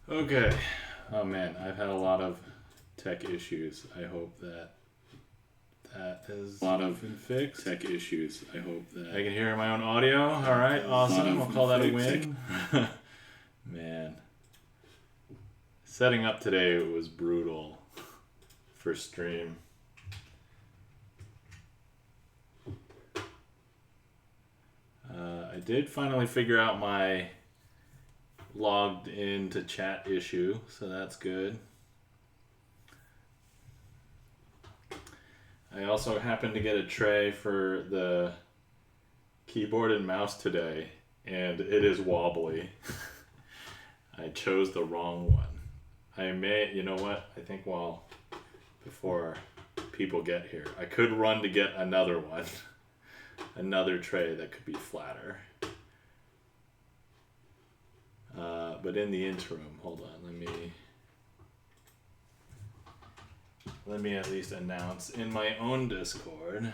Okay. Oh man, I've had a lot of tech issues. I hope that is a lot of been fixed. Tech issues. I hope that I can hear my own audio. All right, awesome. I'll call that a win. Man, setting up today was brutal for stream. I did finally figure out my logged into chat issue, so that's good. I also happened to get a tray for the keyboard and mouse today, and it is wobbly. I chose the wrong one. You know what? I think before people get here, I could run to get another one. Another tray that could be flatter. But in the interim, hold on, let me at least announce in my own Discord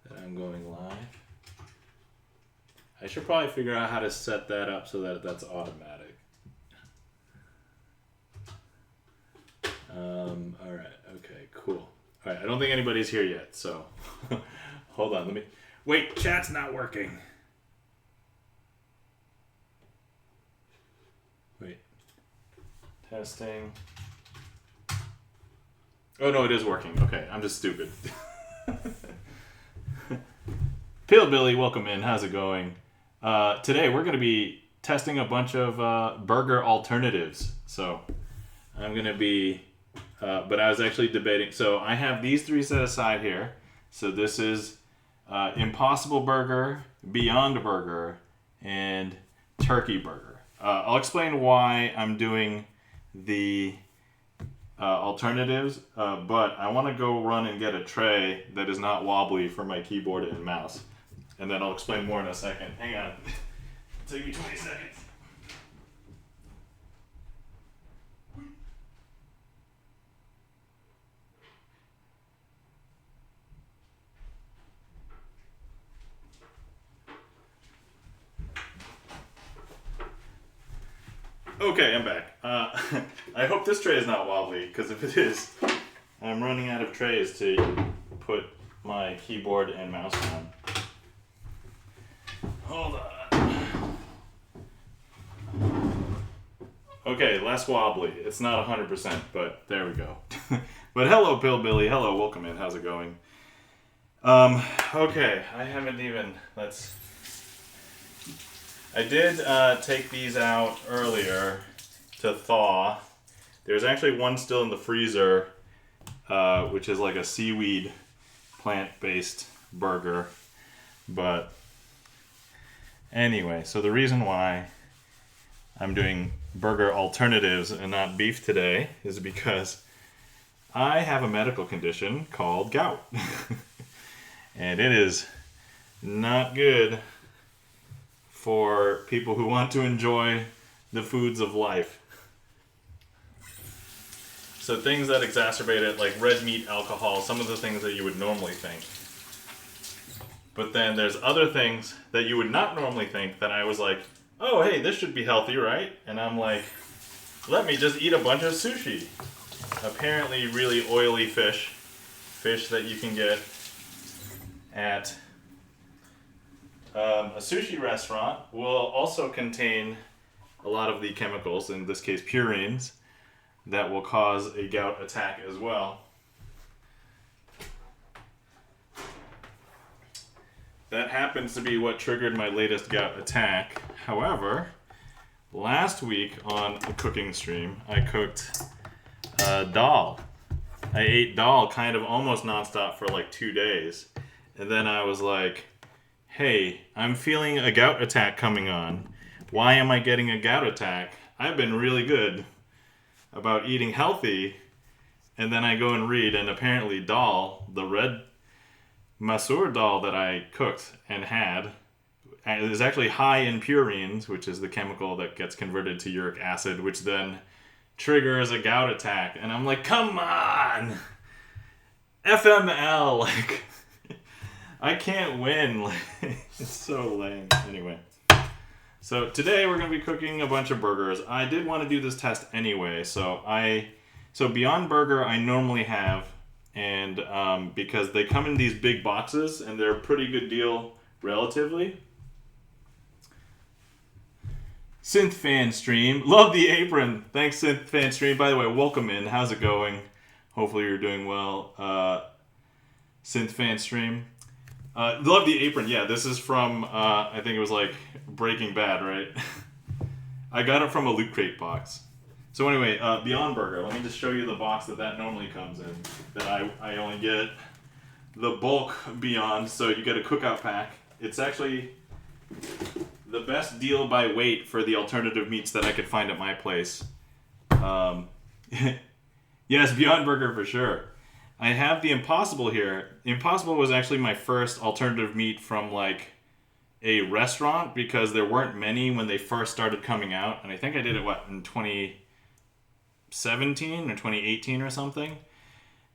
that I'm going live. I should probably figure out how to set that up so that that's automatic. Alright, okay, cool. Alright, I don't think anybody's here yet, so hold on, wait, chat's not working. Wait. Testing. Oh no, it is working. Okay, I'm just stupid. Pillbilly, welcome in. How's it going? Today we're going to be testing a bunch of burger alternatives. So I'm going to be, but I was actually debating. So I have these three set aside here. So this is Impossible Burger, Beyond Burger, and Turkey Burger. I'll explain why I'm doing the alternatives, but I want to go run and get a tray that is not wobbly for my keyboard and mouse. And then I'll explain more in a second. Hang on. Take me 20 seconds. Okay, I'm back. I hope this tray is not wobbly, because if it is, I'm running out of trays to put my keyboard and mouse on. Hold on. Okay, less wobbly. It's not 100%, but there we go. But hello, Pillbilly. Hello, welcome in. How's it going? Okay, I haven't even... I did take these out earlier to thaw. There's actually one still in the freezer, which is like a seaweed plant-based burger. But anyway, so the reason why I'm doing burger alternatives and not beef today is because I have a medical condition called gout. And it is not good for people who want to enjoy the foods of life. So things that exacerbate it, like red meat, alcohol, some of the things that you would normally think. But then there's other things that you would not normally think that I was like, oh, hey, this should be healthy, right? And I'm like, let me just eat a bunch of sushi. Apparently really oily fish that you can get at a sushi restaurant will also contain a lot of the chemicals, in this case purines, that will cause a gout attack as well. That happens to be what triggered my latest gout attack. However, last week on the cooking stream, I cooked dal. I ate dal kind of almost nonstop for like 2 days. And then I was like, hey, I'm feeling a gout attack coming on. Why am I getting a gout attack? I've been really good about eating healthy. And then I go and read, and apparently dal, the red masoor dal that I cooked and had, is actually high in purines, which is the chemical that gets converted to uric acid, which then triggers a gout attack. And I'm like, come on! FML! Like, I can't win. It's so lame. Anyway. So today we're going to be cooking a bunch of burgers. I did want to do this test anyway, so Beyond Burger I normally have, and because they come in these big boxes and they're a pretty good deal relatively. Synth Fan Stream, love the apron. Thanks, Synth Fan Stream. By the way, welcome in. How's it going? Hopefully you're doing well. Synth Fan Stream. Love the apron. Yeah, this is from, I think it was like Breaking Bad, right? I got it from a Loot Crate box. So anyway, Beyond Burger. Let me just show you the box that normally comes in. That I only get the bulk Beyond, so you get a cookout pack. It's actually the best deal by weight for the alternative meats that I could find at my place. Yes, Beyond Burger for sure. I have the Impossible here. Impossible was actually my first alternative meat from like a restaurant because there weren't many when they first started coming out. And I think I did it, in 2017 or 2018 or something.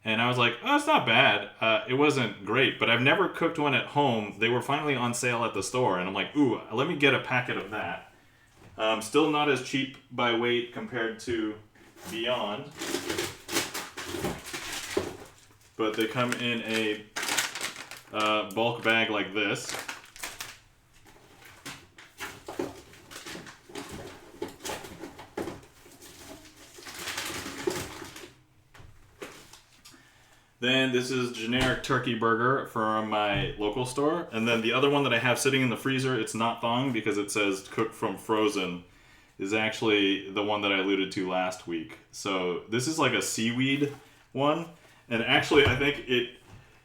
And I was like, oh, it's not bad. It wasn't great, but I've never cooked one at home. They were finally on sale at the store. And I'm like, ooh, let me get a packet of that. Still not as cheap by weight compared to Beyond. But they come in a bulk bag like this. Then this is generic turkey burger from my local store. And then the other one that I have sitting in the freezer, it's not thawing because it says cooked from frozen, is actually the one that I alluded to last week. So this is like a seaweed one. And actually, I think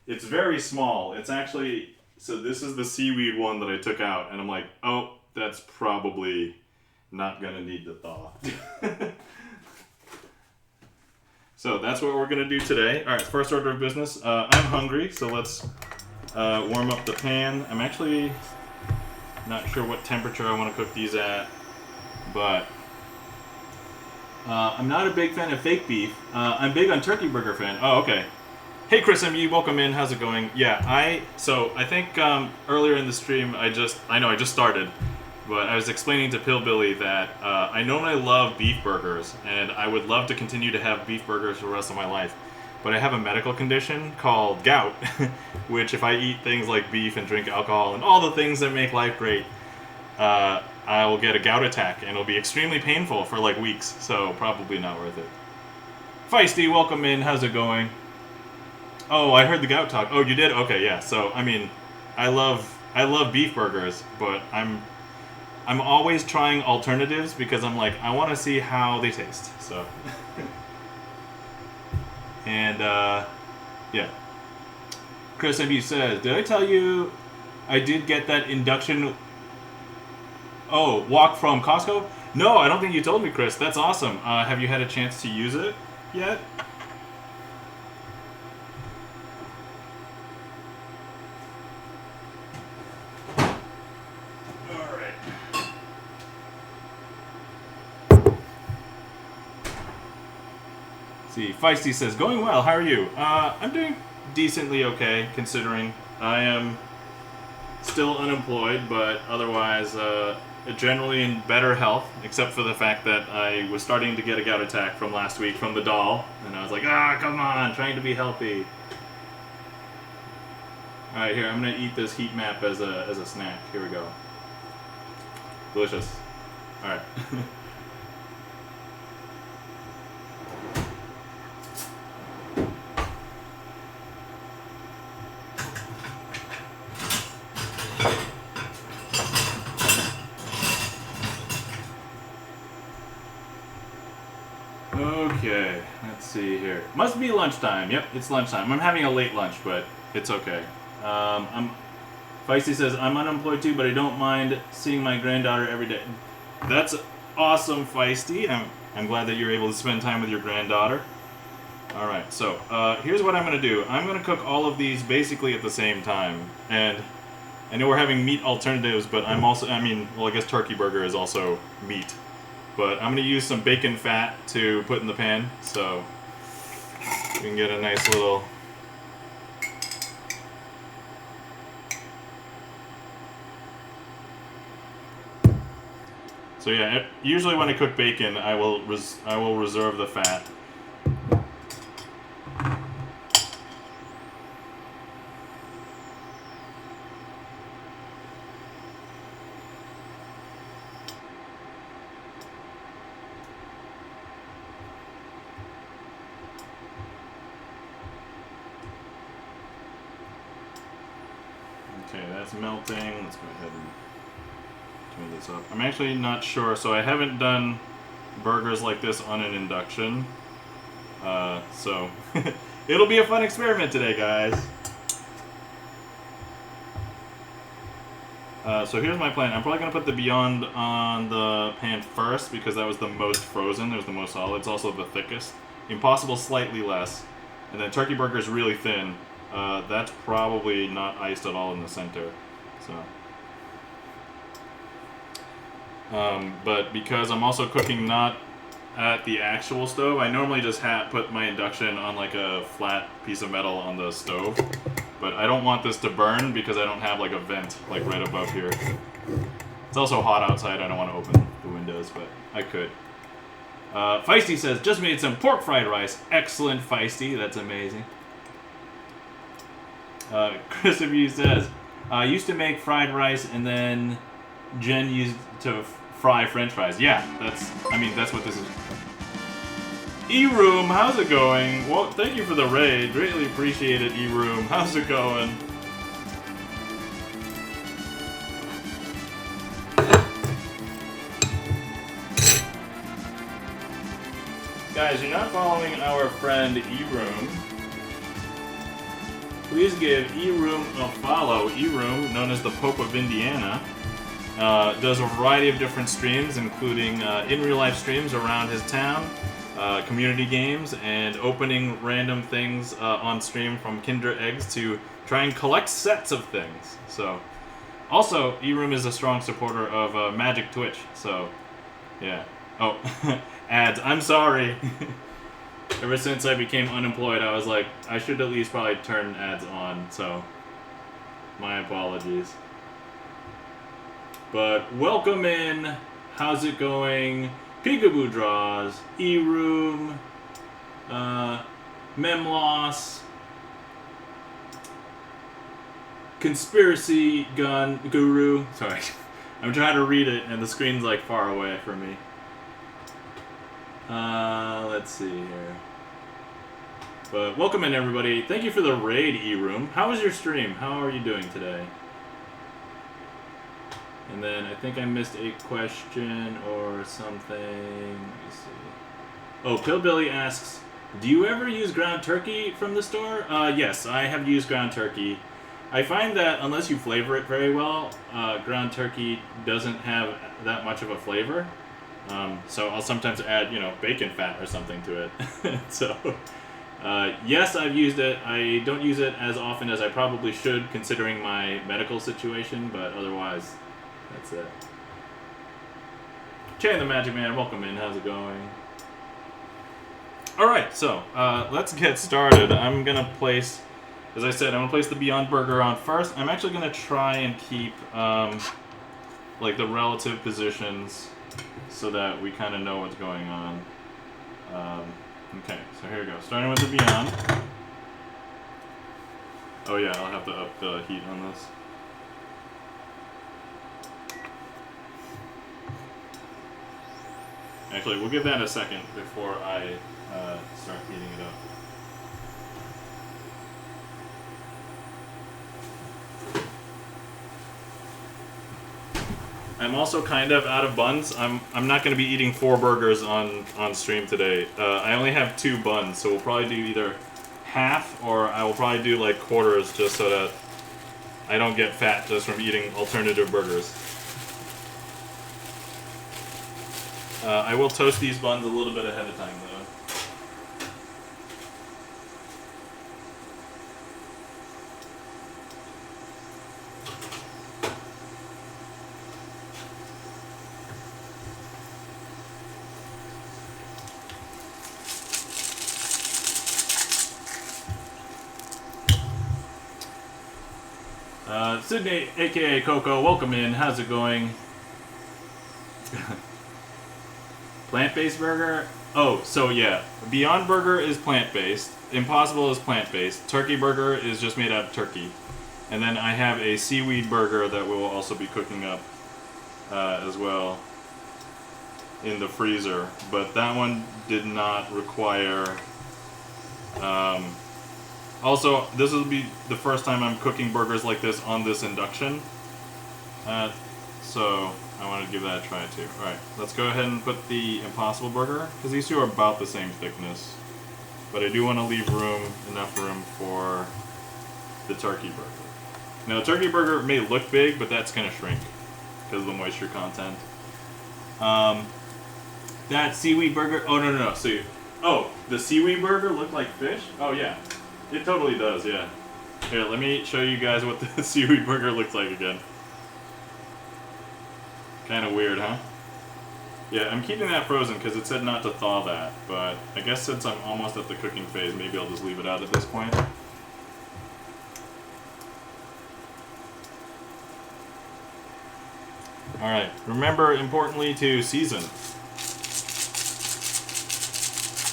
it's very small. It's actually, so this is the seaweed one that I took out. And I'm like, oh, that's probably not going to need to thaw. So that's what we're going to do today. All right, first order of business. I'm hungry, so let's warm up the pan. I'm actually not sure what temperature I want to cook these at, but I'm not a big fan of fake beef. I'm big on turkey burger fan. Oh, okay. Hey, Chris M.U., welcome in. How's it going? Yeah, I think earlier in the stream, I just started. But I was explaining to Pillbilly that I normally love beef burgers, and I would love to continue to have beef burgers for the rest of my life. But I have a medical condition called gout, which if I eat things like beef and drink alcohol and all the things that make life great, I will get a gout attack, and it'll be extremely painful for like weeks, so probably not worth it. Feisty, welcome in. How's it going? Oh, I heard the gout talk. Oh, you did? Okay, yeah. So, I mean, I love beef burgers, but I'm always trying alternatives because I'm like, I want to see how they taste. So, and yeah. Chris MB says, did I tell you I did get that induction wok from Costco? No, I don't think you told me, Chris. That's awesome. Have you had a chance to use it yet? See, Feisty says, going well, how are you? I'm doing decently okay, considering I am still unemployed, but otherwise generally in better health, except for the fact that I was starting to get a gout attack from last week from the doll, and I was like, come on, trying to be healthy. Alright, here, I'm going to eat this heat map as a snack. Here we go. Delicious. Alright. Okay, let's see here. Must be lunchtime. Yep, it's lunchtime. I'm having a late lunch, but it's okay. Feisty says, I'm unemployed too, but I don't mind seeing my granddaughter every day. That's awesome, Feisty. I'm glad that you're able to spend time with your granddaughter. Alright, so here's what I'm going to do. I'm going to cook all of these basically at the same time. And I know we're having meat alternatives, but I guess turkey burger is also meat. But I'm going to use some bacon fat to put in the pan, so we can get a nice little... So yeah, usually when I cook bacon, I will reserve the fat. Okay, that's melting. Let's go ahead and turn this up. I'm actually not sure, so I haven't done burgers like this on an induction. So it'll be a fun experiment today, guys. So here's my plan. I'm probably going to put the Beyond on the pan first because that was the most frozen. It was the most solid. It's also the thickest. Impossible slightly less. And then turkey burger is really thin. That's probably not iced at all in the center. So, but because I'm also cooking not at the actual stove, I normally just put my induction on like a flat piece of metal on the stove. But I don't want this to burn because I don't have like a vent like right above here. It's also hot outside. I don't want to open the windows, but I could. Feisty says, just made some pork fried rice. Excellent, Feisty. That's amazing. Chris of you says, used to make fried rice and then Jen used to fry French fries. Yeah, that's what this is. E-Room, how's it going? Well, thank you for the raid. Greatly appreciate it, E-Room. How's it going? Guys, you're not following our friend E-Room. Please give E-Room a follow. E-Room, known as the Pope of Indiana, does a variety of different streams, including in real life streams around his town, community games, and opening random things on stream, from Kinder Eggs to try and collect sets of things. So, also, E-Room is a strong supporter of Magic Twitch. So, yeah. Oh, ads. I'm sorry. Ever since I became unemployed, I was like, I should at least probably turn ads on. So, my apologies. But welcome in. How's it going? Peekaboo Draws, E-Room, Memloss, Conspiracy Gun Guru. Sorry, I'm trying to read it and the screen's like far away from me. Let's see here. But welcome in, everybody. Thank you for the raid, E-Room. How was your stream? How are you doing today? And then I think I missed a question or something. Let me see. Oh, Pillbilly asks, do you ever use ground turkey from the store? Yes, I have used ground turkey. I find that unless you flavor it very well, ground turkey doesn't have that much of a flavor. So I'll sometimes add, bacon fat or something to it. So, yes, I've used it. I don't use it as often as I probably should, considering my medical situation, but otherwise, that's it. Chan the Magic Man, welcome in. How's it going? Alright, so, let's get started. I'm going to place, as I said, I'm going to place the Beyond Burger on first. I'm actually going to try and keep, like, the relative positions so that we kind of know what's going on. Okay, so here we go. Starting with the Beyond. Oh yeah, I'll have to up the heat on this. Actually, we'll give that a second before I start heating it up. I'm also kind of out of buns. I'm not going to be eating 4 burgers on stream today. I only have 2 buns, so we'll probably do either half or I will probably do like quarters just so that I don't get fat just from eating alternative burgers. I will toast these buns a little bit ahead of time, though. Sydney, aka Coco, welcome in. How's it going? Plant-based burger. Oh, so yeah, Beyond Burger is plant-based. Impossible is plant-based. Turkey burger is just made out of turkey. And then I have a seaweed burger that we will also be cooking up as well in the freezer. But that one did not require... also, this will be the first time I'm cooking burgers like this on this induction. So I want to give that a try too. Alright, let's go ahead and put the Impossible Burger, because these two are about the same thickness. But I do want to leave enough room for the turkey burger. Now, the turkey burger may look big, but that's going to shrink because of the moisture content. That seaweed burger, oh no. So, the seaweed burger looked like fish? Oh yeah, it totally does, yeah. Here, let me show you guys what the seaweed burger looks like again. Kind of weird, huh? Yeah, I'm keeping that frozen because it said not to thaw that, but I guess since I'm almost at the cooking phase, maybe I'll just leave it out at this point. Alright, remember importantly to season.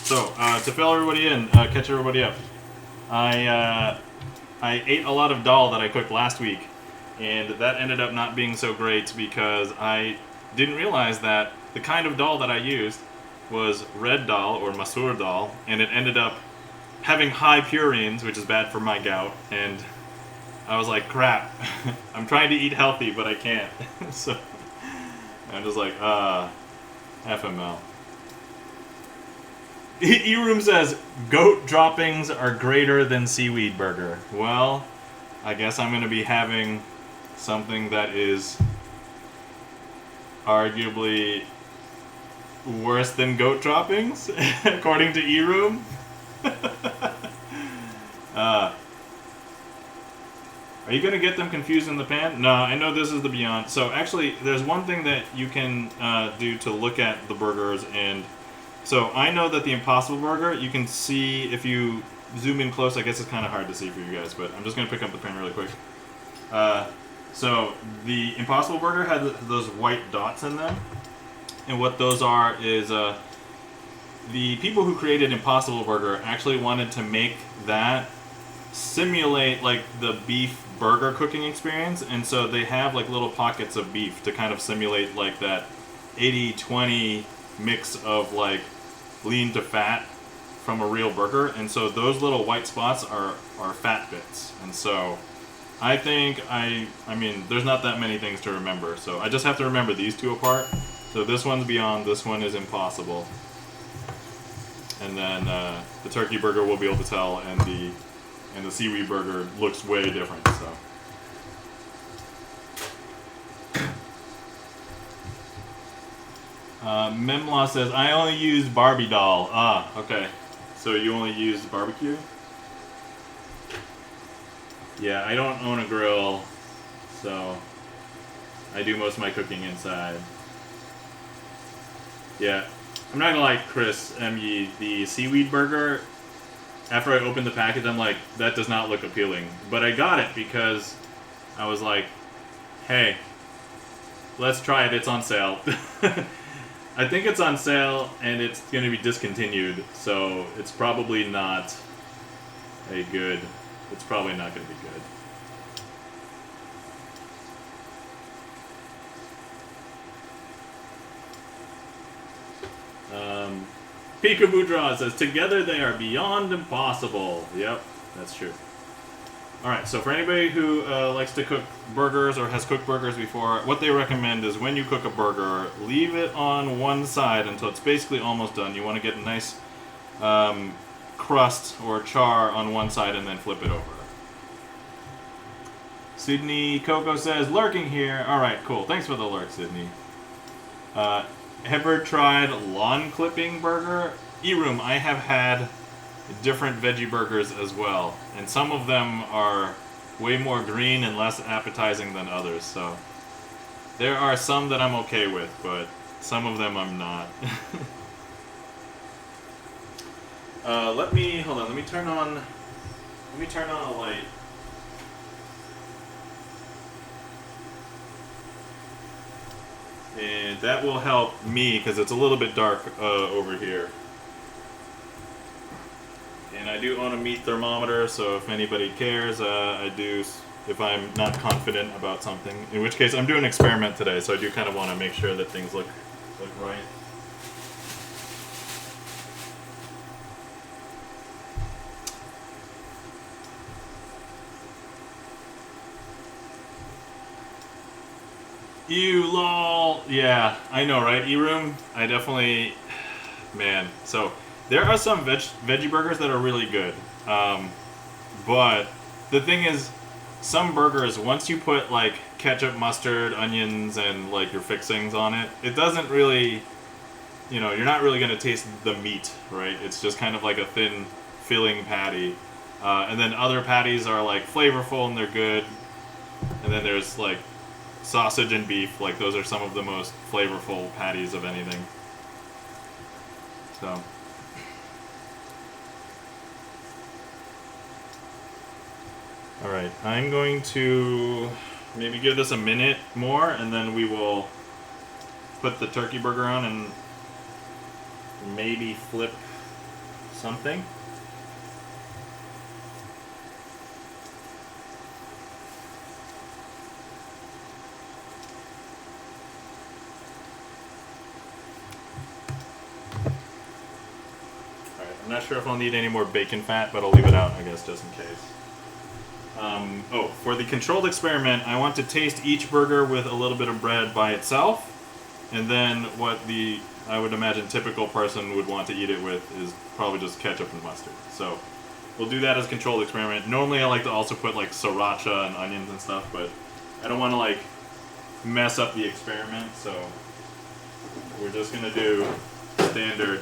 So, to fill everybody in, catch everybody up, I ate a lot of dal that I cooked last week, and that ended up not being so great because I didn't realize that the kind of dal that I used was red dal or masoor dal, and it ended up having high purines, which is bad for my gout, and I was like, crap, I'm trying to eat healthy, but I can't. So I'm just like, FML. E-Room says, goat droppings are greater than seaweed burger. Well, I guess I'm going to be having something that is arguably worse than goat droppings, according to E-Room. Are you going to get them confused in the pan? No, I know this is the Beyond. So actually, there's one thing that you can do to look at the burgers. And so I know that the Impossible Burger, you can see if you zoom in close. I guess it's kind of hard to see for you guys, but I'm just going to pick up the pan really quick. So the Impossible Burger had those white dots in them. And what those are is the people who created Impossible Burger actually wanted to make that simulate like the beef burger cooking experience, and so they have like little pockets of beef to kind of simulate like that 80-20 mix of like lean to fat from a real burger, and so those little white spots are fat bits. And so I think I mean there's not that many things to remember, so I just have to remember these two apart. So this one's Beyond, this one is Impossible, and then the turkey burger we'll be able to tell, and the seaweed burger looks way different. So Memlaw says, I only use Barbie doll. Ah, okay. So you only use barbecue? Yeah, I don't own a grill, so I do most of my cooking inside. Yeah, I'm not gonna lie, Chris, the seaweed burger, after I opened the package, I'm like, that does not look appealing. But I got it because I was like, hey, let's try it, it's on sale. I think it's on sale and it's going to be discontinued, so it's probably not going to be good. Peekaboo Draw says, together they are beyond impossible. Yep, that's true. Alright, so for anybody who likes to cook burgers or has cooked burgers before, what they recommend is when you cook a burger, leave it on one side until it's basically almost done. You want to get a nice crust or char on one side and then flip it over. Sydney Coco says, lurking here. Alright, cool. Thanks for the lurk, Sydney. Ever tried lawn clipping burger? E-Room, I have had different veggie burgers as well, and some of them are way more green and less appetizing than others, so there are some that I'm okay with, but some of them I'm not. Let me turn on a light. And that will help me because it's a little bit dark over here. And I do own a meat thermometer, so if anybody cares, I do if I'm not confident about something. In which case, I'm doing an experiment today, so I do kind of want to make sure that things look right. Ew, lol. Yeah, I know, right? E-room, I definitely... Man, so there are some veggie burgers that are really good. But the thing is, some burgers, once you put like ketchup, mustard, onions, and like your fixings on it, it doesn't really, you know, you're not really going to taste the meat, right? It's just kind of like a thin filling patty. And then other patties are like flavorful and they're good. And then there's like sausage and beef, like those are some of the most flavorful patties of anything. So. Alright, I'm going to maybe give this a minute more and then we will put the turkey burger on and maybe flip something. Alright, I'm not sure if I'll need any more bacon fat, but I'll leave it out, I guess, just in case. For the controlled experiment, I want to taste each burger with a little bit of bread by itself, and then what I would imagine typical person would want to eat it with is probably just ketchup and mustard. So we'll do that as a controlled experiment. Normally I like to also put like sriracha and onions and stuff, but I don't want to like mess up the experiment, so we're just going to do standard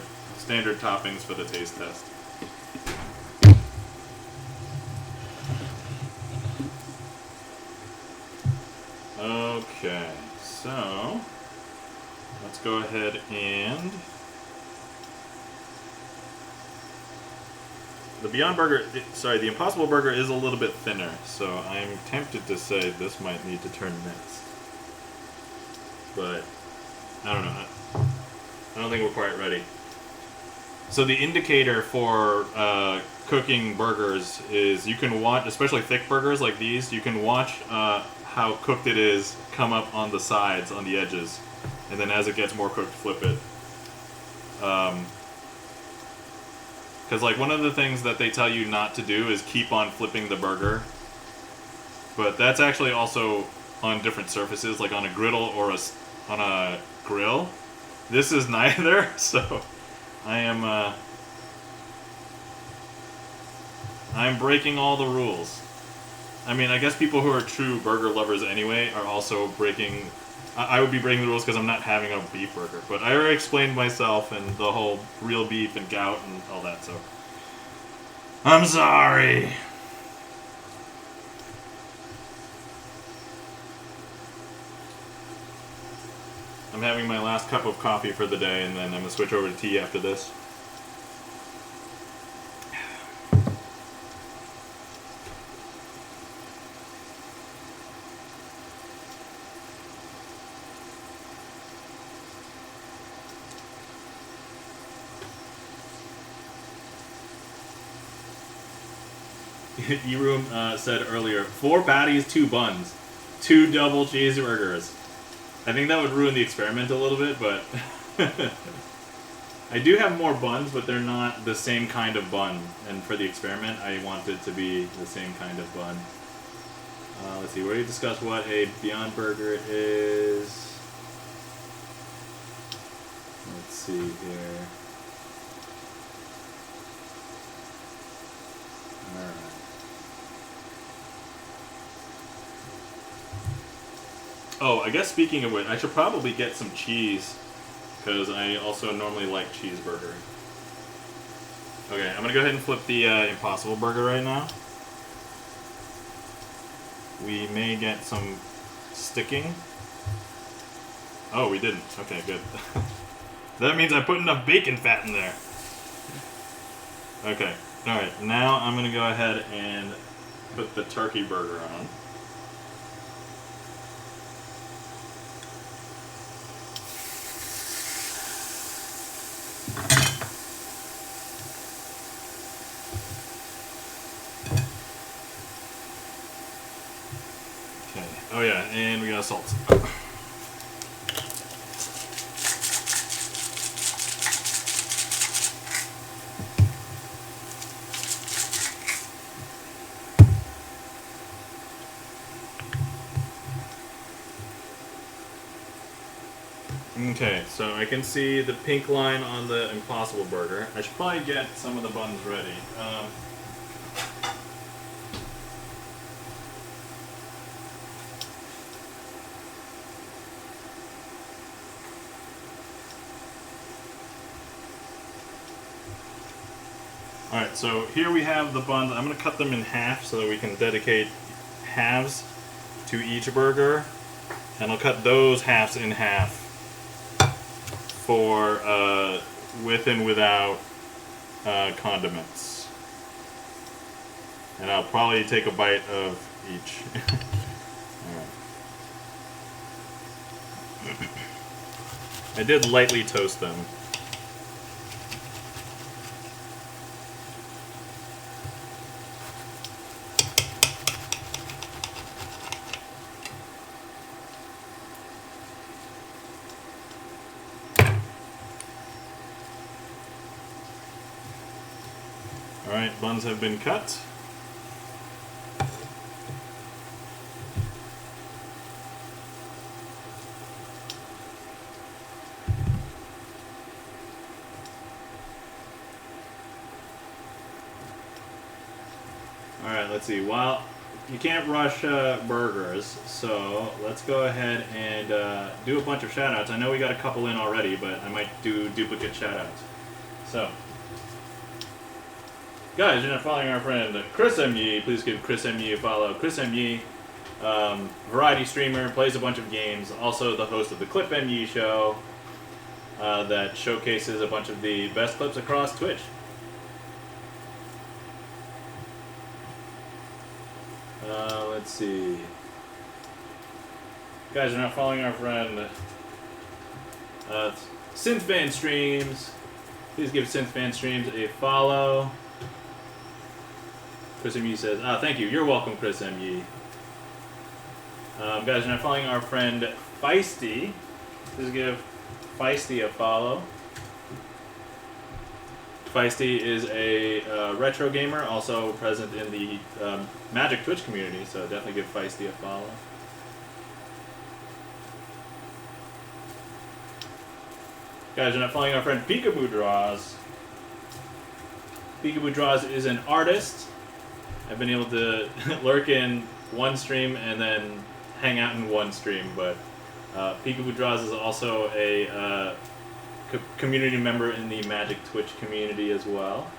toppings for the taste test. Okay, so let's go ahead and the Impossible Burger is a little bit thinner, so I'm tempted to say this might need to turn next. But I don't know. I don't think we're quite ready. So the indicator for cooking burgers is you can watch, especially thick burgers like these, you can watch how cooked it is come up on the sides, on the edges, and then as it gets more cooked, flip it. Because like one of the things that they tell you not to do is keep on flipping the burger, but that's actually also on different surfaces, like on a griddle or on a grill. This is neither, so I'm breaking all the rules. I mean, I guess people who are true burger lovers anyway are also breaking... I would be breaking the rules because I'm not having a beef burger. But I already explained myself and the whole real beef and gout and all that, so... I'm sorry! I'm having my last cup of coffee for the day, and then I'm going to switch over to tea after this. E-Room said earlier, 4 patties, 2 buns, 2 double cheeseburgers. I think that would ruin the experiment a little bit, but I do have more buns, but they're not the same kind of bun. And for the experiment, I want it to be the same kind of bun. Let's see, we already discussed what a Beyond Burger is. Let's see here. Alright. Oh, I guess speaking of which, I should probably get some cheese, because I also normally like cheeseburger. Okay, I'm going to go ahead and flip the Impossible Burger right now. We may get some sticking. Oh, we didn't. Okay, good. That means I put enough bacon fat in there. Okay, alright, now I'm going to go ahead and put the turkey burger on. Oh yeah, and we got salt. Okay, so I can see the pink line on the Impossible Burger. I should probably get some of the buns ready. Alright, so here we have the buns. I'm going to cut them in half so that we can dedicate halves to each burger. And I'll cut those halves in half for with and without condiments. And I'll probably take a bite of each. Alright. I did lightly toast them. Alright, buns have been cut. Alright, let's see. Well, you can't rush burgers, so let's go ahead and do a bunch of shoutouts. I know we got a couple in already, but I might do duplicate shoutouts. So, guys, you're not following our friend Chris M. Yee. Please give Chris M. Yee a follow. Chris M. Yee, variety streamer, plays a bunch of games. Also the host of the Clip M. Yee show that showcases a bunch of the best clips across Twitch. Let's see. Guys, you're not following our friend Synthfan Streams. Please give Synthfan Streams a follow. Chris M. Yee says, thank you. You're welcome, Chris M. Yee. Guys, you're not following our friend Feisty. Please give Feisty a follow. Feisty is a retro gamer, also present in the Magic Twitch community, so definitely give Feisty a follow. Guys, you're not following our friend Peekaboo Draws. Peekaboo Draws is an artist. I've been able to lurk in one stream and then hang out in one stream, but Peekaboo Draws is also a community member in the Magic Twitch community as well.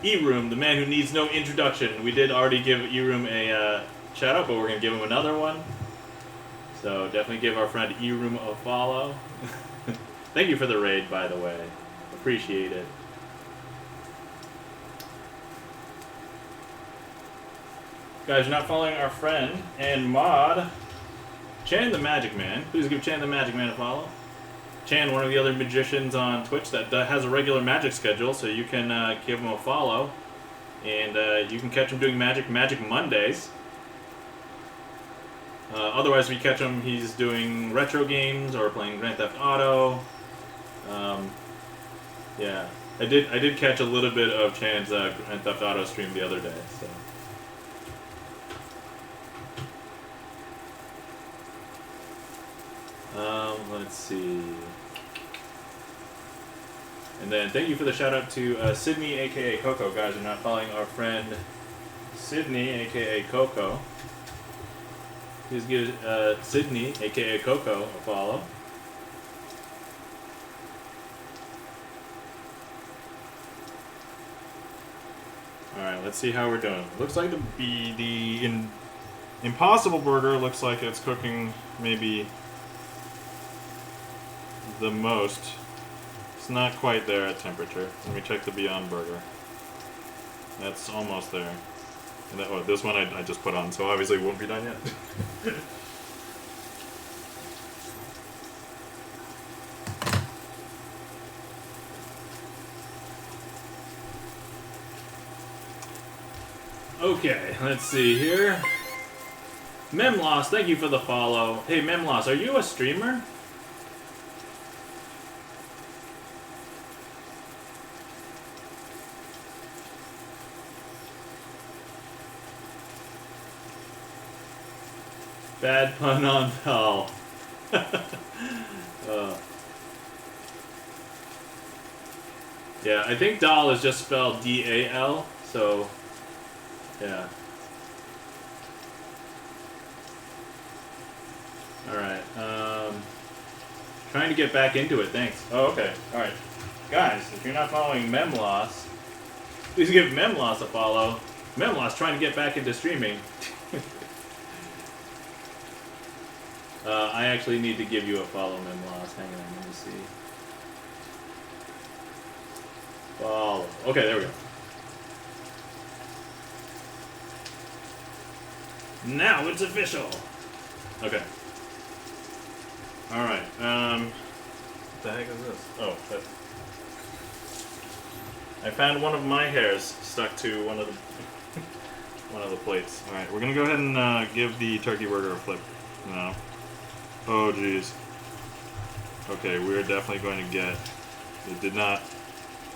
E-Room, the man who needs no introduction. We did already give E-Room a shout out, but we're going to give him another one. So definitely give our friend E-Room a follow. Thank you for the raid, by the way. Appreciate it. Guys, you're not following our friend and mod, Chan the Magic Man. Please give Chan the Magic Man a follow. Chan, one of the other magicians on Twitch that has a regular magic schedule, so you can give him a follow. And you can catch him doing Magic Mondays. Otherwise, if you catch him, he's doing retro games or playing Grand Theft Auto. Yeah, I did catch a little bit of Chan's Grand Theft Auto stream the other day. So. Let's see. And then thank you for the shout out to Sydney, aka Coco. Guys, you're not following our friend Sydney, aka Coco. Please give Sydney, aka Coco, a follow. Alright, let's see how we're doing. Looks like the Impossible Burger looks like it's cooking maybe the most. It's not quite there at temperature. Let me check the Beyond Burger. That's almost there. And this one I just put on, so obviously it won't be done yet. Okay, let's see here. Memloss, thank you for the follow. Hey, Memloss, are you a streamer? Bad pun on Doll. Yeah, I think Doll is just spelled D-A-L, so yeah. Alright, trying to get back into it, thanks. Oh, okay, alright. Guys, if you're not following Memloss, please give Memloss a follow. Memloss trying to get back into streaming. I actually need to give you a follow, Memloss. Hang on, let me see. Follow. Okay, there we go. Now it's official! Okay. Alright, what the heck is this? Oh, that... I found one of my hairs stuck to one of the one of the plates. Alright, we're gonna go ahead and give the turkey burger a flip now. Oh jeez. Okay, we're definitely going to get... It did not...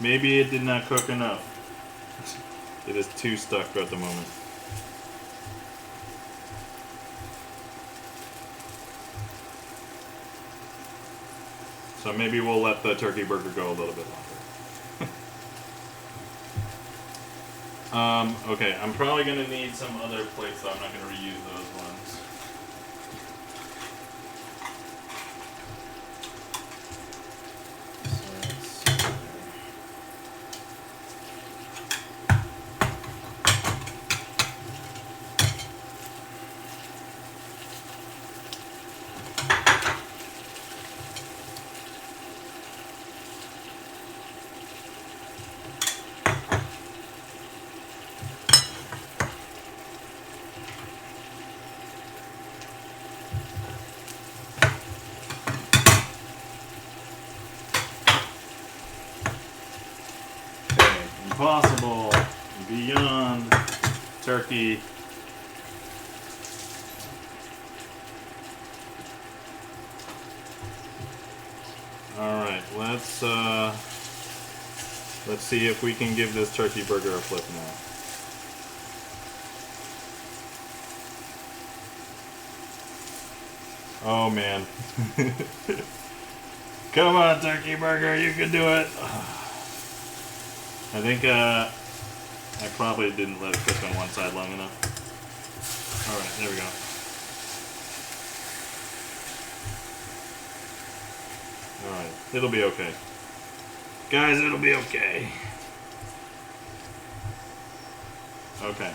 Maybe it did not cook enough. It is too stuck at the moment. So maybe we'll let the turkey burger go a little bit longer. Okay, I'm probably going to need some other plates, though. I'm not going to reuse those ones. Impossible, beyond turkey. All right, let's see if we can give this turkey burger a flip now. Oh man. Come on, turkey burger, you can do it. I think I probably didn't let it cook on one side long enough. Alright, there we go. Alright, it'll be okay. Guys, it'll be okay. Okay.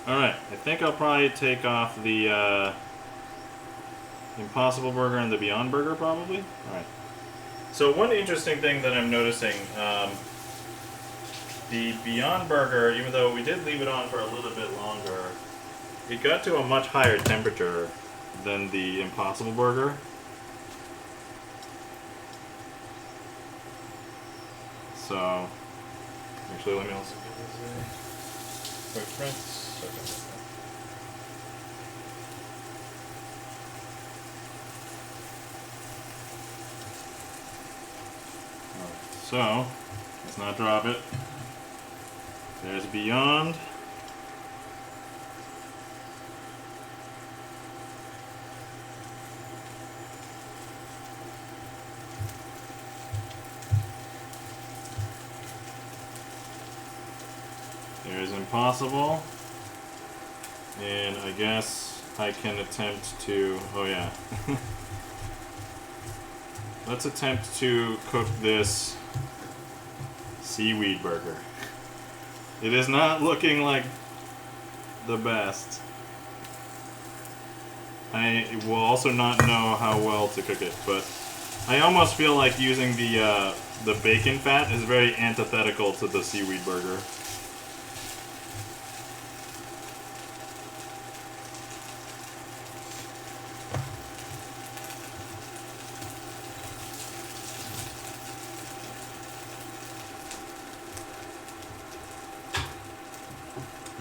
Alright, I think I'll probably take off the Impossible Burger and the Beyond Burger, probably. Alright. So one interesting thing that I'm noticing, the Beyond Burger, even though we did leave it on for a little bit longer, it got to a much higher temperature than the Impossible Burger. So, actually let me also give this a quick rinse. So, let's not drop it. There's Beyond. There's Impossible. And I guess I can attempt to, oh yeah. Let's attempt to cook this seaweed burger. It is not looking like the best. I will also not know how well to cook it, but I almost feel like using the bacon fat is very antithetical to the seaweed burger.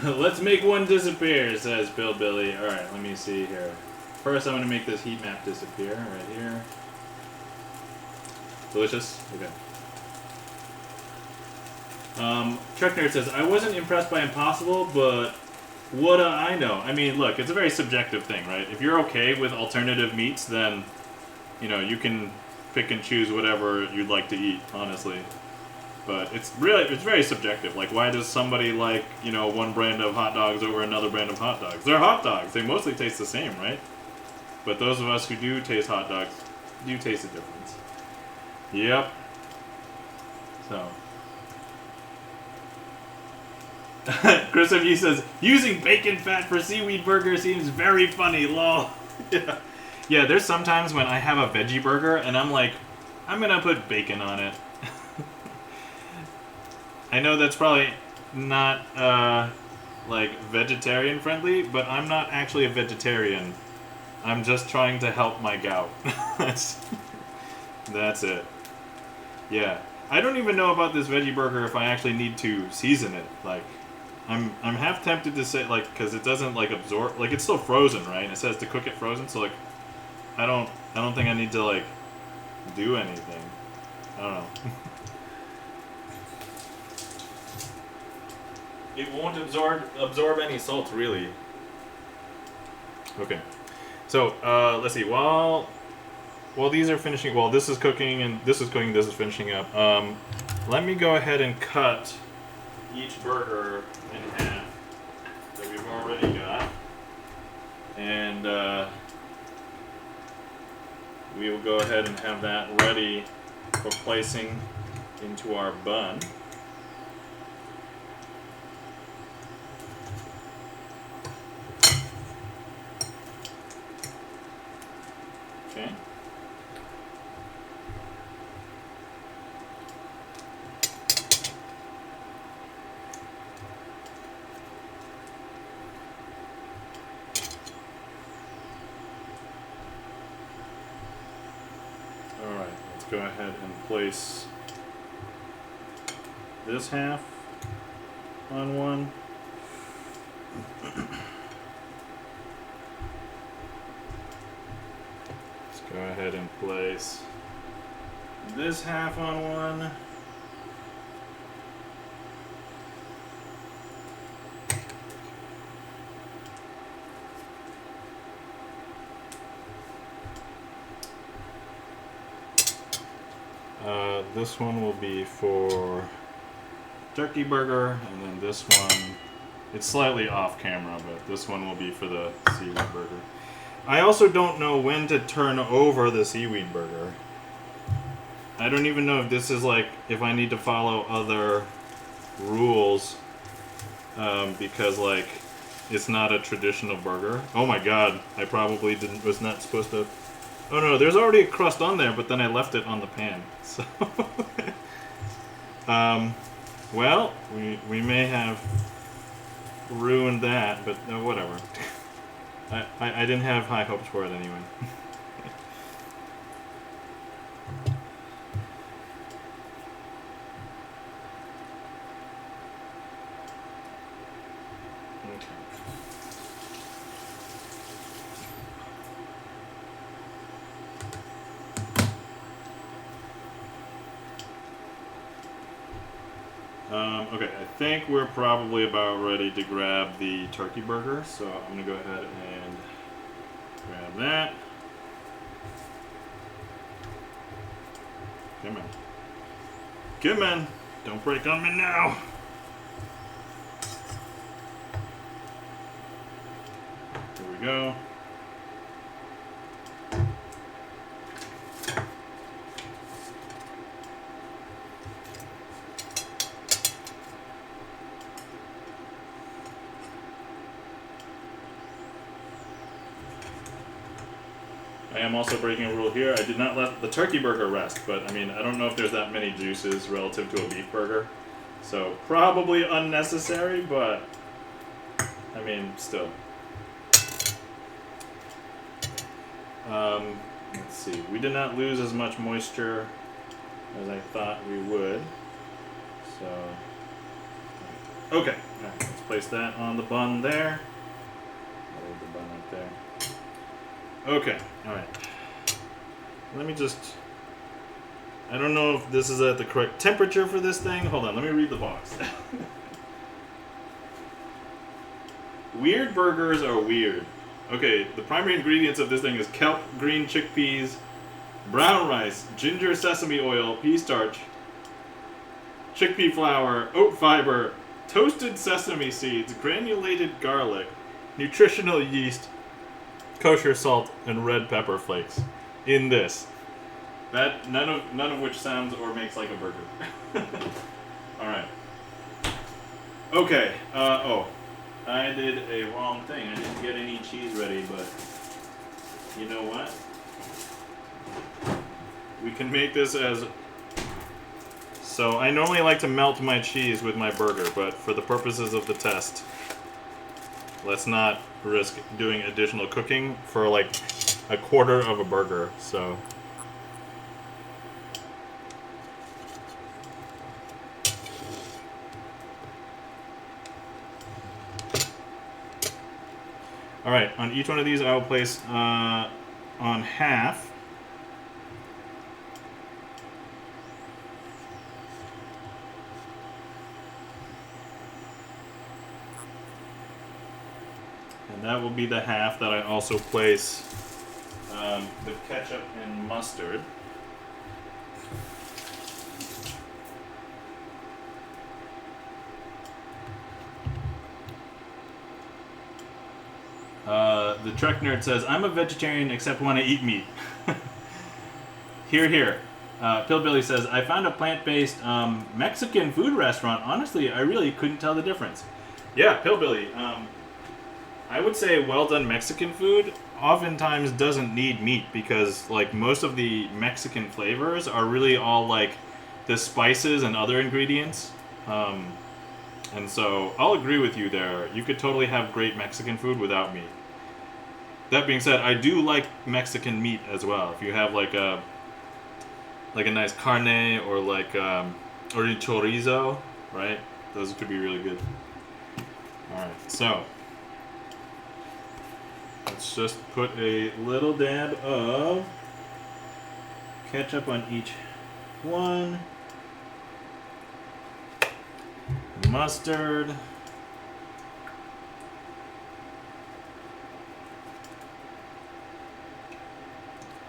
Let's make one disappear, says Bill Billy. Alright, let me see here. First, I'm going to make this heat map disappear right here. Delicious? Okay. Truck Nerd says, I wasn't impressed by Impossible, but what do I know? I mean, look, it's a very subjective thing, right? If you're okay with alternative meats, then, you know, you can pick and choose whatever you'd like to eat, honestly. But it's very subjective. Like, why does somebody like, you know, one brand of hot dogs over another brand of hot dogs? They're hot dogs. They mostly taste the same, right? But those of us who do taste hot dogs do taste the difference. Yep. So. Chris of you says, using bacon fat for seaweed burger seems very funny, lol. Yeah. Yeah, there's sometimes when I have a veggie burger and I'm like, I'm gonna put bacon on it. I know that's probably not, like, vegetarian friendly, but I'm not actually a vegetarian. I'm just trying to help my gout. That's it. Yeah. I don't even know about this veggie burger if I actually need to season it. Like, I'm half tempted to say, like, because it doesn't, like, absorb, like, it's still frozen, right? It says to cook it frozen, so, like, I don't think I need to, like, do anything. I don't know. It won't absorb any salt, really. Okay. So, let's see. While these are finishing, while this is cooking and this is cooking, this is finishing up. Let me go ahead and cut each burger in half that we've already got, and we will go ahead and have that ready for placing into our bun. Okay. Alright, let's go ahead and place this half on one. Go ahead and place this half on one. This one will be for turkey burger, and then this one, it's slightly off camera, but this one will be for the seaweed burger. I also don't know when to turn over the seaweed burger. I don't even know if this is like, if I need to follow other rules, because like, it's not a traditional burger. Oh my god, I probably was not supposed to. Oh no, there's already a crust on there, but then I left it on the pan. So, well, we may have ruined that, but whatever. I didn't have high hopes for it anyway. Okay, I think we're probably about ready to grab the turkey burger, so I'm going to go ahead and grab that. Come on. Come on! Don't break on me now! Here we go. I am also breaking a rule here. I did not let the turkey burger rest, but I mean, I don't know if there's that many juices relative to a beef burger. So probably unnecessary, but I mean, still. Let's see. We did not lose as much moisture as I thought we would. So, okay. All right, let's place that on the bun there. I'll leave the bun right there. Okay, alright. Let me just... I don't know if this is at the correct temperature for this thing. Hold on, let me read the box. Weird burgers are weird. Okay, the primary ingredients of this thing is kelp, green chickpeas, brown rice, ginger sesame oil, pea starch, chickpea flour, oat fiber, toasted sesame seeds, granulated garlic, nutritional yeast, kosher salt, and red pepper flakes. In this. That none of which sounds or makes like a burger. Alright. Okay, I did a wrong thing. I didn't get any cheese ready, but you know what? We can make this as... So, I normally like to melt my cheese with my burger, but for the purposes of the test, let's not risk doing additional cooking for like a quarter of a burger, so... Alright, on each one of these I will place on half. And that will be the half that I also place the ketchup and mustard. The Trek Nerd says, I'm a vegetarian except when I eat meat. Hear, hear. Pillbilly says, I found a plant-based Mexican food restaurant. Honestly, I really couldn't tell the difference. Yeah, Pillbilly. I would say well-done Mexican food oftentimes doesn't need meat because like most of the Mexican flavors are really all like the spices and other ingredients. And so I'll agree with you there. You could totally have great Mexican food without meat. That being said, I do like Mexican meat as well. If you have like a nice carne or like or a chorizo, right? Those could be really good. All right, so let's just put a little dab of ketchup on each one. Mustard.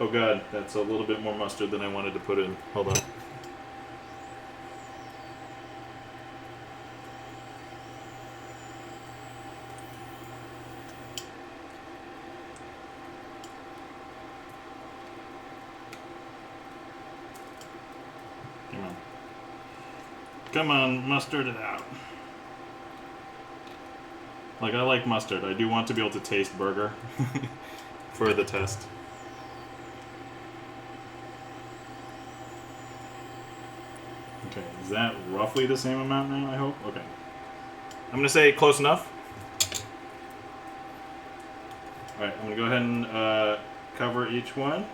Oh god, that's a little bit more mustard than I wanted to put in. Hold on. Come on. Come on, mustard it out. Like, I like mustard. I do want to be able to taste burger for the test. Okay, is that roughly the same amount now, I hope? Okay. I'm going to say close enough. Alright, I'm going to go ahead and cover each one.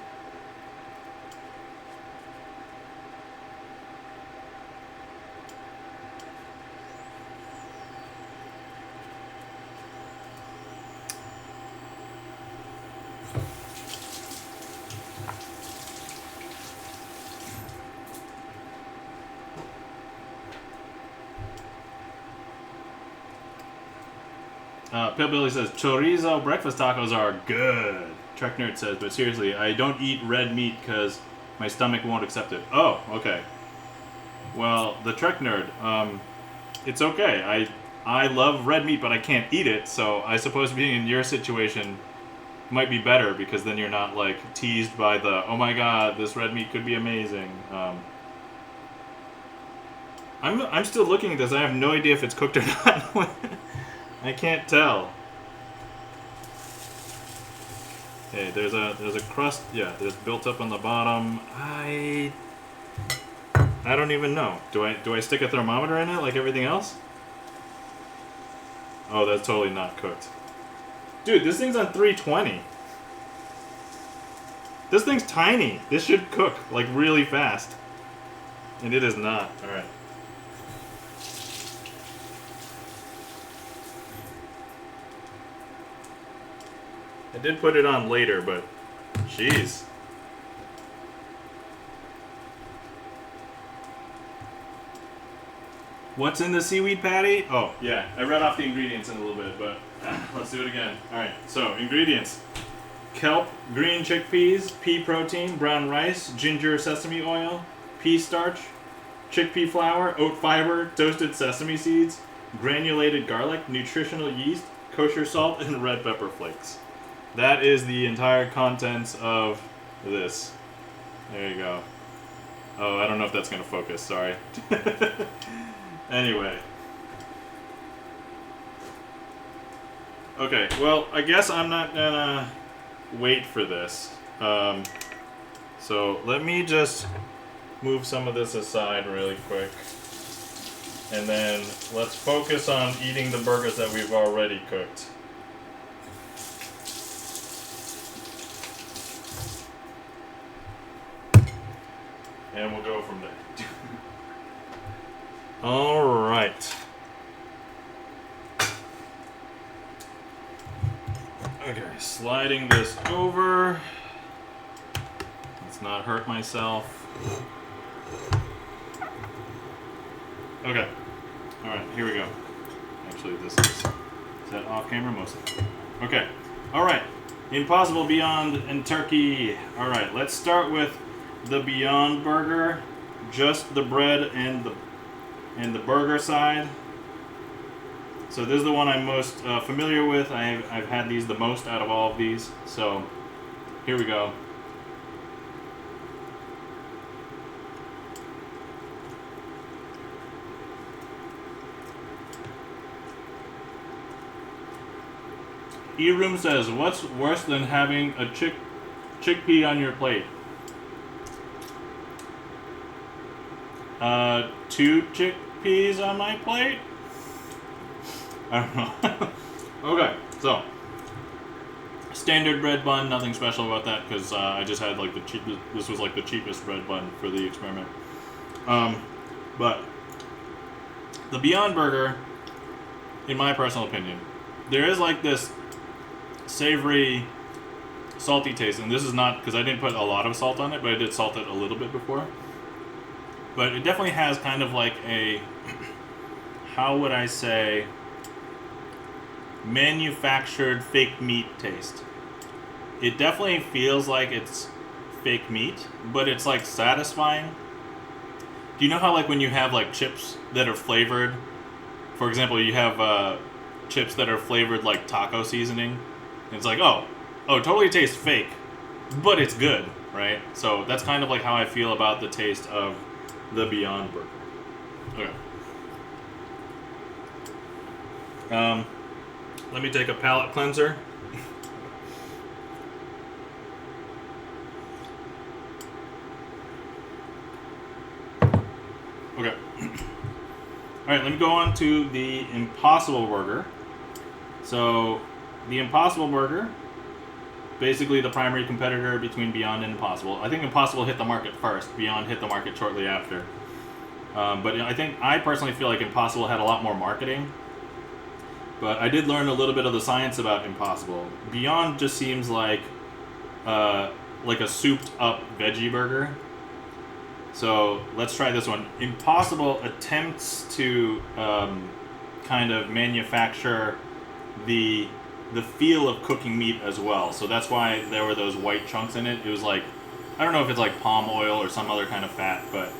Pillbilly says, chorizo breakfast tacos are good. Trek Nerd says, but seriously, I don't eat red meat because my stomach won't accept it. Oh, okay. Well, the Trek Nerd, it's okay. I love red meat, but I can't eat it, so I suppose being in your situation might be better because then you're not, like, teased by the, oh my god, this red meat could be amazing. I'm still looking at this. I have no idea if it's cooked or not. I can't tell. Okay, there's a crust. Yeah, there's built up on the bottom. I don't even know. Do I stick a thermometer in it like everything else? Oh, that's totally not cooked. Dude, this thing's on 320. This thing's tiny. This should cook like really fast. And it is not. All right. I did put it on later, but jeez. What's in the seaweed patty? Oh, yeah. I read off the ingredients in a little bit, but let's do it again. Alright, so ingredients. Kelp, green chickpeas, pea protein, brown rice, ginger sesame oil, pea starch, chickpea flour, oat fiber, toasted sesame seeds, granulated garlic, nutritional yeast, kosher salt, and red pepper flakes. That is the entire contents of this. There you go. Oh, I don't know if that's going to focus, sorry. Anyway. Okay, well, I guess I'm not gonna wait for this. So let me just move some of this aside really quick. And then let's focus on eating the burgers that we've already cooked. And we'll go from there. All right. Okay, sliding this over. Let's not hurt myself. Okay. All right, here we go. Actually, this is that off camera mostly. Okay. All right. Impossible Beyond and turkey. All right, let's start with the Beyond Burger. Just the bread and the burger side. So this is the one I'm most familiar with. I've had these the most out of all of these. So here we go. E-Room says, what's worse than having a chickpea on your plate? 2 chickpeas on my plate? I don't know. Okay, so standard bread bun, nothing special about that because I just had like the cheapest. This was like the cheapest bread bun for the experiment. But the Beyond Burger, in my personal opinion, there is like this savory, salty taste, and this is not because I didn't put a lot of salt on it, but I did salt it a little bit before. But it definitely has kind of like a, how would I say, manufactured fake meat taste. It definitely feels like it's fake meat, but it's like satisfying. Do you know how like when you have like chips that are flavored, for example, you have chips that are flavored like taco seasoning, and it's like, oh, it totally tastes fake, but it's good, right? So that's kind of like how I feel about the taste of the Beyond Burger. Okay. Let me take a palate cleanser. Okay. Alright, let me go on to the Impossible Burger. So, the Impossible Burger, basically the primary competitor between Beyond and Impossible. I think Impossible hit the market first. Beyond hit the market shortly after. But I personally feel like Impossible had a lot more marketing. But I did learn a little bit of the science about Impossible. Beyond just seems like a souped up veggie burger. So let's try this one. Impossible attempts to kind of manufacture the feel of cooking meat as well. So that's why there were those white chunks in it. It was like, I don't know if it's like palm oil or some other kind of fat, but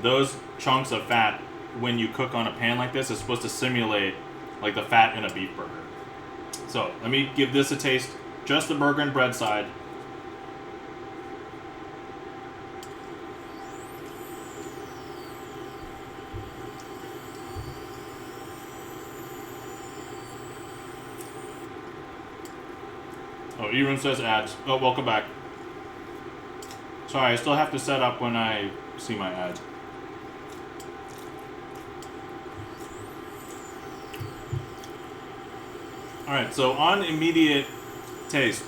those chunks of fat, when you cook on a pan like this, is supposed to simulate like the fat in a beef burger. So let me give this a taste. Just the burger and bread side. Oh, E-Room says ads. Oh, welcome back. Sorry, I still have to set up when I see my ads. Alright, so on immediate taste,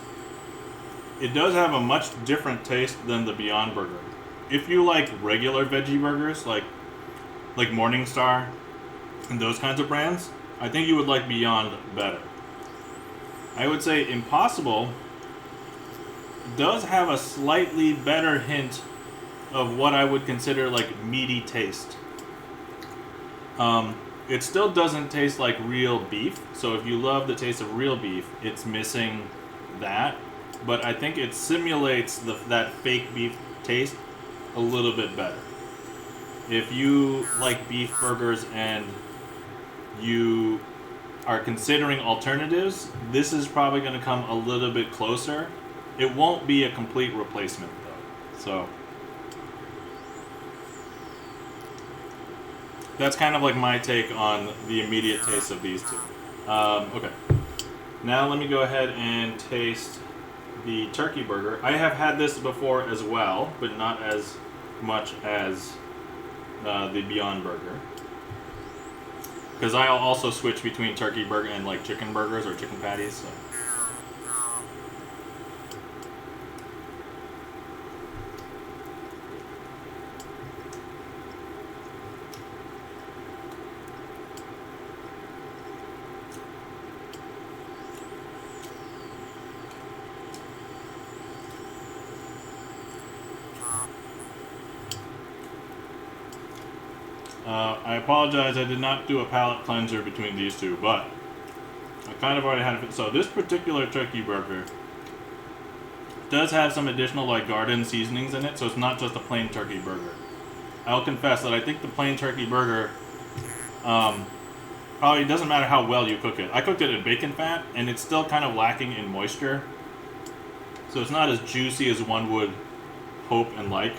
it does have a much different taste than the Beyond Burger. If you like regular veggie burgers, like Morningstar and those kinds of brands, I think you would like Beyond better. I would say Impossible does have a slightly better hint of what I would consider like meaty taste. It still doesn't taste like real beef, so if you love the taste of real beef, it's missing that. But I think it simulates that fake beef taste a little bit better. If you like beef burgers and you are considering alternatives, this is probably going to come a little bit closer. It won't be a complete replacement though. So that's kind of like my take on the immediate taste of these two. Okay. Now let me go ahead and taste the turkey burger. I have had this before as well, but not as much as the Beyond Burger. Because I'll also switch between turkey burger and like chicken burgers or chicken patties. So. I apologize, I did not do a palate cleanser between these two, but I kind of already had it. So this particular turkey burger does have some additional like garden seasonings in it, so it's not just a plain turkey burger. I'll confess that I think the plain turkey burger probably doesn't matter how well you cook it. I cooked it in bacon fat, and it's still kind of lacking in moisture, so it's not as juicy as one would hope and like.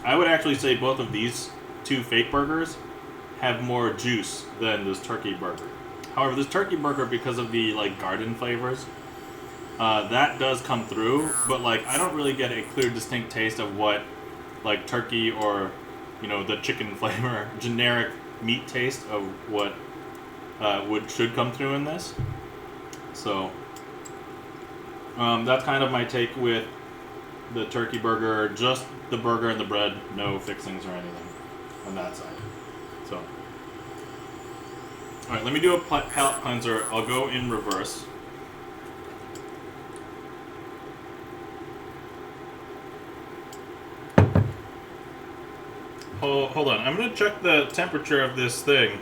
I would actually say both of these two fake burgers have more juice than this turkey burger. However, this turkey burger, because of the like garden flavors, that does come through, but like I don't really get a clear, distinct taste of what like turkey or the chicken flavor, generic meat taste of what should come through in this. So that's kind of my take with the turkey burger, just the burger and the bread, no fixings or anything on that side. So, alright, let me do a palate cleanser. I'll go in reverse. Hold on, I'm going to check the temperature of this thing.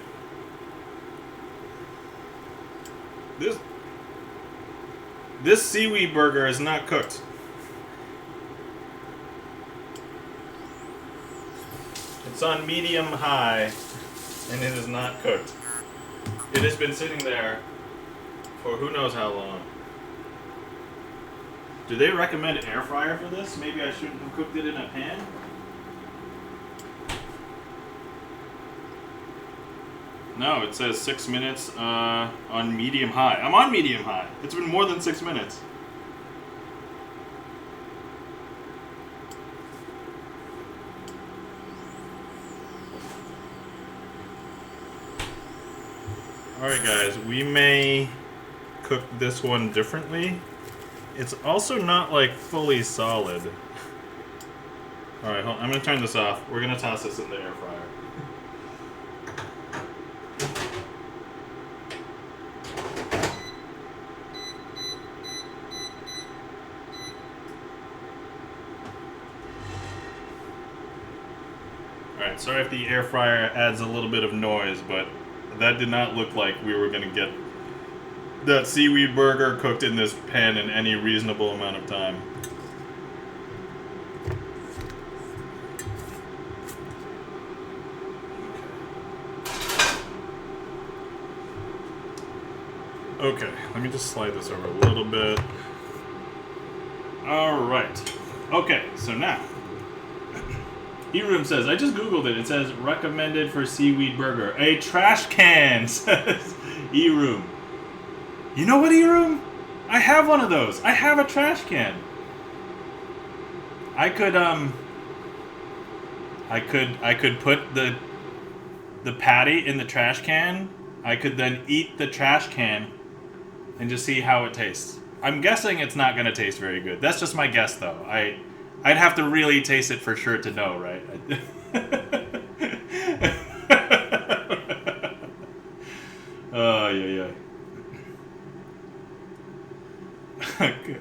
This seaweed burger is not cooked. It's on medium high, and it is not cooked. It has been sitting there for who knows how long. Do they recommend air fryer for this? Maybe I shouldn't have cooked it in a pan? No, it says 6 minutes on medium high. I'm on medium high. It's been more than 6 minutes. Alright guys, we may cook this one differently. It's also not like fully solid. Alright, I'm going to turn this off. We're going to toss this in the air fryer. Alright, sorry if the air fryer adds a little bit of noise, but that did not look like we were going to get that seaweed burger cooked in this pan in any reasonable amount of time. Okay, let me just slide this over a little bit. Alright. Okay, so now E-Room says, I just googled it. It says recommended for seaweed burger. A trash can, says E-Room. You know what, E-Room? I have one of those. I have a trash can. I could put the patty in the trash can. I could then eat the trash can and just see how it tastes. I'm guessing it's not going to taste very good. That's just my guess, though. I'd have to really taste it for sure to know, right? Oh, yeah.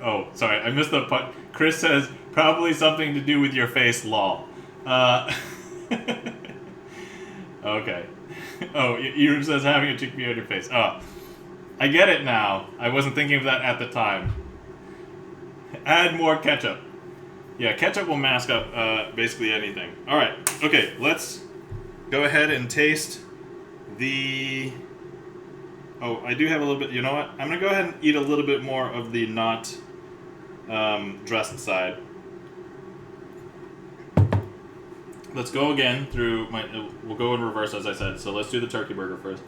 Oh, sorry, I missed the part. Chris says, probably something to do with your face, lol. Okay. Oh, Erum says having a chickpea on your face. Oh, I get it now. I wasn't thinking of that at the time. Add more ketchup. Yeah, ketchup will mask up basically anything. Alright, okay, let's go ahead and taste the... Oh, I do have a little bit... You know what? I'm going to go ahead and eat a little bit more of the not dressed side. Let's go again through my... We'll go in reverse, as I said. So let's do the turkey burger first.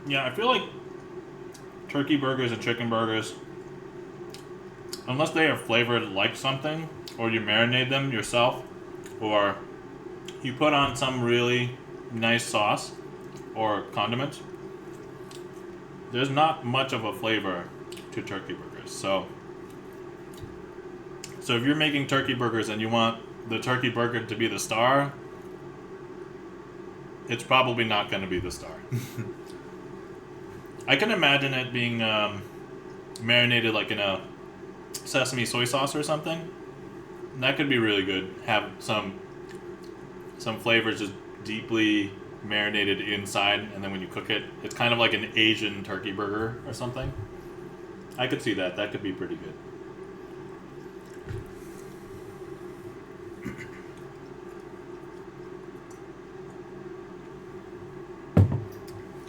Yeah, I feel like turkey burgers and chicken burgers, unless they are flavored like something, or you marinate them yourself, or you put on some really nice sauce or condiments, there's not much of a flavor to turkey burgers. So if you're making turkey burgers and you want the turkey burger to be the star, it's probably not going to be the star. I can imagine it being marinated like in a sesame soy sauce or something. That could be really good. Have some flavors just deeply marinated inside, and then when you cook it, it's kind of like an Asian turkey burger or something. I could see that. That could be pretty good.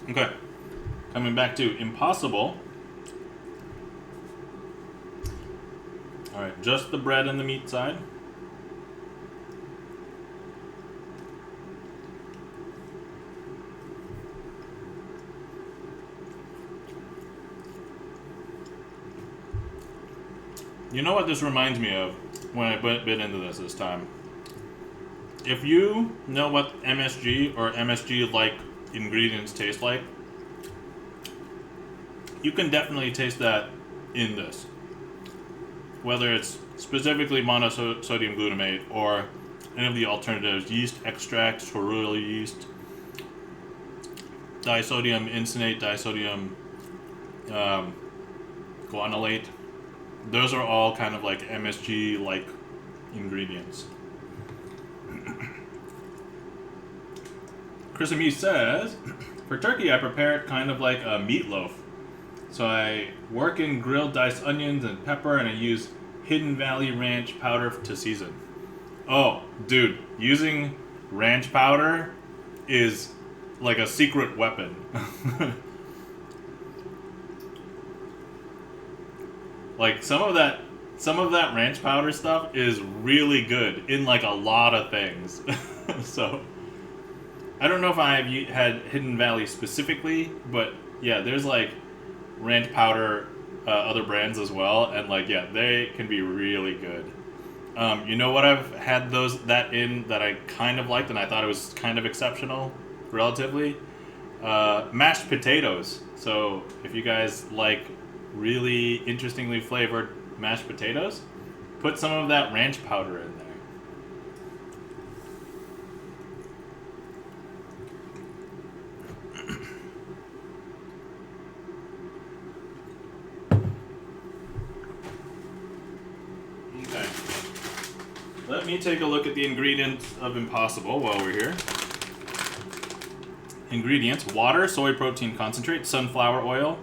Okay. Coming back to Impossible. Alright, just the bread and the meat side. You know what this reminds me of when I bit into this time? If you know what MSG or MSG-like ingredients taste like, you can definitely taste that in this. Whether it's specifically monosodium glutamate or any of the alternatives, yeast extracts, torula yeast, disodium incinate, disodium guanylate. Those are all kind of like MSG-like ingredients. Chris Amy says, for turkey I prepare it kind of like a meatloaf. So I work in grilled diced onions and pepper, and I use Hidden Valley Ranch powder to season. Oh, dude, using ranch powder is like a secret weapon. Like some of that ranch powder stuff is really good in like a lot of things. So I don't know if I've had Hidden Valley specifically, but yeah, there's like ranch powder, other brands as well, and like yeah, they can be really good. You know what I've had that I kind of liked and I thought it was kind of exceptional, relatively? Mashed potatoes. So if you guys like really interestingly flavored mashed potatoes, put some of that ranch powder in there. Okay. Let me take a look at the ingredients of Impossible while we're here. Ingredients: water, soy protein concentrate, sunflower oil,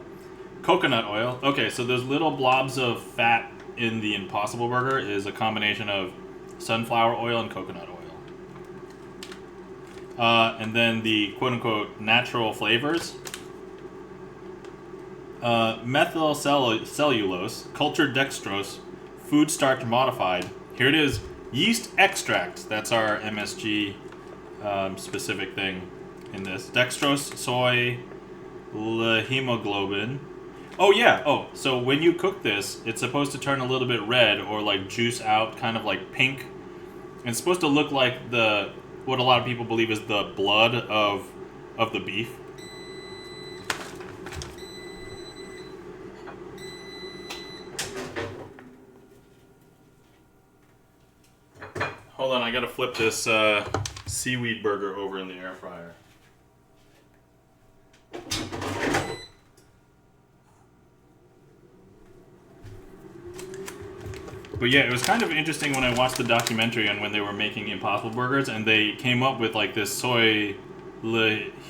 coconut oil. Okay, so those little blobs of fat in the Impossible Burger is a combination of sunflower oil and coconut oil. And then the quote-unquote natural flavors. Methyl cellulose, cultured dextrose, food starch modified. Here it is, yeast extract. That's our MSG specific thing in this. Dextrose, soy, hemoglobin. Oh yeah, so when you cook this, it's supposed to turn a little bit red or like juice out, kind of like pink. And it's supposed to look like what a lot of people believe is the blood of the beef. Hold on, I gotta flip this seaweed burger over in the air fryer. But yeah, it was kind of interesting when I watched the documentary on when they were making Impossible Burgers, and they came up with like this soy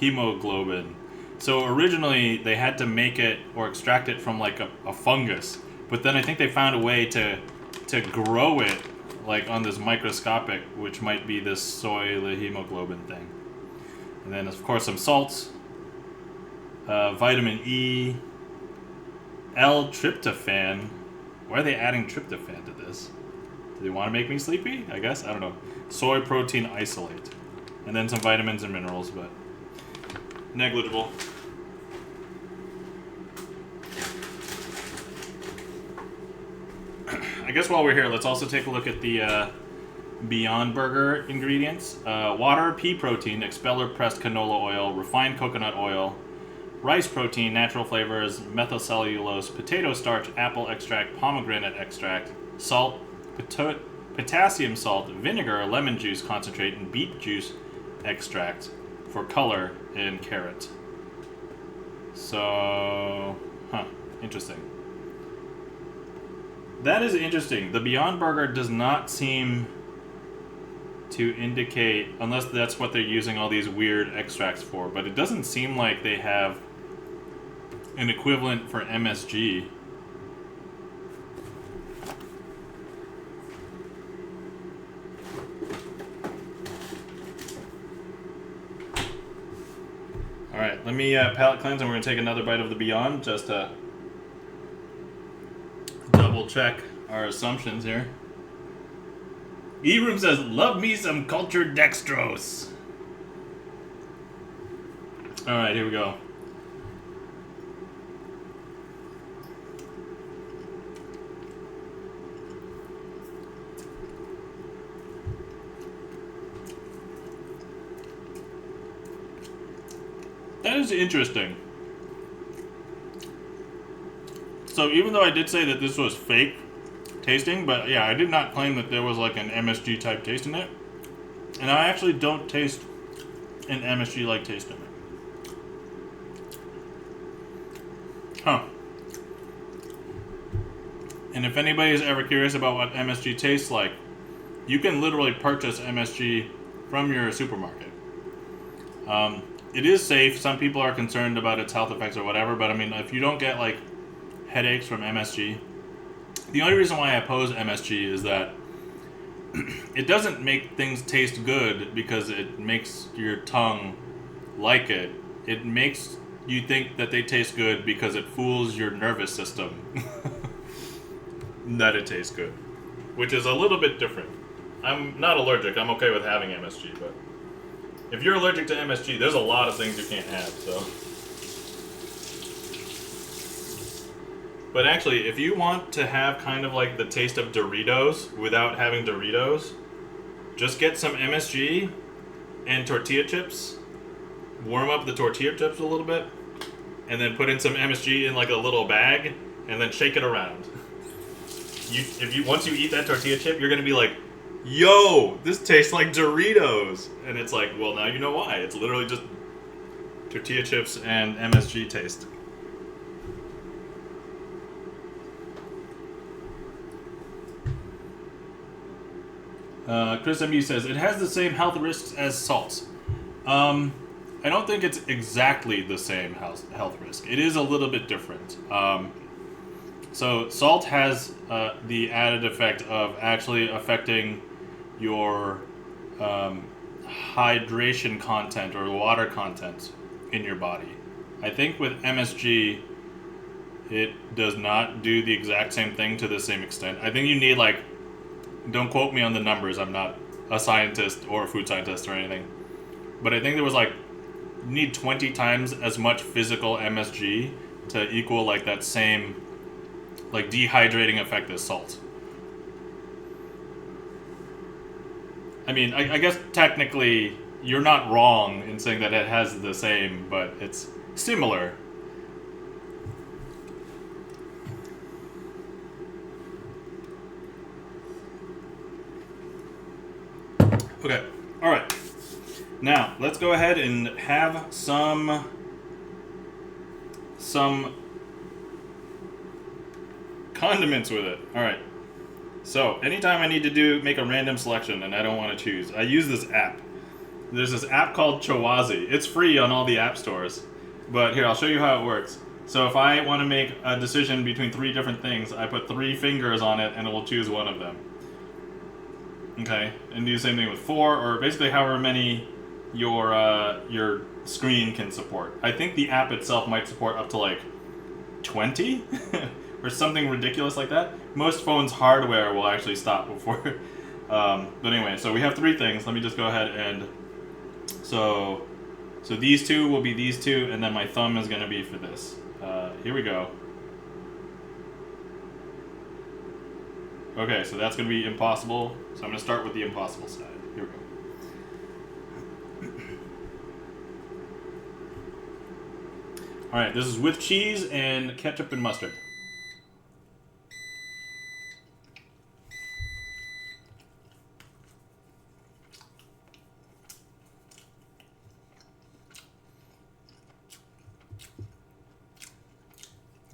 hemoglobin. So originally they had to make it or extract it from like a fungus, but then I think they found a way to grow it like on this microscopic, which might be this soy hemoglobin thing. And then of course some salts, vitamin E, L-tryptophan. Why are they adding tryptophan to this? Do they want to make me sleepy? I guess. I don't know. Soy protein isolate. And then some vitamins and minerals, but negligible. I guess while we're here, let's also take a look at the Beyond Burger ingredients. Water, pea protein, expeller pressed canola oil, refined coconut oil, rice protein, natural flavors, methylcellulose, potato starch, apple extract, pomegranate extract, salt, potassium salt, vinegar, lemon juice concentrate, and beet juice extract for color, and carrot. So, interesting. That is interesting. The Beyond Burger does not seem to indicate, unless that's what they're using all these weird extracts for, but it doesn't seem like they have an equivalent for MSG. Alright, let me palate cleanse and we're going to take another bite of the Beyond just to double check our assumptions here. E-Room says, love me some cultured dextrose. Alright, here we go. That is interesting. So even though I did say that this was fake tasting, but yeah, I did not claim that there was like an MSG type taste in it. And I actually don't taste an MSG like taste in it. Huh. And if anybody's ever curious about what MSG tastes like, you can literally purchase MSG from your supermarket. It is safe. Some people are concerned about its health effects or whatever, but I mean, if you don't get like headaches from MSG, the only reason why I oppose MSG is that it doesn't make things taste good because it makes your tongue like it. It makes you think that they taste good because it fools your nervous system that it tastes good, which is a little bit different. I'm not allergic. I'm okay with having MSG, but if you're allergic to MSG, there's a lot of things you can't have, so. But actually, if you want to have kind of like the taste of Doritos without having Doritos, just get some MSG and tortilla chips, warm up the tortilla chips a little bit, and then put in some MSG in like a little bag, and then shake it around. Once you eat that tortilla chip, you're gonna be like, yo, this tastes like Doritos. And it's like, well, now you know why. It's literally just tortilla chips and MSG taste. Chris MU says, it has the same health risks as salt. I don't think it's exactly the same health risk. It is a little bit different. So salt has the added effect of actually affecting your hydration content or water content in your body. I think with MSG, it does not do the exact same thing to the same extent. I think you need like, don't quote me on the numbers, I'm not a scientist or a food scientist or anything, but I think there was like, you need 20 times as much physical MSG to equal like that same like dehydrating effect as salt. I mean, I guess technically you're not wrong in saying that it has the same, but it's similar. Okay, alright. Now, let's go ahead and have some condiments with it. All right. So, anytime I need to make a random selection and I don't want to choose, I use this app. There's this app called Chawazi. It's free on all the app stores. But here, I'll show you how it works. So if I want to make a decision between 3 different things, I put 3 fingers on it and it will choose one of them. Okay, and do the same thing with 4, or basically however many your screen can support. I think the app itself might support up to like 20 or something ridiculous like that. Most phones' hardware will actually stop before. But anyway, so we have 3 things. Let me just go ahead and so these 2 will be these 2, and then my thumb is going to be for this. Here we go. Okay, so that's going to be impossible. So I'm going to start with the impossible side. Here we go. Alright, this is with cheese and ketchup and mustard.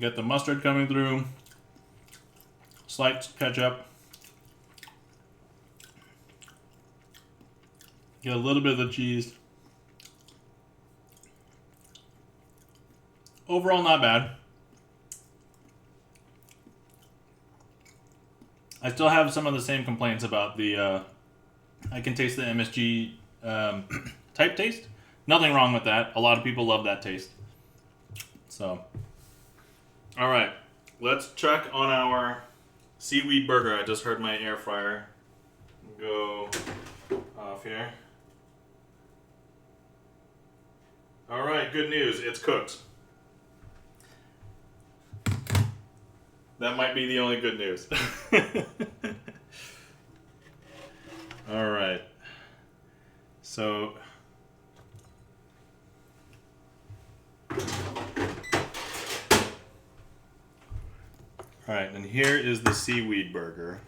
Get the mustard coming through. Slight ketchup. Get a little bit of the cheese. Overall, not bad. I still have some of the same complaints about the, I can taste the MSG type taste. Nothing wrong with that. A lot of people love that taste. So, all right, let's check on our seaweed burger. I just heard my air fryer go off here. All right, good news. It's cooked. That might be the only good news. All right. So, all right, and here is the seaweed burger.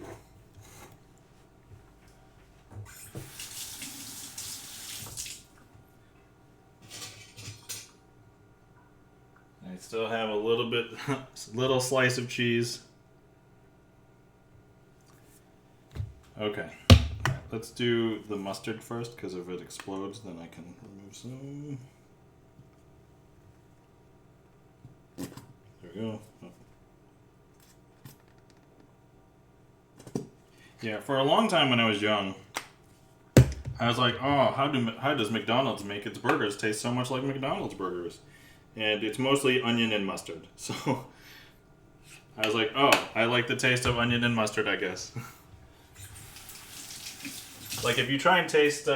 I still have a little slice of cheese. Okay, let's do the mustard first, because if it explodes, then I can remove some. There we go. Yeah, for a long time when I was young, I was like, oh, how does McDonald's make its burgers taste so much like McDonald's burgers? And it's mostly onion and mustard. So I was like, oh, I like the taste of onion and mustard, I guess. Like if you try and taste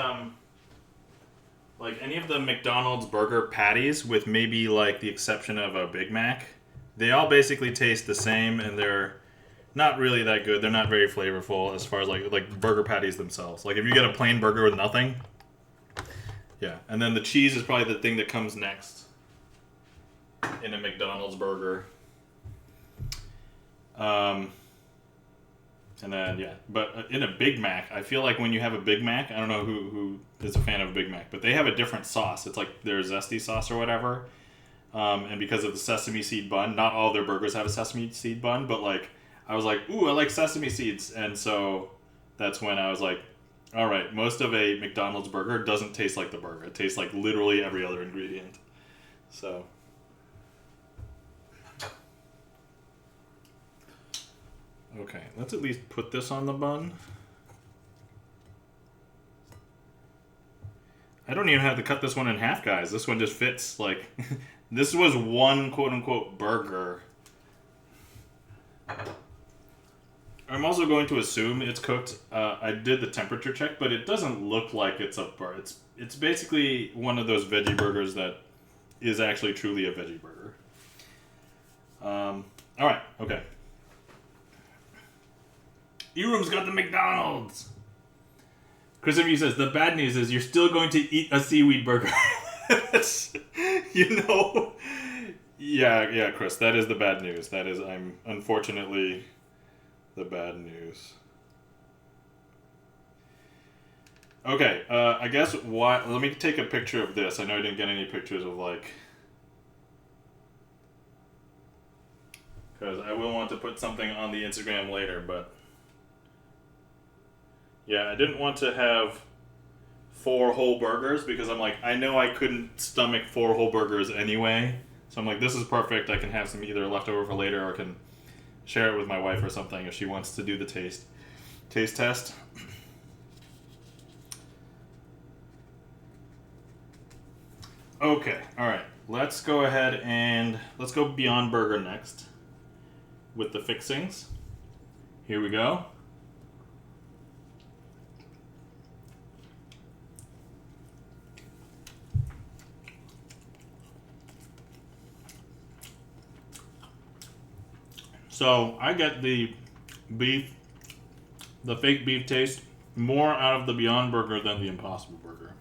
like any of the McDonald's burger patties, with maybe like the exception of a Big Mac, they all basically taste the same, and they're not really that good. They're not very flavorful as far as like burger patties themselves. Like if you get a plain burger with nothing, yeah. And then the cheese is probably the thing that comes next in a McDonald's burger. And then, yeah. But in a Big Mac, I feel like when you have a Big Mac, I don't know who is a fan of Big Mac, but they have a different sauce. It's like their zesty sauce or whatever. And because of the sesame seed bun, not all their burgers have a sesame seed bun, but like, I was like, ooh, I like sesame seeds. And so that's when I was like, all right, most of a McDonald's burger doesn't taste like the burger. It tastes like literally every other ingredient. So. Okay, let's at least put this on the bun. I don't even have to cut this one in half, guys. This one just fits. Like, this was one quote-unquote burger. I'm also going to assume it's cooked. I did the temperature check, but it doesn't look like it's a burger. It's basically one of those veggie burgers that is actually truly a veggie burger. All right, okay. Eroom's got the McDonald's. Chris M. says, the bad news is you're still going to eat a seaweed burger. You know? Yeah, Chris, that is the bad news. That is, unfortunately, the bad news. Okay, I guess why. Let me take a picture of this. I know I didn't get any pictures of like. Because I will want to put something on the Instagram later, but. Yeah, I didn't want to have 4 whole burgers because I'm like, I know I couldn't stomach 4 whole burgers anyway. So I'm like, this is perfect. I can have some either leftover for later or can share it with my wife or something if she wants to do the taste test. Okay, all right. Let's go ahead and let's go Beyond Burger next with the fixings. Here we go. So I get the beef, the fake beef taste more out of the Beyond Burger than the Impossible Burger.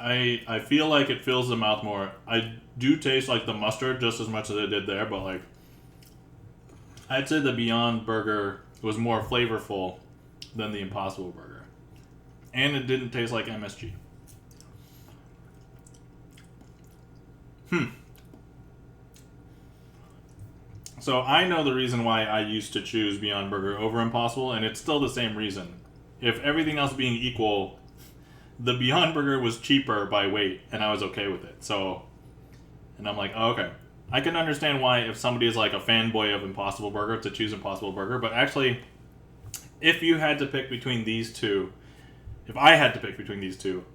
I feel like it fills the mouth more. I do taste like the mustard just as much as I did there, but like I'd say the Beyond Burger was more flavorful than the Impossible Burger. And it didn't taste like MSG. So I know the reason why I used to choose Beyond Burger over Impossible, and it's still the same reason. If everything else being equal, the Beyond Burger was cheaper by weight, and I was okay with it. So, and I'm like, oh, okay. I can understand why if somebody is like a fanboy of Impossible Burger to choose Impossible Burger, but actually, if you had to pick between these two, if I had to pick between these two,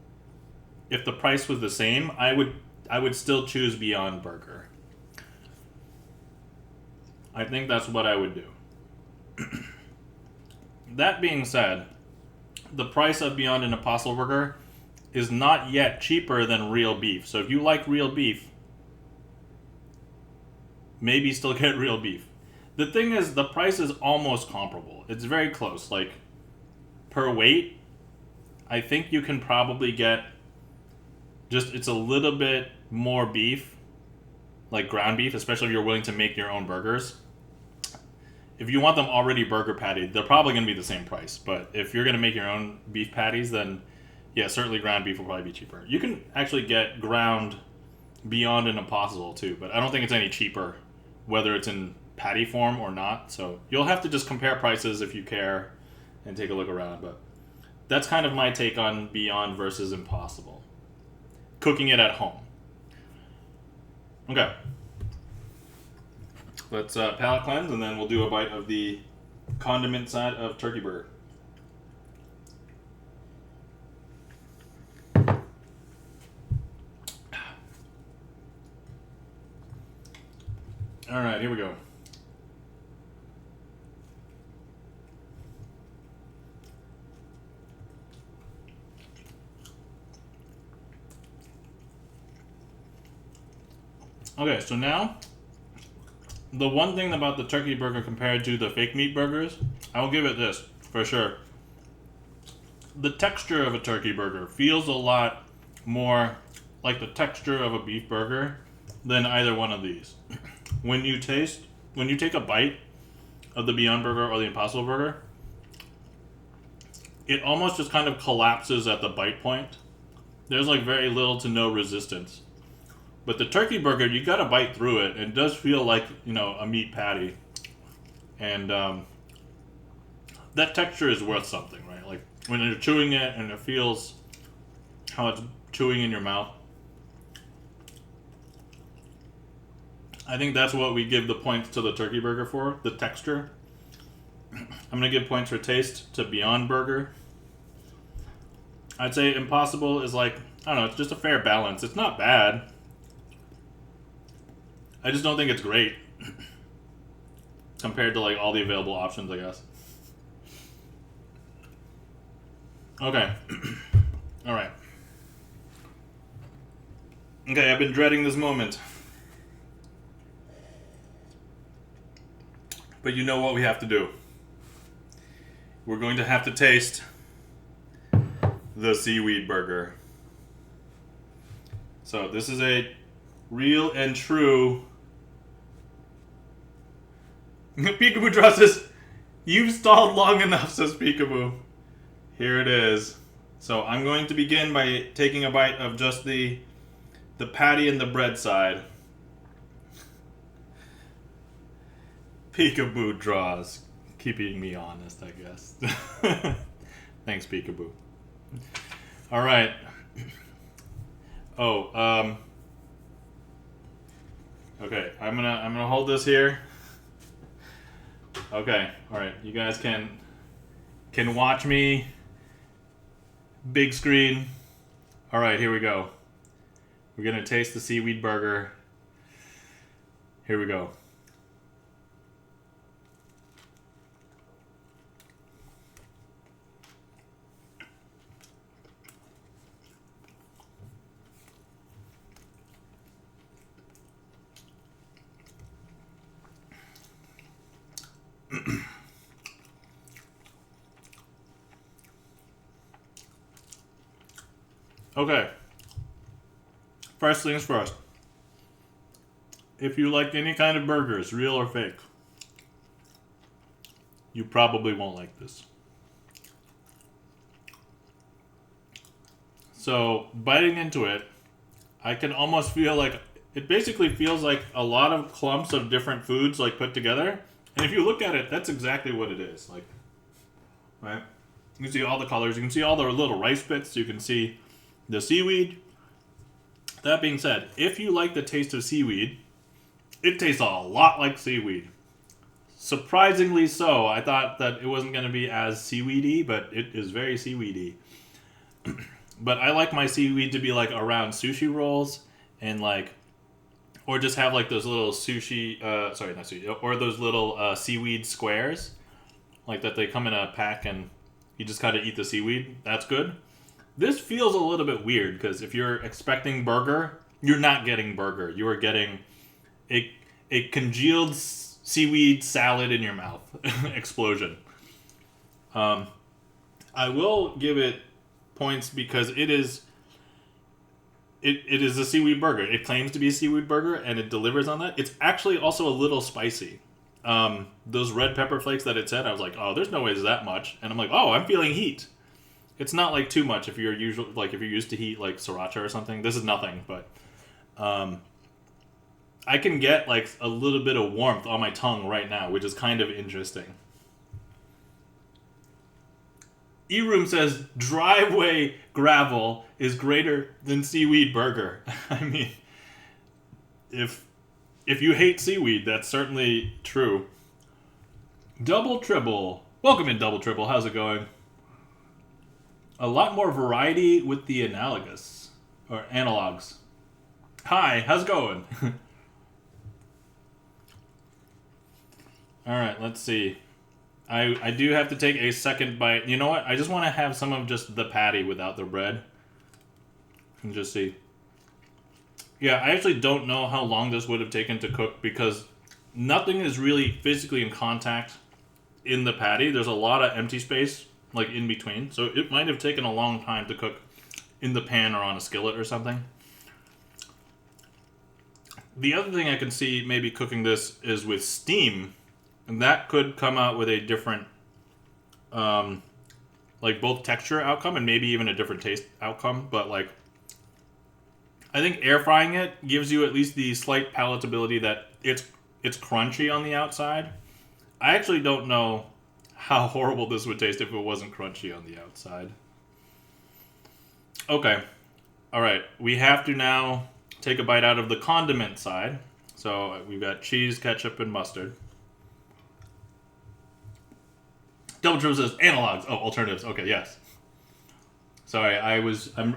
if the price was the same, I would still choose Beyond Burger. I think that's what I would do. That being said, the price of Beyond an Impossible Burger is not yet cheaper than real beef. So if you like real beef, maybe still get real beef. The thing is, the price is almost comparable. It's very close. Like, per weight, I think you can probably get just, it's a little bit more beef, like ground beef, especially if you're willing to make your own burgers. If you want them already burger patty, they're probably going to be the same price. But if you're going to make your own beef patties, then yeah, certainly ground beef will probably be cheaper. You can actually get ground Beyond an Impossible too, but I don't think it's any cheaper, whether it's in patty form or not. So you'll have to just compare prices if you care and take a look around. But that's kind of my take on Beyond versus Impossible. Cooking it at home. Okay. Let's palate cleanse, and then we'll do a bite of the condiment side of turkey burger. All right, here we go. Okay, so now, the one thing about the turkey burger compared to the fake meat burgers, I'll give it this, for sure. The texture of a turkey burger feels a lot more like the texture of a beef burger than either one of these. When you take a bite of the Beyond Burger or the Impossible Burger, it almost just kind of collapses at the bite point. There's like very little to no resistance. But the turkey burger, you gotta bite through it. It does feel like, a meat patty. And that texture is worth something, right? Like when you're chewing it and it feels how it's chewing in your mouth. I think that's what we give the points to the turkey burger for, the texture. I'm gonna give points for taste to Beyond Burger. I'd say Impossible is like, I don't know, it's just a fair balance. It's not bad. I just don't think it's great compared to like all the available options, I guess. Okay. All right. Okay, I've been dreading this moment. But you know what we have to do. We're going to have to taste the seaweed burger. So this is a real and true Peekaboo Dresses. You've stalled long enough, says Peekaboo. Here it is. So I'm going to begin by taking a bite of just the patty and the bread side. Peekaboo draws. Keeping me honest, I guess. Thanks, Peekaboo. All right. Oh, okay. I'm gonna hold this here. Okay. All right. You guys can watch me. Big screen. All right. Here we go. We're gonna taste the seaweed burger. Here we go. Okay. First things first. If you like any kind of burgers, real or fake, you probably won't like this. So, biting into it, I can almost feel like it basically feels like a lot of clumps of different foods like put together. And if you look at it, that's exactly what it is. Like, right? You can see all the colors. You can see all the little rice bits. You can see the seaweed. That being said, if you like the taste of seaweed, it tastes a lot like seaweed. Surprisingly so. I thought that it wasn't going to be as seaweedy, but it is very seaweedy. But I like my seaweed to be like around sushi rolls and like, or just have like those little sushi, sorry, not sushi, or those little seaweed squares, like that they come in a pack and you just kind of eat the seaweed. That's good. This feels a little bit weird because if you're expecting burger, you're not getting burger. You are getting a congealed seaweed salad in your mouth explosion. I will give it points because it is a seaweed burger. It claims to be a seaweed burger and it delivers on that. It's actually also a little spicy. Those red pepper flakes that it said, I was like, oh, there's no way it's that much. And I'm like, oh, I'm feeling heat. It's not like too much if you're if you're used to heat like sriracha or something. This is nothing, but I can get like a little bit of warmth on my tongue right now, which is kind of interesting. E-Room says driveway gravel is greater than seaweed burger. I mean, if you hate seaweed, that's certainly true. Double Tribble. Welcome in, Double Tribble. How's it going? A lot more variety with the analogs. Hi, how's it going? Alright, let's see. I do have to take a second bite. You know what? I just want to have some of just the patty without the bread. And just see. Yeah, I actually don't know how long this would have taken to cook because nothing is really physically in contact in the patty. There's a lot of empty space like in between. So it might have taken a long time to cook in the pan or on a skillet or something. The other thing I can see maybe cooking this is with steam. And that could come out with a different, like both texture outcome and maybe even a different taste outcome. But like, I think air frying it gives you at least the slight palatability that it's crunchy on the outside. I actually don't know how horrible this would taste if it wasn't crunchy on the outside. Okay. All right. We have to now take a bite out of the condiment side. So we've got cheese, ketchup, and mustard. Double Tribble says analogs. Oh, alternatives. Okay, yes. Sorry,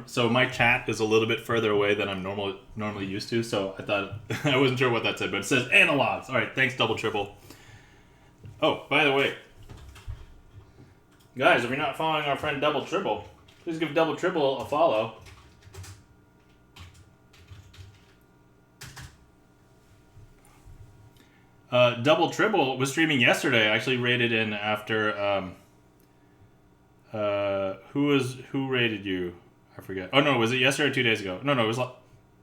so my chat is a little bit further away than I'm normally used to, so I thought I wasn't sure what that said, but it says analogs. All right, thanks, Double Tribble. Oh, by the way, guys, if you're not following our friend Double Tribble, please give Double Tribble a follow. Double Tribble was streaming yesterday. I actually rated in after who rated you? I forget. Oh no, was it yesterday or 2 days ago? No, it was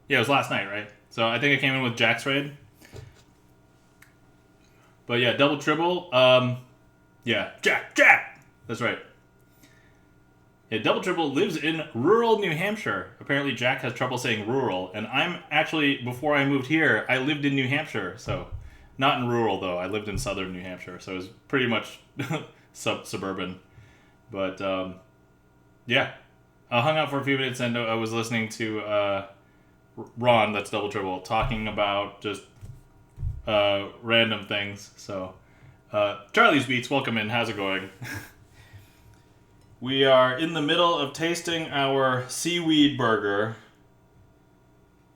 it was last night, right? So I think I came in with Jack's raid. But yeah, Double Tribble. Yeah, Jack! That's right. Yeah, Double Triple lives in rural New Hampshire. Apparently Jack has trouble saying rural, and I'm actually, before I moved here, I lived in New Hampshire, so... Not in rural, though. I lived in southern New Hampshire, so it was pretty much suburban. But, yeah. I hung out for a few minutes, and I was listening to Ron, that's Double Triple, talking about just random things. So, Charlie's Beats, welcome in. How's it going? We are in the middle of tasting our seaweed burger,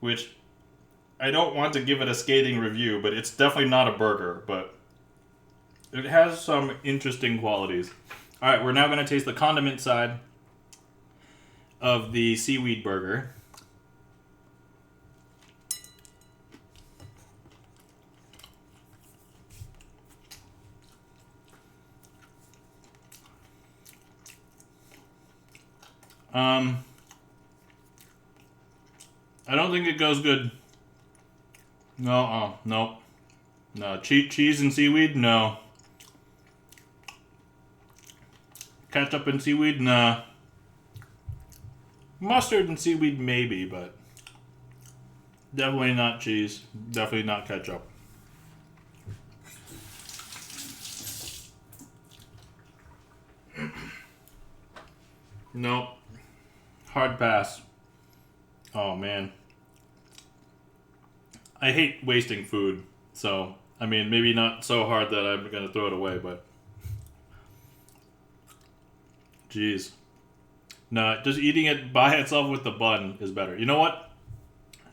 which I don't want to give it a scathing review, but it's definitely not a burger, but it has some interesting qualities. All right, we're now going to taste the condiment side of the seaweed burger. I don't think it goes good. No. Cheese and seaweed? No. Ketchup and seaweed? Nah. Mustard and seaweed, maybe, but definitely not cheese. Definitely not ketchup. Nope. Hard pass. Oh, man. I hate wasting food, so, I mean, maybe not so hard that I'm going to throw it away, but... Jeez. No, just eating it by itself with the bun is better. You know what?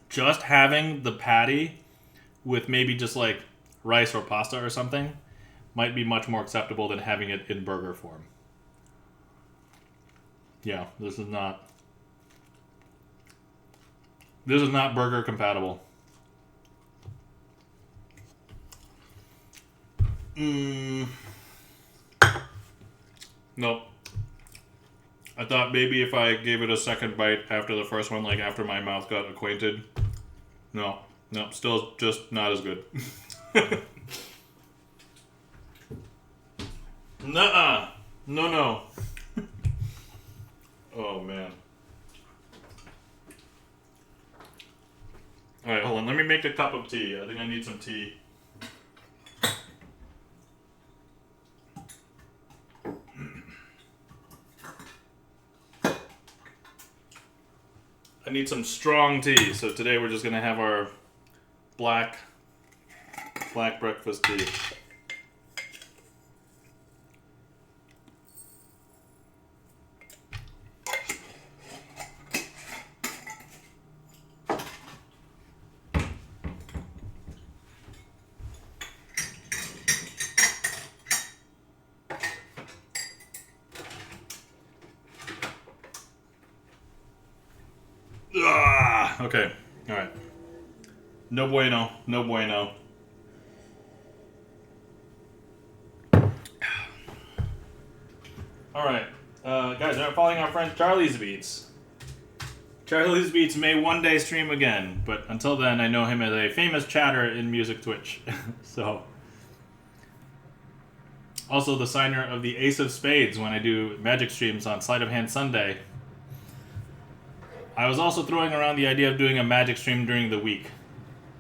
Just having the patty with maybe just, like, rice or pasta or something might be much more acceptable than having it in burger form. Yeah, this is not burger compatible. Nope. I thought maybe if I gave it a second bite after the first one, like after my mouth got acquainted. No, still just not as good. Nuh-uh. No. Oh, man. Alright, hold on. Let me make a cup of tea. I think I need some tea. I need some strong tea, so today we're just going to have our black breakfast tea. Okay, alright. No bueno. Alright, guys, are following our friend Charlie's Beats. Charlie's Beats may one day stream again, but until then, I know him as a famous chatter in music Twitch. So, also the signer of the Ace of Spades when I do magic streams on Sleight of Hand Sunday. I was also throwing around the idea of doing a magic stream during the week,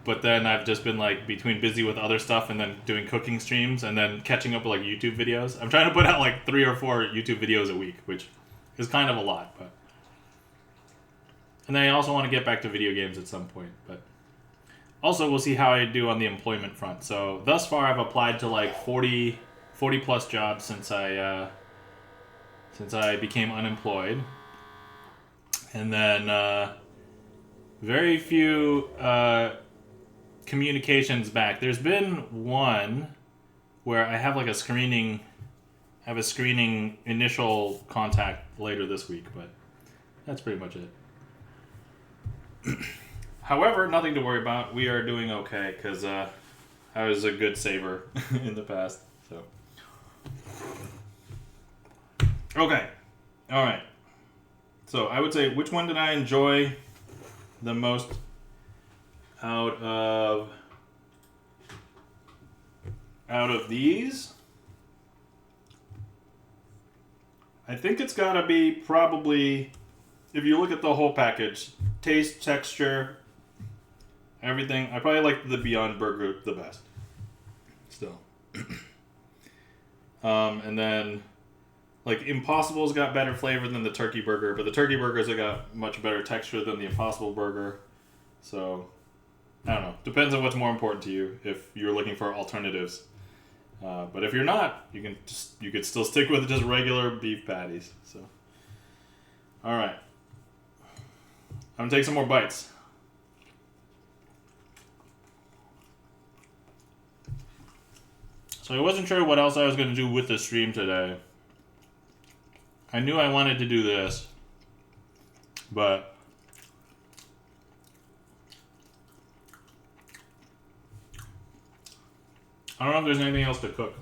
but then I've just been like between busy with other stuff and then doing cooking streams and then catching up with like YouTube videos. I'm trying to put out like 3 or 4 YouTube videos a week, which is kind of a lot, but... And then I also want to get back to video games at some point, but... Also, we'll see how I do on the employment front. So, thus far I've applied to like 40 plus jobs since I became unemployed. And then, very few, communications back. There's been one where I have like a screening initial contact later this week, but that's pretty much it. However, nothing to worry about. We are doing okay, because, I was a good saver in the past, so. Okay. Alright. So, I would say, which one did I enjoy the most out of these? I think it's gotta be probably, if you look at the whole package, taste, texture, everything. I probably like the Beyond Burger the best. Still. And then, like, Impossible's got better flavor than the turkey burger, but the turkey burgers have got much better texture than the Impossible burger. So, I don't know. Depends on what's more important to you if you're looking for alternatives. But if you're not, you could still stick with just regular beef patties. So, all right. I'm gonna take some more bites. So I wasn't sure what else I was gonna do with the stream today. I knew I wanted to do this, but I don't know if there's anything else to cook.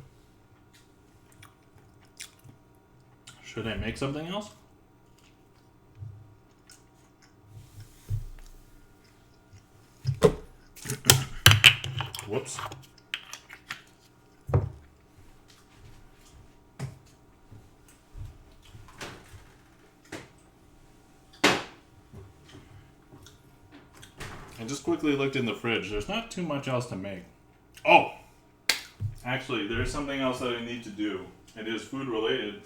Should I make something else? Whoops. I just quickly looked in the fridge. There's not too much else to make. Oh! Actually, there's something else that I need to do. It is food related.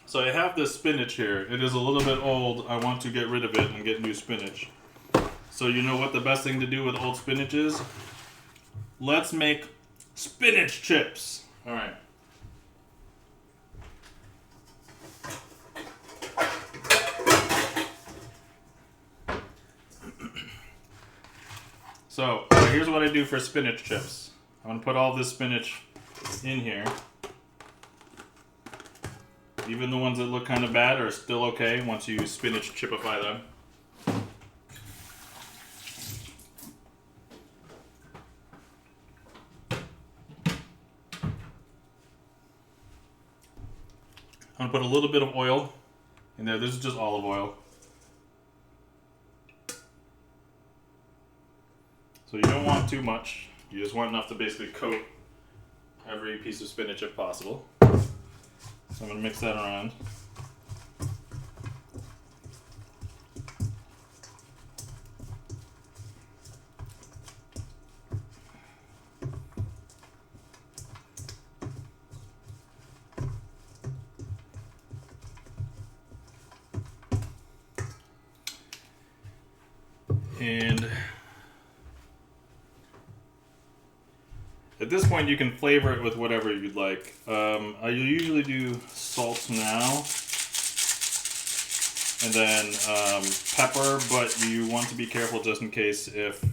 So I have this spinach here. It is a little bit old. I want to get rid of it and get new spinach. So you know what the best thing to do with old spinach is? Let's make spinach chips. All right. So here's what I do for spinach chips. I'm gonna put all this spinach in here. Even the ones that look kind of bad are still okay once you spinach chipify them. I'm gonna put a little bit of oil in there. This is just olive oil. So you don't want too much. You just want enough to basically coat every piece of spinach if possible. So I'm going to mix that around. And at this point, you can flavor it with whatever you'd like. I usually do salt now, and then pepper, but you want to be careful just in case if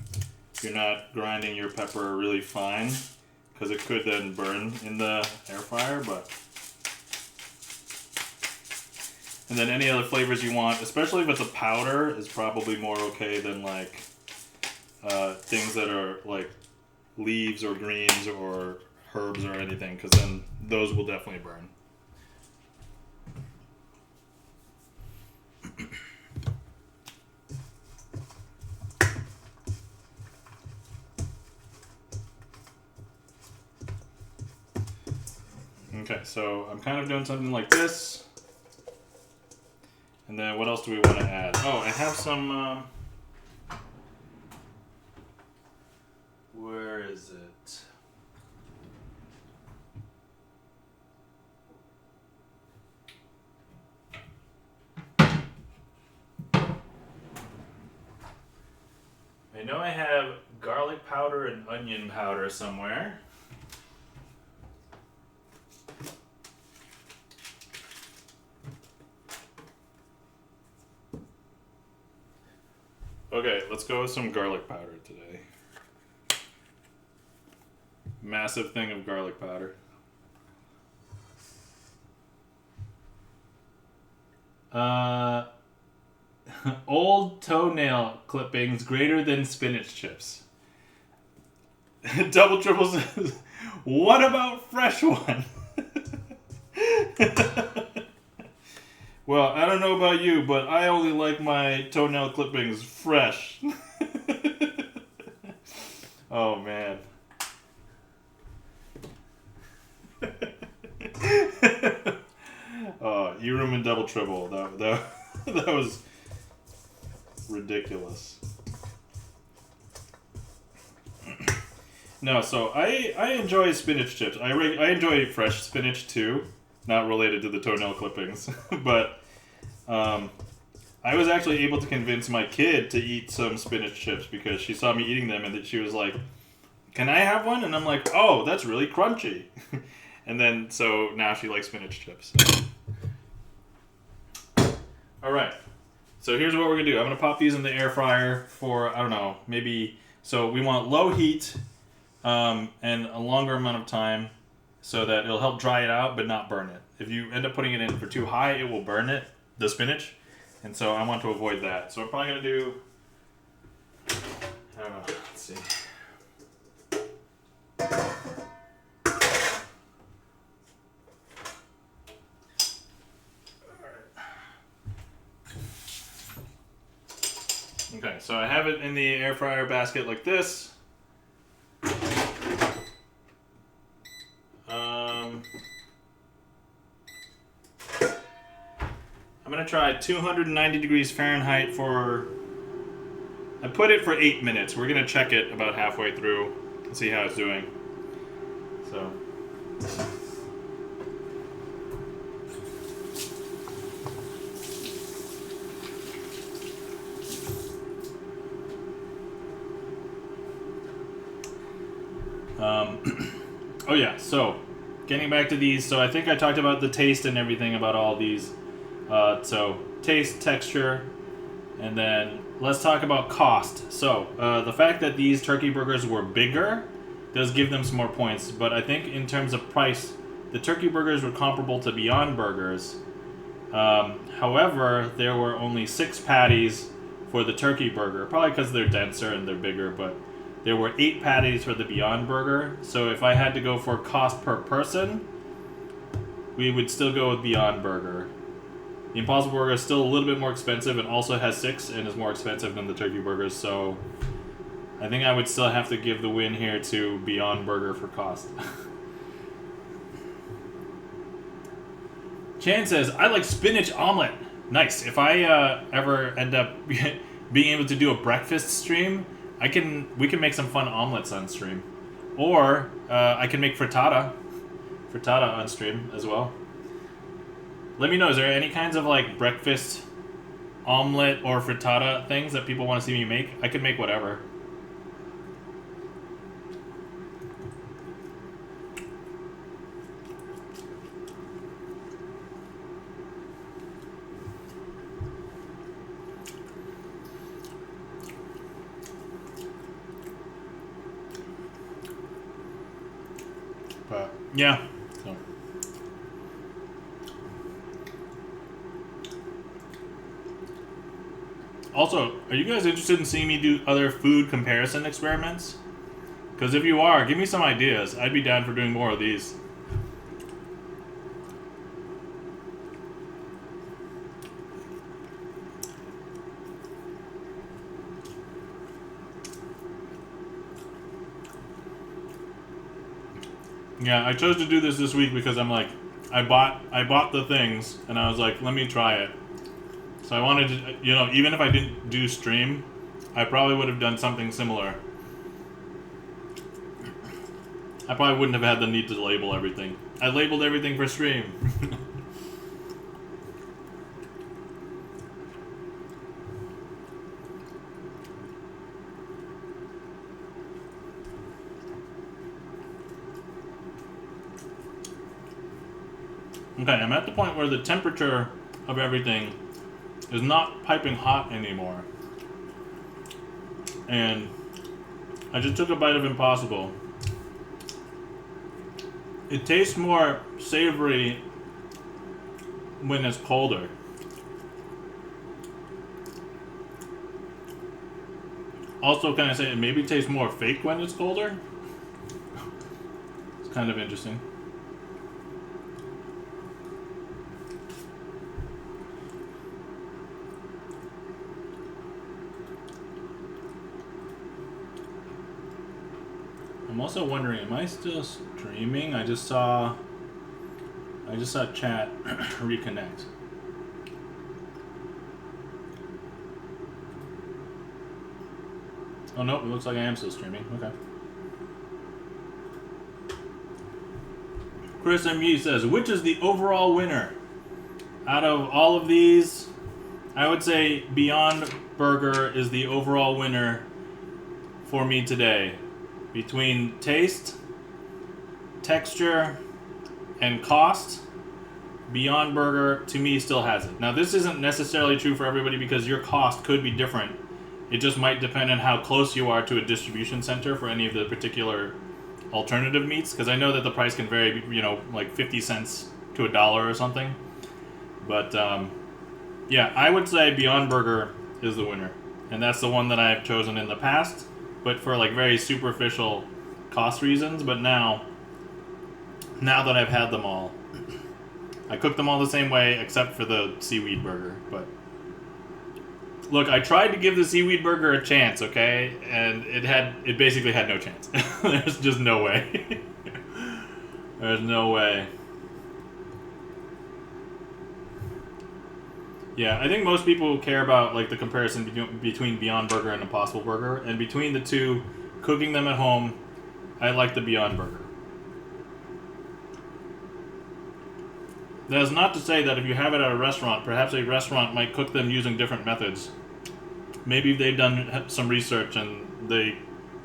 you're not grinding your pepper really fine, because it could then burn in the air fryer. And then any other flavors you want, especially if it's a powder, is probably more okay than like things that are like leaves or greens or herbs or anything, because then those will definitely burn. Okay, so I'm kind of doing something like this. And then what else do we want to add? Oh, I have some... where is it? I know I have garlic powder and onion powder somewhere. Okay, let's go with some garlic powder today. Massive thing of garlic powder. Old toenail clippings greater than spinach chips. Double triple says, what about fresh one? Well, I don't know about you, but I only like my toenail clippings fresh. Oh, man. you ruined double triple. That was ridiculous. No, so I enjoy spinach chips. I enjoy fresh spinach too, not related to the toenail clippings, but I was actually able to convince my kid to eat some spinach chips because she saw me eating them and that she was like, "Can I have one?" And I'm like, "Oh, that's really crunchy." And then so now she likes spinach chips. All right. So here's what we're gonna do. I'm gonna pop these in the air fryer for, I don't know, maybe. So we want low heat. And a longer amount of time so that it'll help dry it out but not burn it. If you end up putting it in for too high, it will burn it, the spinach. And so I want to avoid that. So we're probably going to do, I don't know, let's see. Okay, so I have it in the air fryer basket like this. I'm going to try 290 degrees Fahrenheit for... I put it for 8 minutes. We're going to check it about halfway through and see how it's doing. So... oh yeah, so getting back to these, so I think I talked about the taste and everything about all these. So taste, texture, and then let's talk about cost. So the fact that these turkey burgers were bigger does give them some more points, but I think in terms of price, the turkey burgers were comparable to Beyond Burgers. However, there were only 6 patties for the turkey burger, probably because they're denser and they're bigger, but there were 8 patties for the Beyond Burger. So if I had to go for cost per person, we would still go with Beyond Burger. The Impossible Burger is still a little bit more expensive and also has 6 and is more expensive than the turkey burgers, so I think I would still have to give the win here to Beyond Burger for cost. Chan says, I like spinach omelet. Nice. If I ever end up being able to do a breakfast stream, we can make some fun omelets on stream. Or I can make frittata on stream as well. Let me know, is there any kinds of like breakfast omelet or frittata things that people want to see me make? I could make whatever. But yeah. So. Also, are you guys interested in seeing me do other food comparison experiments? Because if you are, give me some ideas. I'd be down for doing more of these. Yeah, I chose to do this week because I'm like, I bought the things and I was like, let me try it. So I wanted to, you know, even if I didn't do stream, I probably would have done something similar. I probably wouldn't have had the need to label everything. I labeled everything for stream. Okay, I'm at the point where the temperature of everything is not piping hot anymore. And I just took a bite of Impossible. It tastes more savory when it's colder. Also, can I say it maybe tastes more fake when it's colder? It's kind of interesting. I'm also wondering, am I still streaming? I just saw I just saw chat reconnect. Oh no, it looks like I am still streaming. Okay. Chris M.E. says, which is the overall winner? Out of all of these, I would say Beyond Burger is the overall winner for me today. Between taste, texture, and cost, Beyond Burger to me still has it. Now this isn't necessarily true for everybody because your cost could be different. It just might depend on how close you are to a distribution center for any of the particular alternative meats, because I know that the price can vary, you know, like 50 cents to $1 or something. But yeah, I would say Beyond Burger is the winner, and that's the one that I've chosen in the past, but for like very superficial cost reasons. But now that I've had them all, I cook them all the same way except for the seaweed burger. But look, I tried to give the seaweed burger a chance, okay, and it basically had no chance. There's just no way. There's no way. Yeah, I think most people care about like the comparison between Beyond Burger and Impossible Burger, and between the two, cooking them at home, I like the Beyond Burger. That is not to say that if you have it at a restaurant, perhaps a restaurant might cook them using different methods. Maybe they've done some research and they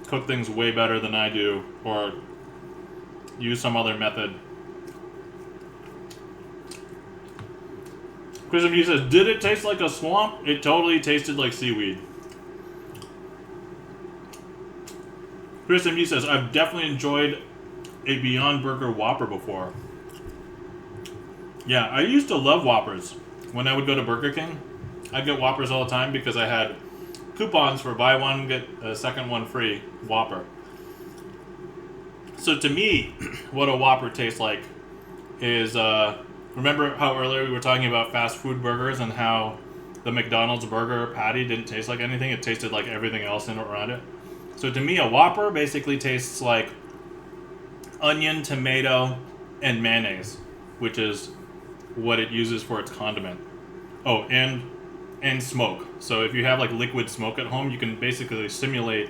cook things way better than I do, or use some other method. Chris M. says, did it taste like a swamp? It totally tasted like seaweed. Chris M. says, I've definitely enjoyed a Beyond Burger Whopper before. Yeah, I used to love Whoppers. When I would go to Burger King, I'd get Whoppers all the time because I had coupons for buy one, get a second one free Whopper. So to me, what a Whopper tastes like is, remember how earlier we were talking about fast food burgers and how the McDonald's burger patty didn't taste like anything? It tasted like everything else in around it. So to me, a Whopper basically tastes like onion, tomato, and mayonnaise, which is what it uses for its condiment. Oh, and smoke. So if you have like liquid smoke at home, you can basically simulate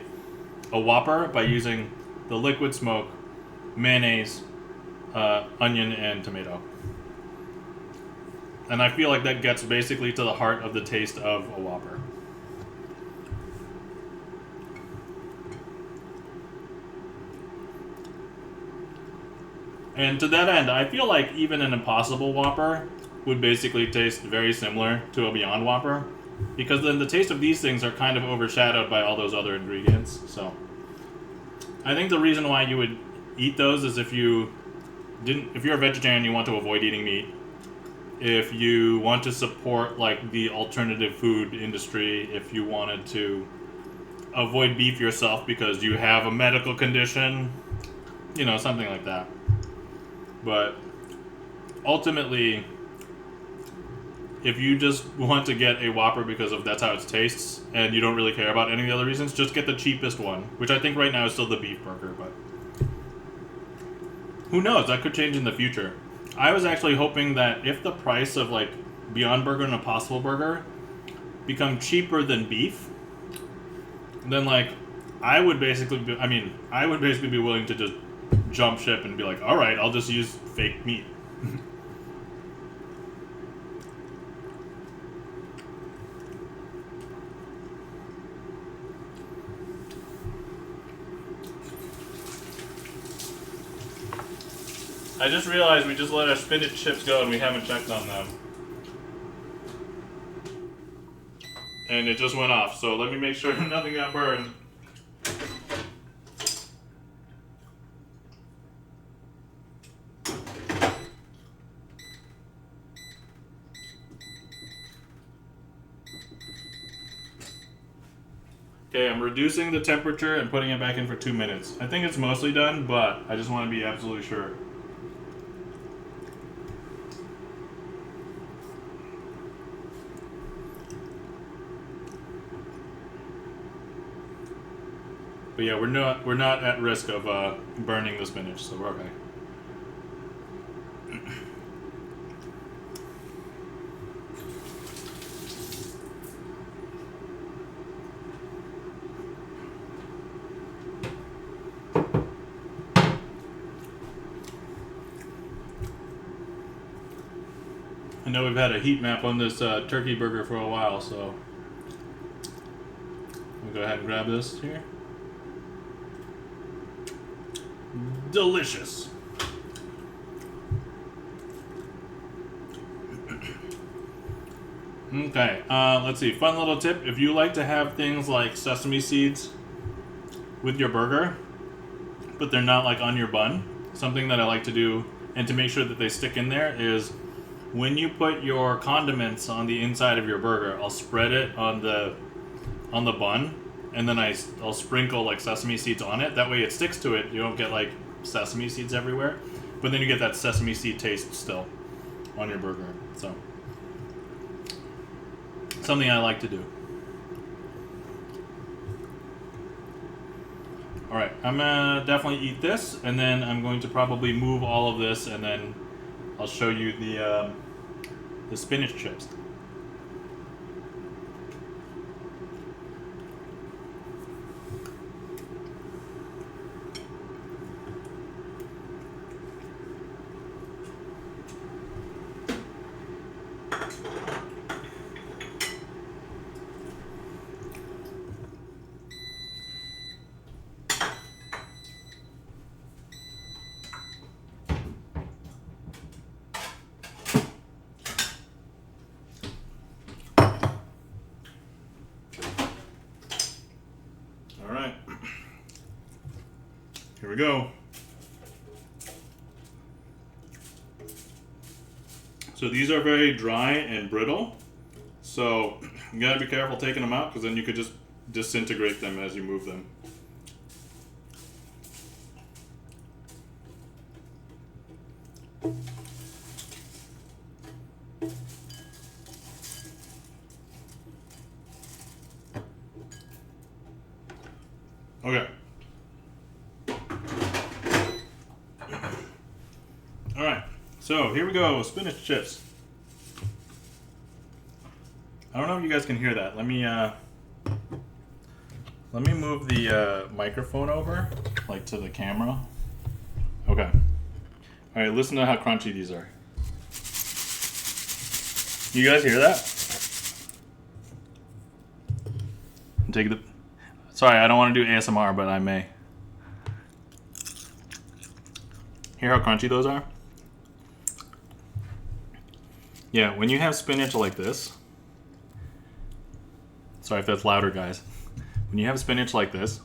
a Whopper by using the liquid smoke, mayonnaise, onion, and tomato. And I feel like that gets basically to the heart of the taste of a Whopper. And to that end, I feel like even an Impossible Whopper would basically taste very similar to a Beyond Whopper, because then the taste of these things are kind of overshadowed by all those other ingredients. So I think the reason why you would eat those is if you're a vegetarian, you want to avoid eating meat. If you want to support like the alternative food industry, if you wanted to avoid beef yourself because you have a medical condition, you know, something like that. But ultimately, if you just want to get a Whopper because of that's how it tastes, and you don't really care about any of the other reasons, just get the cheapest one, which I think right now is still the beef burger, but who knows, that could change in the future. I was actually hoping that if the price of like Beyond Burger and Impossible Burger become cheaper than beef, then like I would basically be willing to just jump ship and be like, all right, I'll just use fake meat. I just realized we just let our spinach chips go and we haven't checked on them. And it just went off, so let me make sure nothing got burned. Okay, I'm reducing the temperature and putting it back in for 2 minutes. I think it's mostly done, but I just want to be absolutely sure. But yeah, we're not at risk of burning the spinach, so we're okay. I know we've had a heat map on this turkey burger for a while, so we'll go ahead and grab this here. Delicious. Okay, let's see. Fun little tip. If you like to have things like sesame seeds with your burger, but they're not like on your bun, something that I like to do, and to make sure that they stick in there, is when you put your condiments on the inside of your burger, I'll spread it on the bun, and then I'll sprinkle like sesame seeds on it. That way it sticks to it. You don't get like sesame seeds everywhere, but then you get that sesame seed taste still on your burger. So something I like to do. Alright, I'm gonna definitely eat this, and then I'm going to probably move all of this, and then I'll show you the spinach chips. Alright, here we go. So these are very dry and brittle, so you gotta be careful taking them out, because then you could just disintegrate them as you move them. Okay. Alright, so here we go, spinach chips. I don't know if you guys can hear that. Let me move the microphone over, like to the camera. Okay. Alright, listen to how crunchy these are. You guys hear that? Take the... Sorry, I don't want to do ASMR, but I may. Hear how crunchy those are? Yeah, when you have spinach like this... Sorry if that's louder, guys. When you have spinach like this,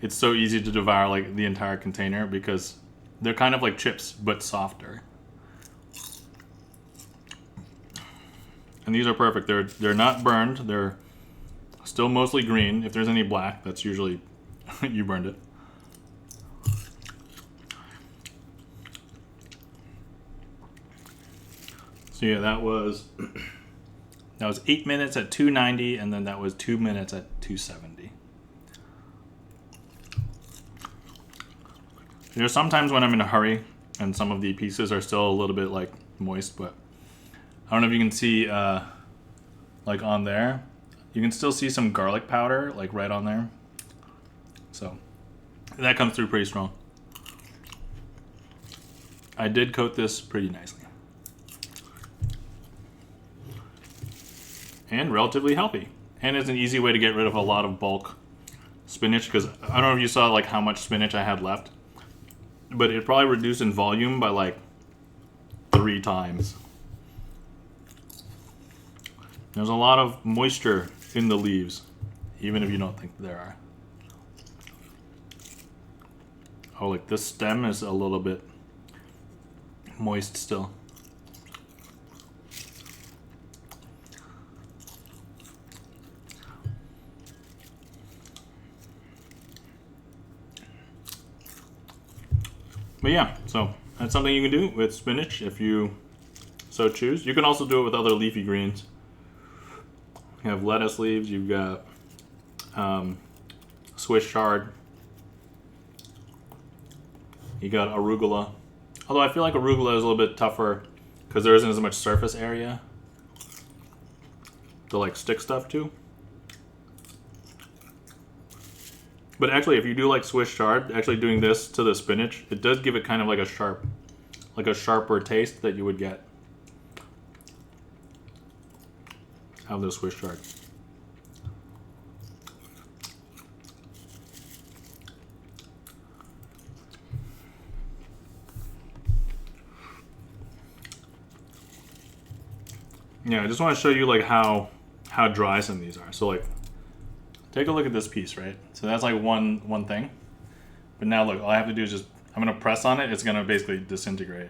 it's so easy to devour like the entire container, because they're kind of like chips, but softer. And these are perfect. They're not burned. They're still mostly green. If there's any black, that's usually you burned it. So yeah, that was 8 minutes at 290, and then that was 2 minutes at 270. There's sometimes when I'm in a hurry and some of the pieces are still a little bit like moist, but I don't know if you can see like on there. You can still see some garlic powder like right on there. So that comes through pretty strong. I did coat this pretty nicely. And relatively healthy. And it's an easy way to get rid of a lot of bulk spinach, because I don't know if you saw like how much spinach I had left, but it probably reduced in volume by like 3 times. There's a lot of moisture in the leaves, even if you don't think there are. Oh, like this stem is a little bit moist still. But yeah, so that's something you can do with spinach if you so choose. You can also do it with other leafy greens. You have lettuce leaves, you've got Swiss chard, you got arugula. Although I feel like arugula is a little bit tougher because there isn't as much surface area to like stick stuff to. But actually, if you do like Swiss chard, actually doing this to the spinach, it does give it kind of like a sharper taste that you would get of the Swiss chard. Yeah, I just want to show you like how dry some of these are. So like, take a look at this piece, right? So that's like one thing. But now look, all I have to do is just, I'm gonna press on it. It's gonna basically disintegrate.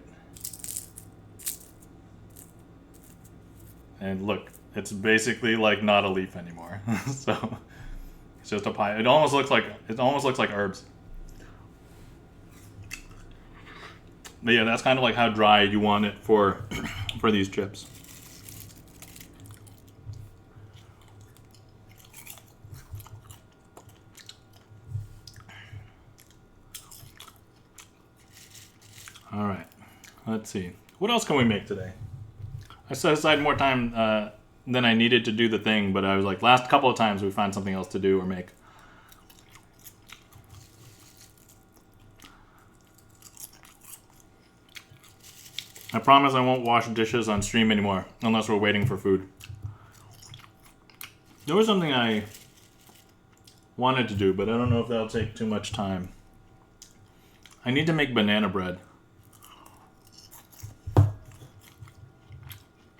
And look, it's basically like not a leaf anymore. So it's just a pie. It almost looks like herbs. But yeah, that's kind of like how dry you want it for these chips. All right, let's see. What else can we make today? I set aside more time than I needed to do the thing, but I was like, last couple of times we find something else to do or make. I promise I won't wash dishes on stream anymore, unless we're waiting for food. There was something I wanted to do, but I don't know if that'll take too much time. I need to make banana bread.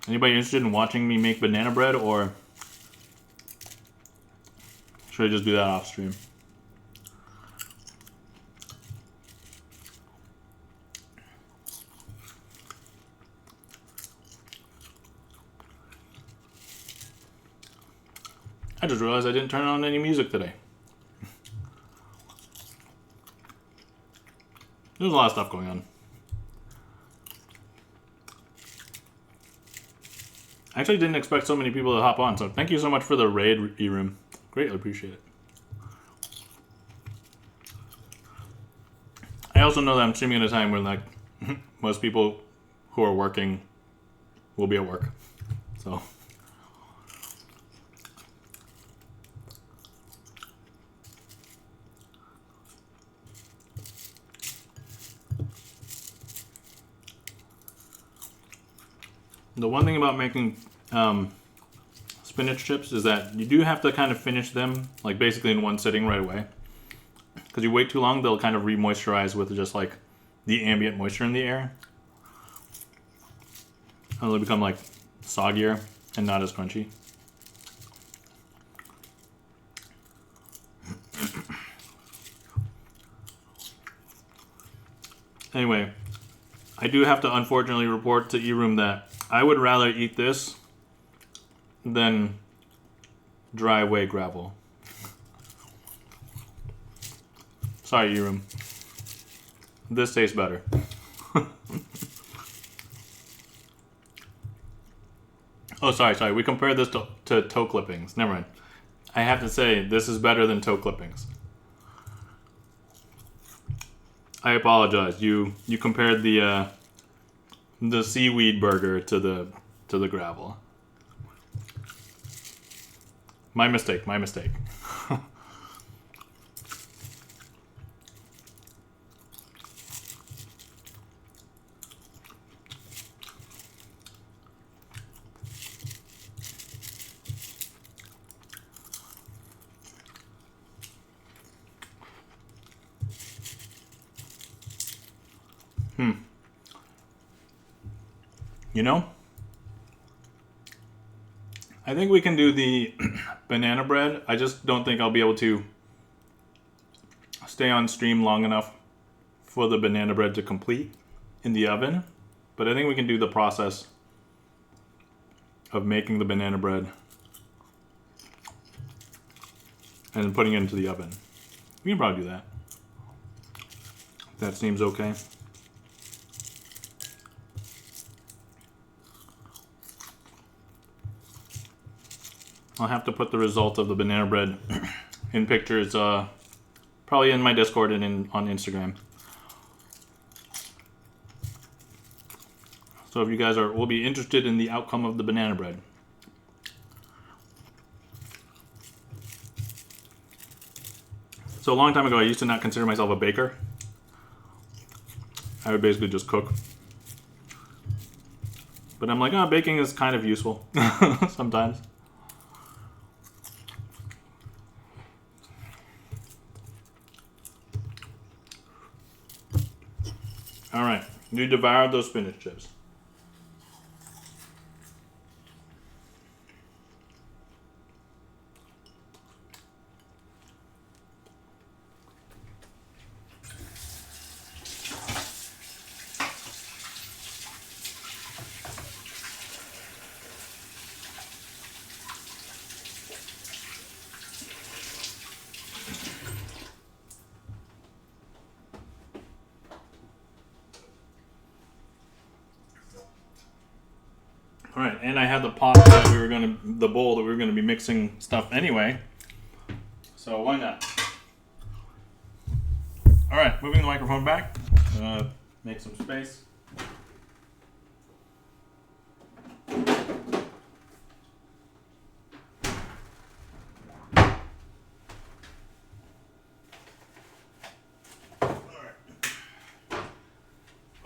Anybody interested in watching me make banana bread, or should I just do that off stream? I just realized I didn't turn on any music today. There's a lot of stuff going on. I actually didn't expect so many people to hop on, so thank you so much for the raid, E-Room. Greatly appreciate it. I also know that I'm streaming at a time when like most people who are working will be at work. So the one thing about making spinach chips is that you do have to kind of finish them like basically in one sitting right away. Because you wait too long, they'll kind of re-moisturize with just like the ambient moisture in the air. And they'll become like soggier and not as crunchy. Anyway, I do have to unfortunately report to E-Room that I would rather eat this than driveway gravel. Sorry, E-Room. This tastes better. Oh, sorry. We compared this to toe clippings. Never mind. I have to say, this is better than toe clippings. I apologize. You compared the seaweed burger to the gravel. My mistake. You know, I think we can do the banana bread. I just don't think I'll be able to stay on stream long enough for the banana bread to complete in the oven. But I think we can do the process of making the banana bread and putting it into the oven. We can probably do that. That seems okay. I'll have to put the result of the banana bread in pictures, probably in my Discord and on Instagram. So if you guys will be interested in the outcome of the banana bread. So a long time ago, I used to not consider myself a baker. I would basically just cook. But I'm like, baking is kind of useful sometimes. All right, you devoured those spinach chips. All right, and I had the pot that the bowl that we were gonna be mixing stuff anyway. So why not? All right, moving the microphone back. Make some space.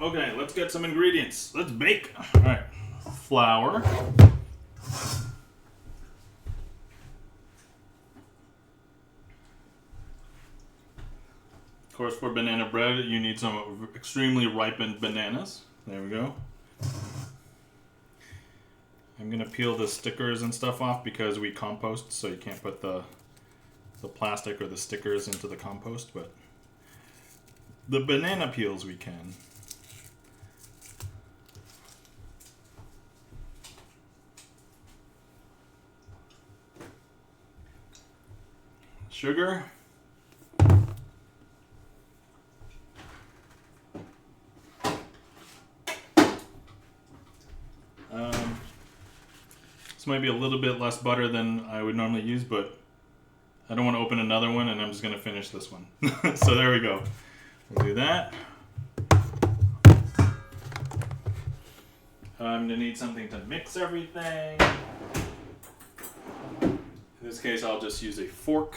Okay, let's get some ingredients. Let's bake. All right, flour. Of course, for banana bread, you need some extremely ripened bananas. There we go. I'm gonna peel the stickers and stuff off because we compost, so you can't put the plastic or the stickers into the compost, but the banana peels we can. Sugar. This might be a little bit less butter than I would normally use, but I don't want to open another one, and I'm just going to finish this one. So there we go. We'll do that. I'm going to need something to mix everything. In this case, I'll just use a fork.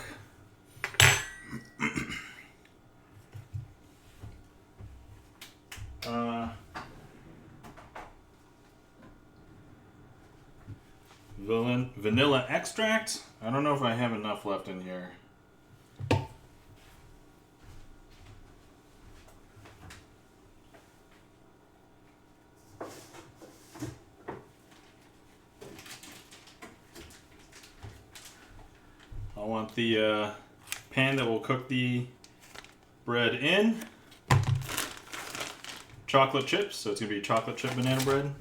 Vanilla extract. I don't know if I have enough left in here. I want the pan that will cook the bread in. Chocolate chips, so it's going to be chocolate chip banana bread.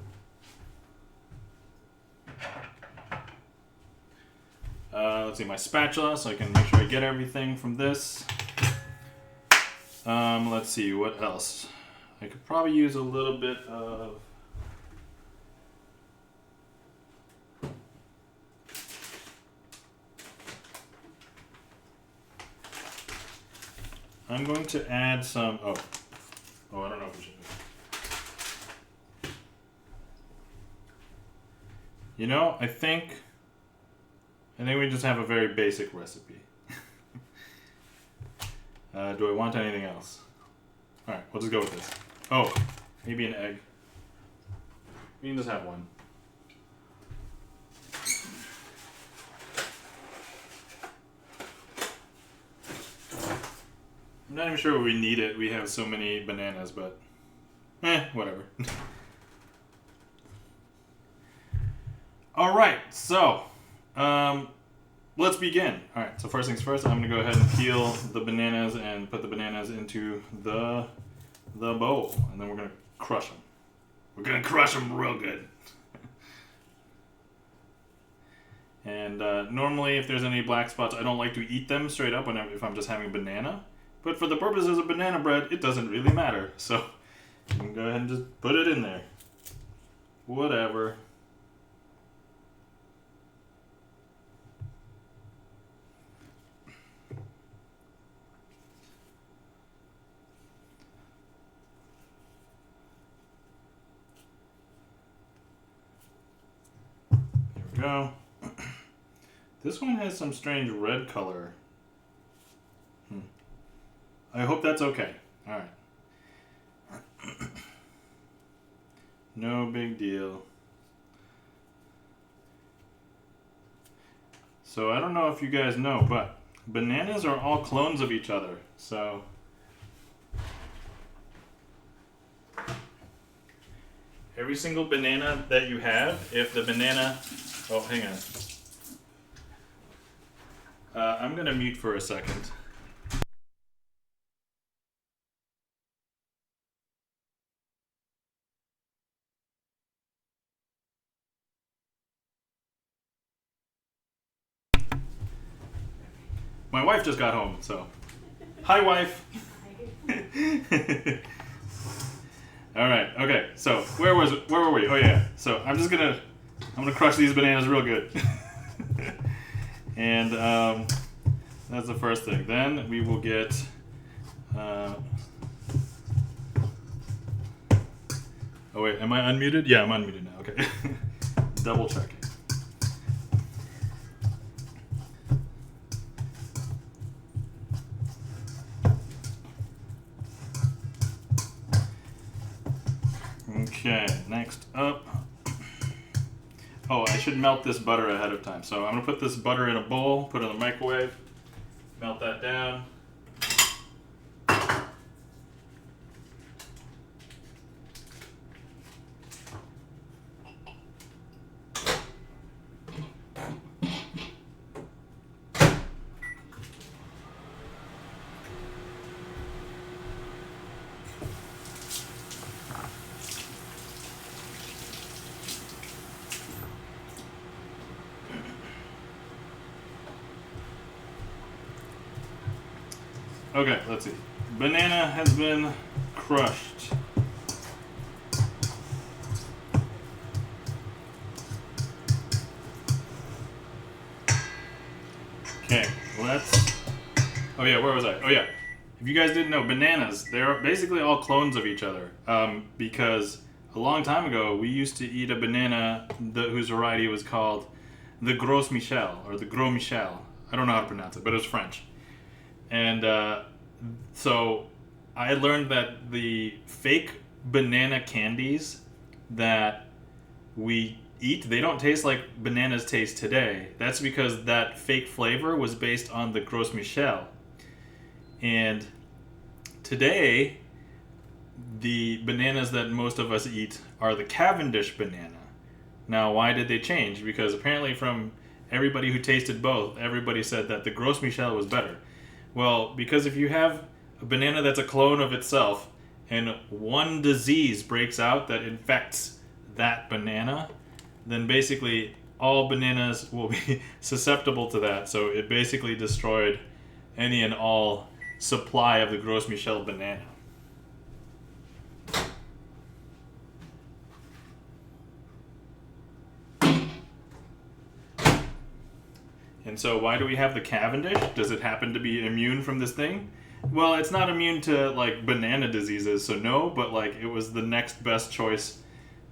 Let's see, my spatula, so I can make sure I get everything from this. Let's see, what else? I could probably use a little bit of... I'm going to add some... Oh, I don't know if we should do. You know, I think we just have a very basic recipe. Do I want anything else? Alright, we'll just go with this. Oh, maybe an egg. We can just have one. I'm not even sure we need it. We have so many bananas, but whatever. Alright, so let's begin. Alright, so first things first, I'm going to go ahead and peel the bananas and put the bananas into the bowl. And then we're going to crush them. We're going to crush them real good. And normally if there's any black spots, I don't like to eat them straight up if I'm just having a banana. But for the purposes of banana bread, it doesn't really matter. So you can go ahead and just put it in there. Whatever. Go. This one has some strange red color. I hope that's okay. Alright. No big deal. So I don't know if you guys know, but bananas are all clones of each other. So every single banana that you have, if the banana, oh, hang on. I'm gonna mute for a second. My wife just got home, so. Hi, wife. All right. Okay. So where were we? Oh yeah. So I'm gonna crush these bananas real good. And that's the first thing. Then we will get. Oh wait, am I unmuted? Yeah, I'm unmuted now. Okay. Double checking. Okay, next up. Oh, I should melt this butter ahead of time. So I'm gonna put this butter in a bowl, put it in the microwave, melt that down. Okay, let's see. Banana has been crushed. Okay, let's. Oh yeah, where was I? Oh yeah. If you guys didn't know, bananas, they're basically all clones of each other. Because a long time ago, we used to eat a banana whose variety was called the Gros Michel, or the Gros Michel. I don't know how to pronounce it, but it was French. And so I learned that the fake banana candies that we eat, they don't taste like bananas taste today. That's because that fake flavor was based on the Gros Michel. And today, the bananas that most of us eat are the Cavendish banana. Now, why did they change? Because apparently from everybody who tasted both, everybody said that the Gros Michel was better. Well, because if you have a banana that's a clone of itself and one disease breaks out that infects that banana, then basically all bananas will be susceptible to that. So it basically destroyed any and all supply of the Gros Michel banana. And so why do we have the Cavendish? Does it happen to be immune from this thing? Well, it's not immune to like banana diseases, so no, but like it was the next best choice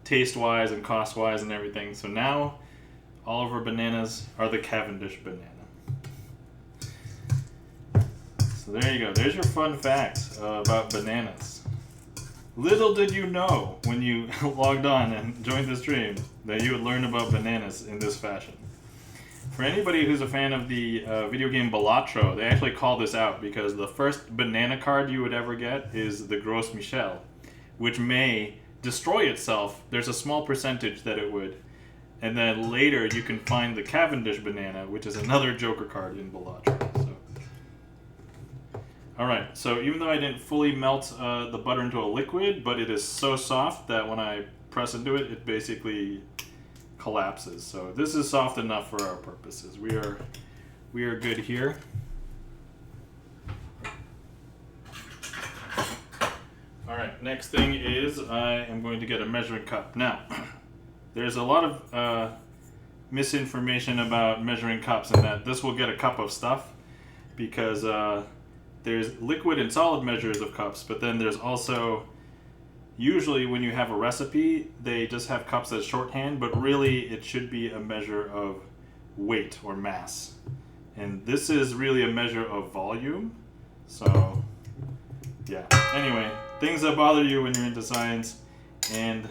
taste-wise and cost-wise and everything. So now all of our bananas are the Cavendish banana. So there you go. There's your fun facts about bananas. Little did you know when you logged on and joined the stream that you would learn about bananas in this fashion. For anybody who's a fan of the video game Balatro, they actually call this out because the first banana card you would ever get is the Gros Michel, which may destroy itself. There's a small percentage that it would. And then later you can find the Cavendish banana, which is another Joker card in Balatro. Alright, so even though I didn't fully melt the butter into a liquid, but it is so soft that when I press into it, it basically collapses. So this is soft enough for our purposes. We are good here. Alright, next thing is I am going to get a measuring cup. Now, there's a lot of misinformation about measuring cups and that this will get a cup of stuff because there's liquid and solid measures of cups, but then there's also, usually when you have a recipe, they just have cups as shorthand, but really it should be a measure of weight or mass. And this is really a measure of volume. So, yeah. Anyway, things that bother you when you're into science and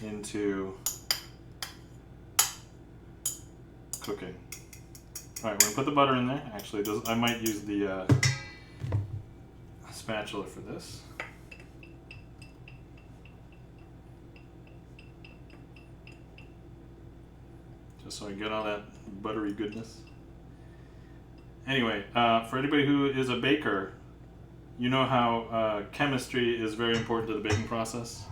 into cooking. Alright, we're going to put the butter in there. Actually, I might use the spatula for this. just so I get all that buttery goodness. Anyway, for anybody who is a baker, you know how chemistry is very important to the baking process.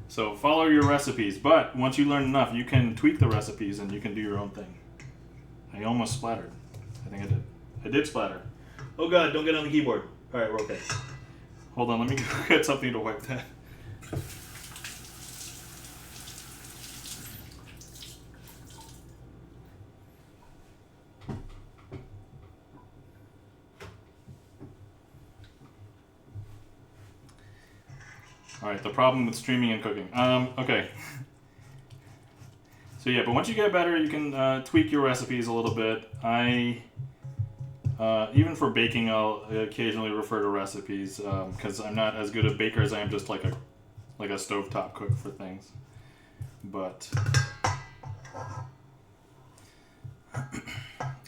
So follow your recipes, but once you learn enough, you can tweak the recipes and you can do your own thing. I almost splattered. I think I did. I did splatter. Oh god, don't get on the keyboard. Alright, we're okay. Hold on, let me go get something to wipe that. Alright, the problem with streaming and cooking. Okay. So yeah, but once you get better, you can tweak your recipes a little bit. Even for baking, I'll occasionally refer to recipes because I'm not as good a baker as I am just like a stovetop cook for things. But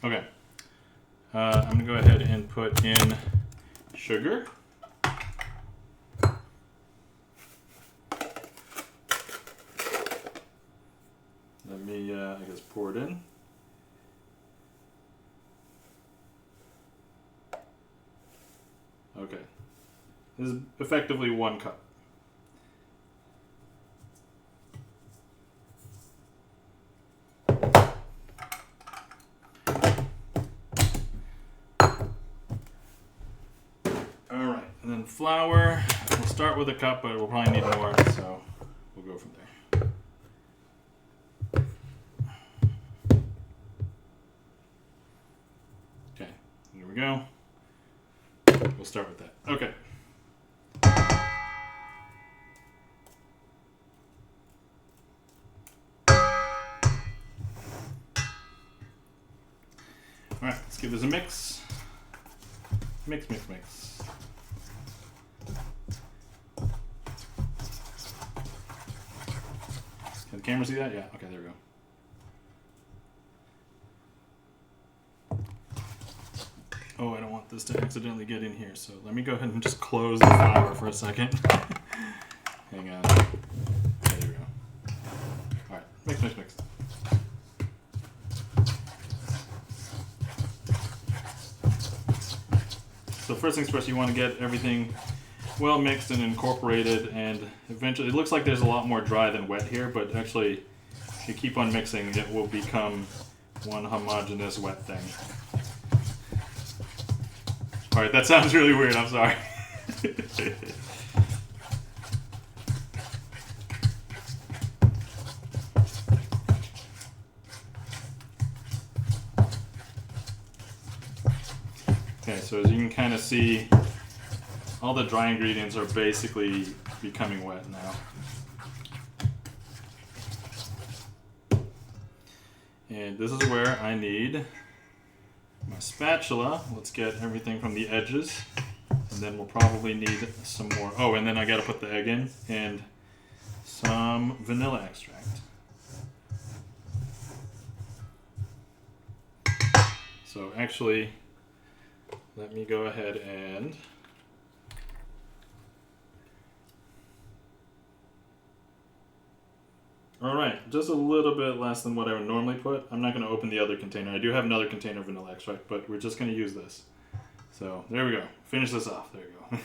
okay, I'm gonna go ahead and put in sugar. Let me, I guess, pour it in. Okay. This is effectively 1 cup. Alright, and then flour. We'll start with a cup, but we'll probably need more, so we'll go from there. Here we go. We'll start with that. Okay. Alright, let's give this a mix. Mix, mix, mix. Can the camera see that? Yeah, okay, there we go. Oh, I don't want this to accidentally get in here, so let me go ahead and just close the flour for a second. Hang on. There we go. Alright, mix, mix, mix. So first things first, you want to get everything well mixed and incorporated, and eventually, it looks like there's a lot more dry than wet here, but actually, if you keep on mixing, it will become one homogeneous wet thing. Alright, that sounds really weird, I'm sorry. Okay, so as you can kind of see, all the dry ingredients are basically becoming wet now. And this is where I need my spatula. Let's get everything from the edges, and then we'll probably need some more. Oh, and then I gotta put the egg in and some vanilla extract. So actually, let me go ahead and alright, just a little bit less than what I would normally put. I'm not going to open the other container. I do have another container of vanilla extract, but we're just going to use this. So, there we go. Finish this off. There you go.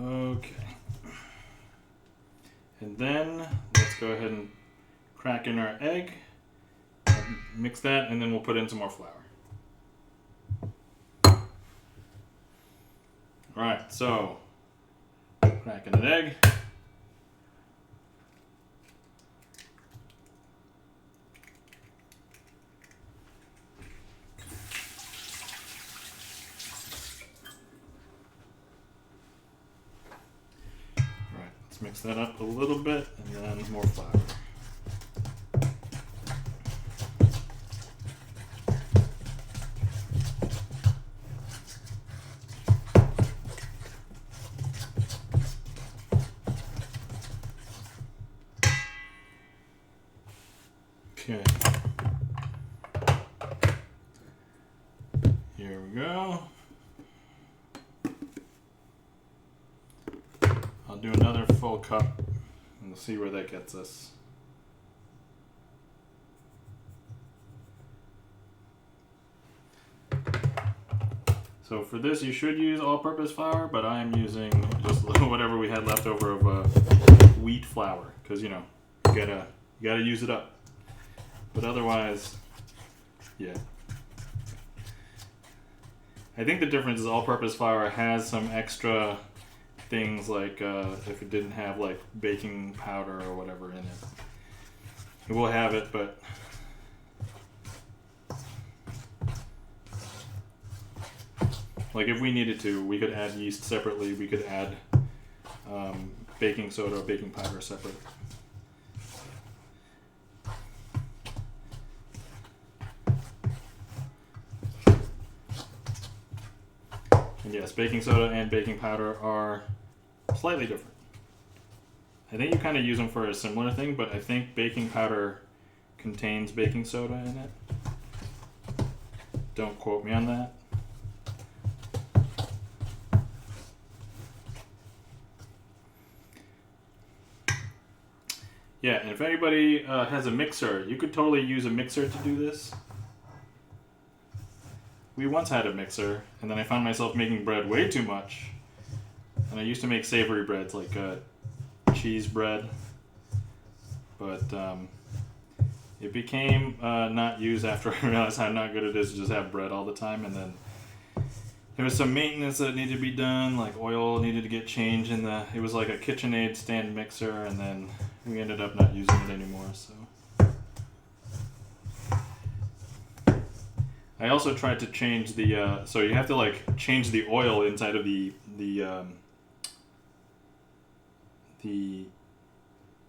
Okay. And then let's go ahead and crack in our egg, mix that, and then we'll put in some more flour. Alright, so cracking an egg. Mix that up a little bit, and then more flour. There we go. I'll do another full cup and we'll see where that gets us. So for this, you should use all-purpose flour, but I am using just whatever we had left over of wheat flour, because you know you gotta use it up. But otherwise, yeah. I think the difference is all-purpose flour has some extra things like if it didn't have like baking powder or whatever in it. It will have it, but like if we needed to, we could add yeast separately. We could add baking soda or baking powder separate. And yes, baking soda and baking powder are slightly different. I think you kind of use them for a similar thing, but I think baking powder contains baking soda in it. Don't quote me on that. Yeah, and if anybody has a mixer, you could totally use a mixer to do this. We once had a mixer, and then I found myself making bread way too much. And I used to make savory breads, like cheese bread. But it became not used after I realized how not good it is to just have bread all the time. And then there was some maintenance that needed to be done, like oil needed to get changed in the... It was like a KitchenAid stand mixer, and then we ended up not using it anymore, so... I also tried to change the, so you have to like change the oil inside of the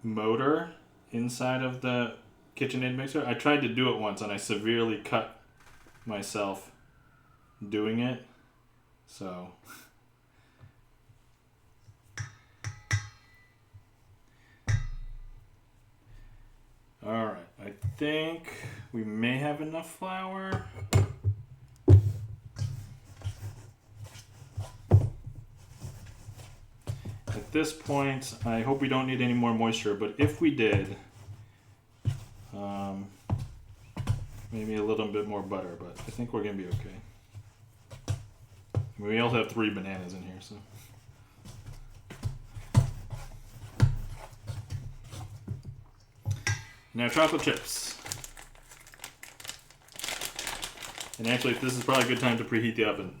motor inside of the KitchenAid mixer. I tried to do it once and I severely cut myself doing it, so. Alright, I think we may have enough flour. At this point, I hope we don't need any more moisture, but if we did, maybe a little bit more butter, but I think we're going to be okay. We also have 3 bananas in here, so. Now chocolate chips. And actually, this is probably a good time to preheat the oven.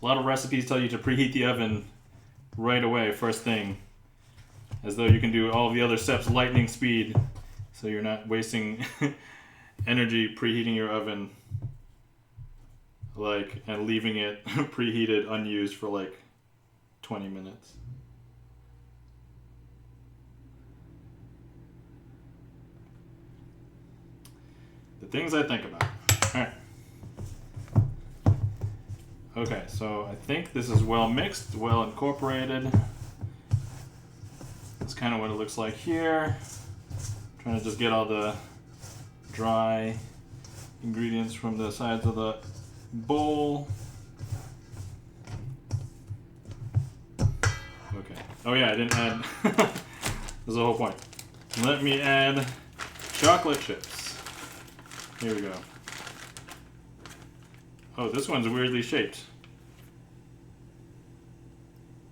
A lot of recipes tell you to preheat the oven right away, first thing. As though you can do all of the other steps lightning speed, so you're not wasting energy preheating your oven. Like, and leaving it preheated unused for like 20 minutes. The things I think about. Alright. Okay, so I think this is well mixed, well incorporated. That's kind of what it looks like here. Trying to just get all the dry ingredients from the sides of the bowl. Okay. Oh yeah, I didn't add. That's the whole point. Let me add chocolate chips. Here we go. Oh, this one's weirdly shaped.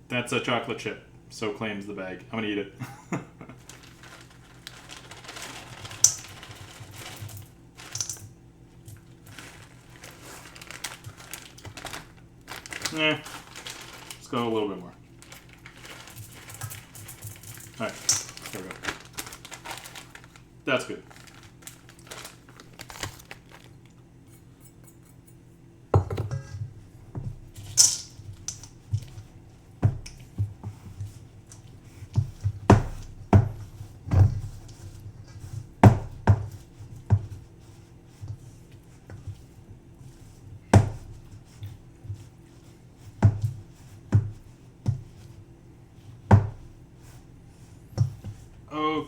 That's a chocolate chip. So claims the bag. I'm gonna eat it. Let's go a little bit more. Alright, there we go. That's good.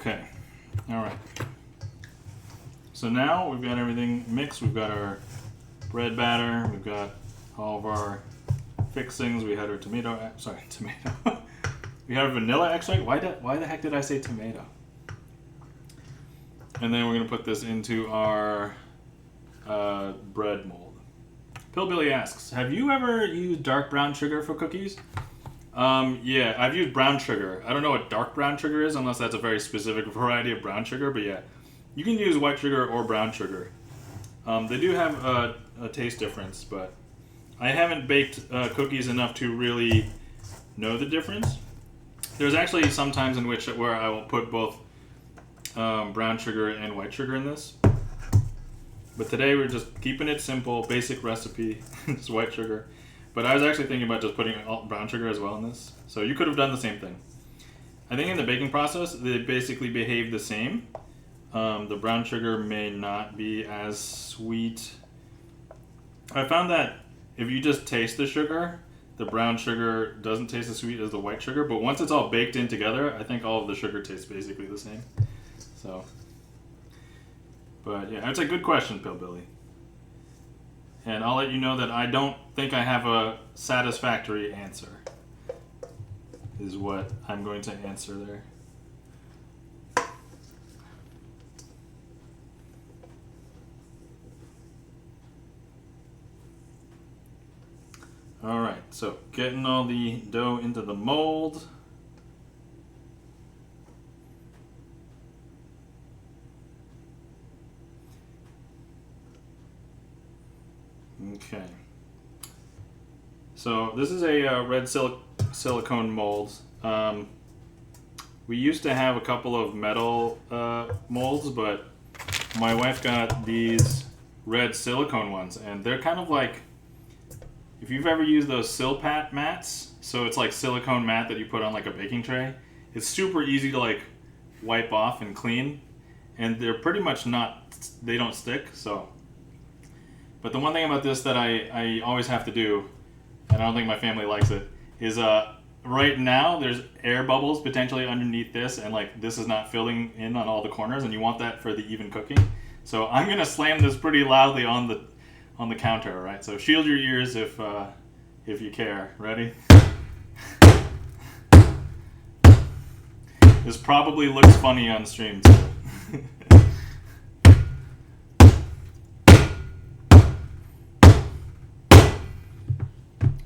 Okay, all right. So now we've got everything mixed. We've got our bread batter. We've got all of our fixings. We had our tomato. We have vanilla extract. Why the heck did I say tomato? And then we're gonna put this into our bread mold. Pillbilly asks, have you ever used dark brown sugar for cookies? Yeah, I've used brown sugar. I don't know what dark brown sugar is unless that's a very specific variety of brown sugar, but yeah. You can use white sugar or brown sugar. They do have a taste difference, but I haven't baked cookies enough to really know the difference. There's actually some times in which where I will put both brown sugar and white sugar in this. But today we're just keeping it simple, basic recipe, just white sugar. But I was actually thinking about just putting brown sugar as well in this. So you could have done the same thing. I think in the baking process, they basically behave the same. The brown sugar may not be as sweet. I found that if you just taste the sugar, the brown sugar doesn't taste as sweet as the white sugar. But once it's all baked in together, I think all of the sugar tastes basically the same. So, but yeah, that's a good question, Pillbilly. And I'll let you know that I don't think I have a satisfactory answer, is what I'm going to answer there. All right, so getting all the dough into the mold. Okay. So this is a red silicone mold. We used to have a couple of metal molds, but my wife got these red silicone ones, and they're kind of like, if you've ever used those Silpat mats, so it's like silicone mat that you put on like a baking tray. It's super easy to like wipe off and clean, and they're pretty much they don't stick, so. But the one thing about this that I always have to do, and I don't think my family likes it, is right now there's air bubbles potentially underneath this, and like this is not filling in on all the corners, and you want that for the even cooking. So I'm gonna slam this pretty loudly on the counter, all right? So shield your ears if you care. Ready? This probably looks funny on stream too.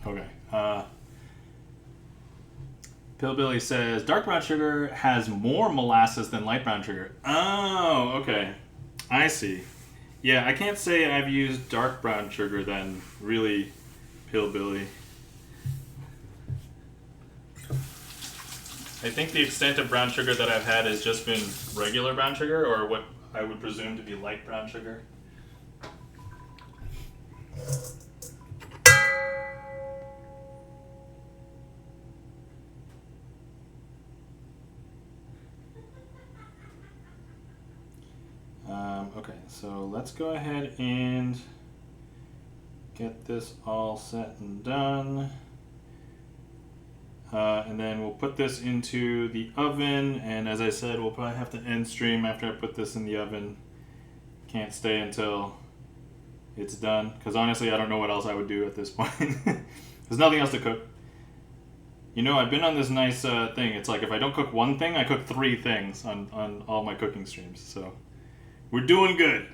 Okay. Pillbilly says dark brown sugar has more molasses than light brown sugar. Oh, okay. I see. Yeah, I can't say I've used dark brown sugar then, really, Pillbilly. I think the extent of brown sugar that I've had has just been regular brown sugar, or what I would presume to be light brown sugar. Okay, so let's go ahead and get this all set and done. And then we'll put this into the oven, and as I said, we'll probably have to end stream after I put this in the oven. Can't stay until it's done, because honestly I don't know what else I would do at this point. There's nothing else to cook. You know, I've been on this nice thing. It's like if I don't cook one thing, I cook 3 things on all my cooking streams. So we're doing good.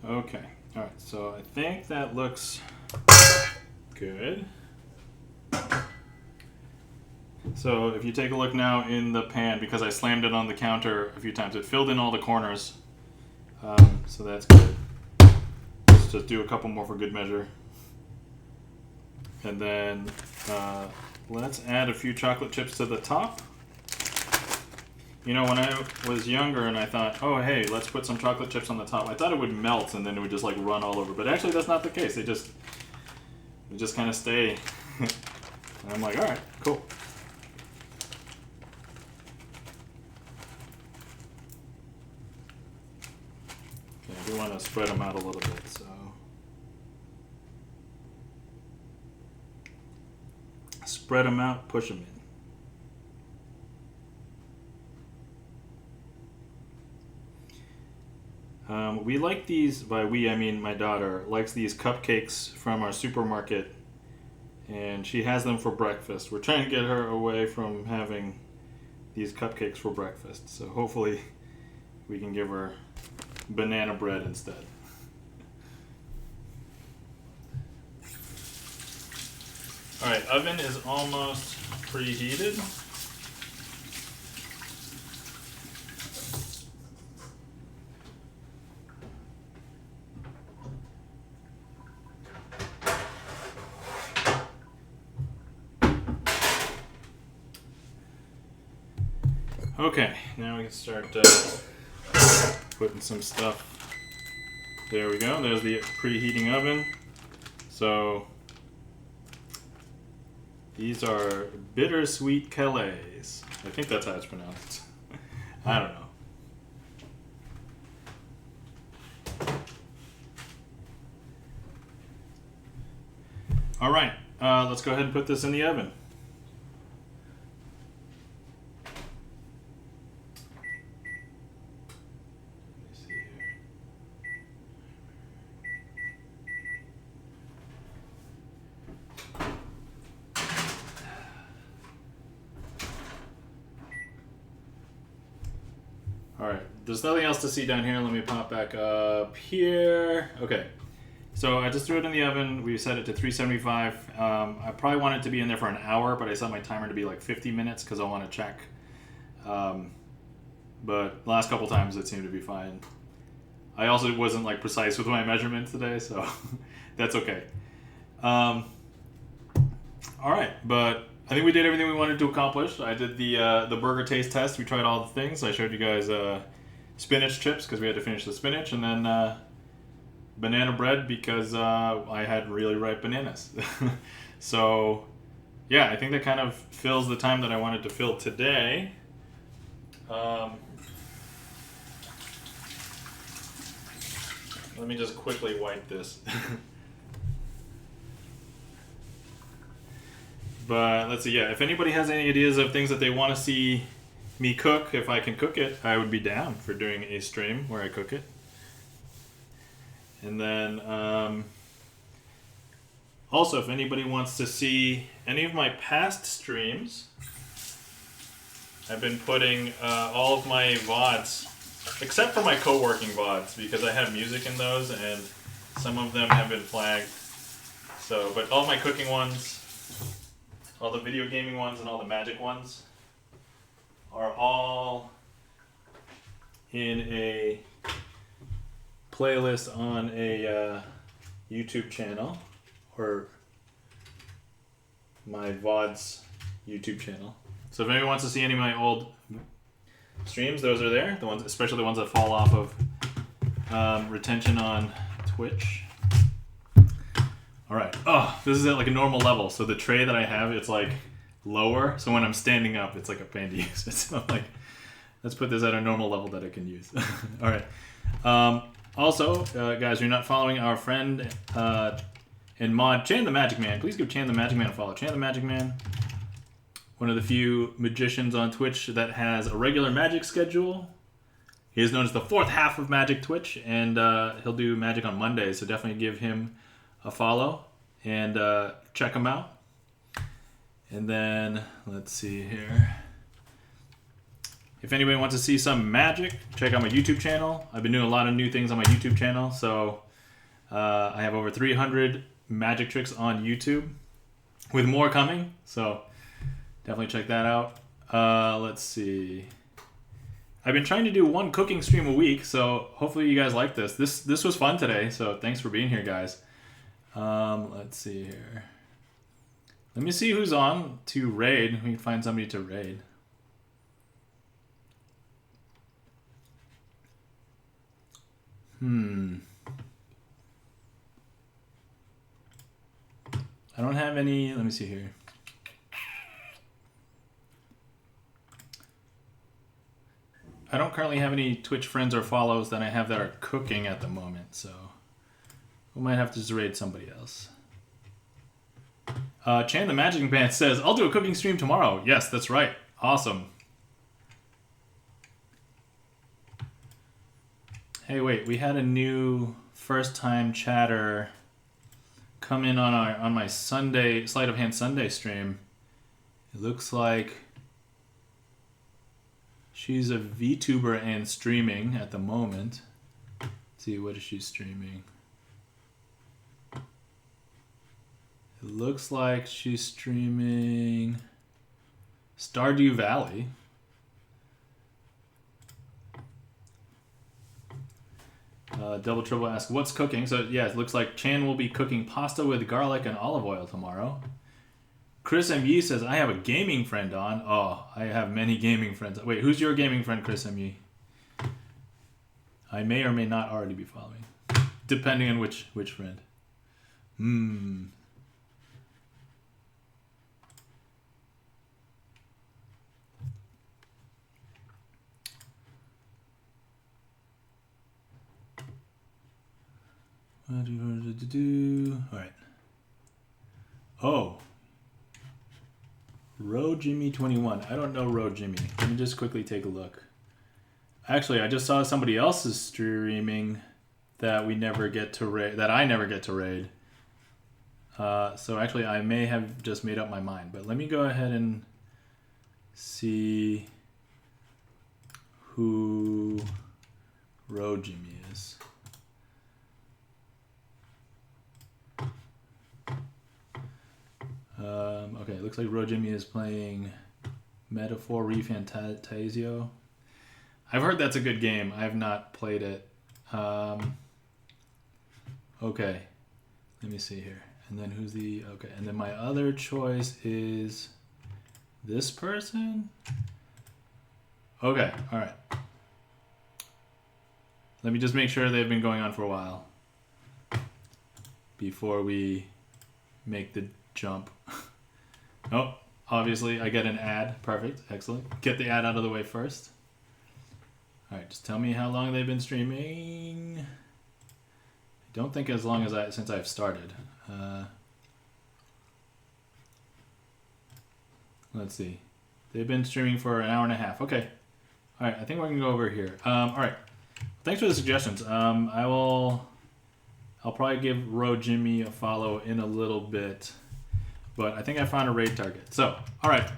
Okay, all right, so I think that looks good. So if you take a look now in the pan, because I slammed it on the counter a few times, it filled in all the corners. So that's good. Let's just do a couple more for good measure. And then let's add a few chocolate chips to the top. You know, when I was younger and I thought, oh hey, let's put some chocolate chips on the top, I thought it would melt and then it would just like run all over. But actually that's not the case. They just kind of stay. And I'm like, all right, cool. We want to spread them out a little bit, so. Spread them out, push them in. We like these, by we I mean my daughter, likes these cupcakes from our supermarket, and she has them for breakfast. We're trying to get her away from having these cupcakes for breakfast, so hopefully we can give her banana bread instead. Alright, oven is almost preheated. Okay, now we can start putting some stuff. There we go, there's the preheating oven. So these are bittersweet Calais. I think that's how it's pronounced. I don't know. All right, let's go ahead and put this in the oven. Alright, there's nothing else to see down here. Let me pop back up here. Okay, so I just threw it in the oven. We set it to 375. I probably want it to be in there for an hour, but I set my timer to be like 50 minutes because I want to check. But the last couple times it seemed to be fine. I also wasn't like precise with my measurements today, so that's okay. Alright, but I think we did everything we wanted to accomplish. I did the burger taste test. We tried all the things. I showed you guys spinach chips because we had to finish the spinach, and then banana bread because I had really ripe bananas. So yeah, I think that kind of fills the time that I wanted to fill today. Let me just quickly wipe this. But let's see, yeah, if anybody has any ideas of things that they want to see me cook, if I can cook it, I would be down for doing a stream where I cook it. And then, also, if anybody wants to see any of my past streams, I've been putting all of my VODs, except for my co-working VODs, because I have music in those, and some of them have been flagged. So, but all my cooking ones, all the video gaming ones, and all the magic ones are all in a playlist on a YouTube channel, or my VODs YouTube channel. So if anyone wants to see any of my old streams, those are there. The ones, especially the ones that fall off of retention on Twitch. All right. Oh, this is at like a normal level. So the tray that I have, it's like lower. So when I'm standing up, it's like a pain to use it. So I'm like, let's put this at a normal level that I can use. All right. Also, guys, you're not following our friend and mod Chan the Magic Man. Please give Chan the Magic Man a follow. Chan the Magic Man, one of the few magicians on Twitch that has a regular magic schedule. He is known as the fourth half of Magic Twitch, and he'll do magic on Mondays. So definitely give him a follow and check him out. And then let's see here. If anybody wants to see some magic, check out my YouTube channel. I've been doing a lot of new things on my YouTube channel. So I have over 300 magic tricks on YouTube with more coming. So definitely check that out. Let's see. I've been trying to do one cooking stream a week. So hopefully you guys like this. This was fun today. So thanks for being here, guys. Let's see here. Let me see who's on to raid. We can find somebody to raid. I don't have any. Let me see here. I don't currently have any Twitch friends or follows that I have that are cooking at the moment, so we might have to just raid somebody else. Chan the Magic Band says, I'll do a cooking stream tomorrow. Yes, that's right. Awesome. Hey, wait, we had a new first-time chatter come in on my Sunday, Sleight of Hand Sunday stream. It looks like she's a VTuber and streaming at the moment. Let's see, what is she streaming? It looks like she's streaming Stardew Valley. Double Trouble asks, what's cooking? So yeah, it looks like Chan will be cooking pasta with garlic and olive oil tomorrow. Chris M.E. says, I have a gaming friend on. Oh, I have many gaming friends. Wait, who's your gaming friend, Chris M.E.? I may or may not already be following. Depending on which friend. Alright. Oh. Ro Jimmy 21. I don't know Ro Jimmy. Let me just quickly take a look. Actually, I just saw somebody else's streaming that we never get to raid, that I never get to raid. So actually, I may have just made up my mind. But let me go ahead and see who Ro Jimmy is. Okay, it looks like Ro Jimmy is playing Metaphor Refantasio. I've heard that's a good game. I have not played it. Okay, let me see here. And then who's the... Okay, and then my other choice is this person? Okay, alright. Let me just make sure they've been going on for a while before we make the jump. Oh, obviously I get an ad. Perfect, excellent. Get the ad out of the way first. Alright, just tell me how long they've been streaming. I don't think as long as since I've started. Let's see. They've been streaming for an hour and a half. Okay. Alright, I think we can go over here. Alright. Thanks for the suggestions. I'll probably give Ro Jimmy a follow in a little bit. But I think I found a raid target. So, alright.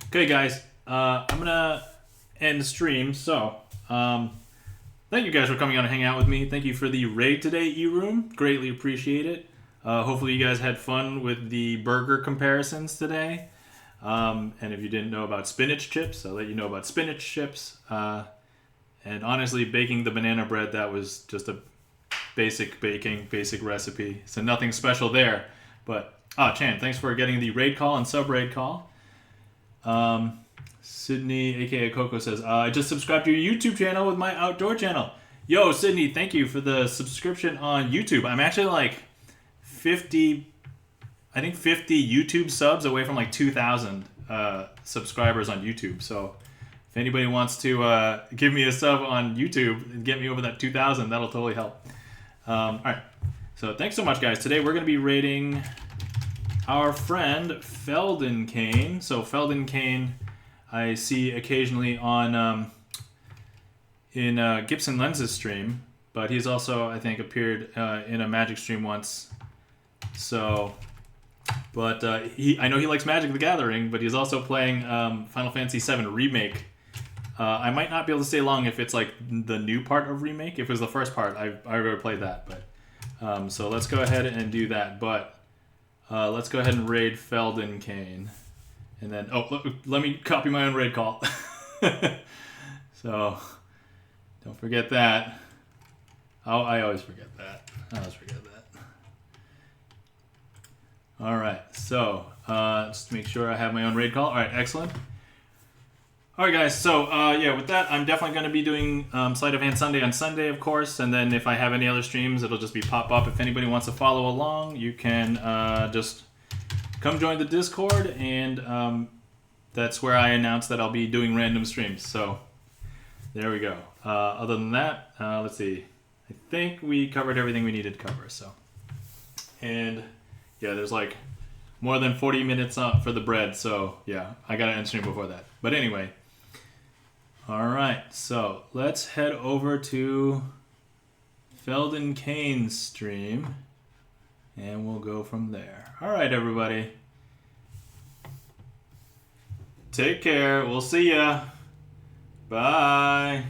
Okay, guys. I'm going to end the stream. So, thank you guys for coming on and hanging out with me. Thank you for the raid today, E-Room. Greatly appreciate it. Hopefully you guys had fun with the burger comparisons today. And if you didn't know about spinach chips, I'll let you know about spinach chips. And honestly, baking the banana bread, that was just a basic recipe. So nothing special there. But, Chan, thanks for getting the raid call and sub-raid call. Sydney, aka Coco, says, I just subscribed to your YouTube channel with my outdoor channel. Yo, Sydney, thank you for the subscription on YouTube. I'm actually like 50 YouTube subs away from like 2,000 subscribers on YouTube. So if anybody wants to give me a sub on YouTube and get me over that 2,000, that'll totally help. All right. So thanks so much, guys. Today we're going to be rating our friend Feldenkane. So Feldenkane, I see occasionally on in Gibson Lens's stream, but he's also, I think, appeared in a Magic stream once. So, but I know he likes Magic the Gathering, but he's also playing Final Fantasy VII Remake. I might not be able to stay long if it's like the new part of Remake. If it was the first part, I already played that. But so let's go ahead and do that. But let's go ahead and raid Feldenkane. And then, let me copy my own raid call. So, don't forget that. Oh, I always forget that. All right, so just make sure I have my own raid call. All right, excellent. All right, guys. So yeah, with that, I'm definitely going to be doing Sleight of Hand Sunday on Sunday, of course. And then if I have any other streams, it'll just be pop up. If anybody wants to follow along, you can just come join the Discord, and that's where I announce that I'll be doing random streams. So there we go. Other than that, let's see. I think we covered everything we needed to cover. So, and yeah, there's like more than 40 minutes for the bread. So yeah, I got to end stream before that. But anyway, all right. So let's head over to Felden Kane's stream, and we'll go from there. All right, everybody. Take care. We'll see ya. Bye.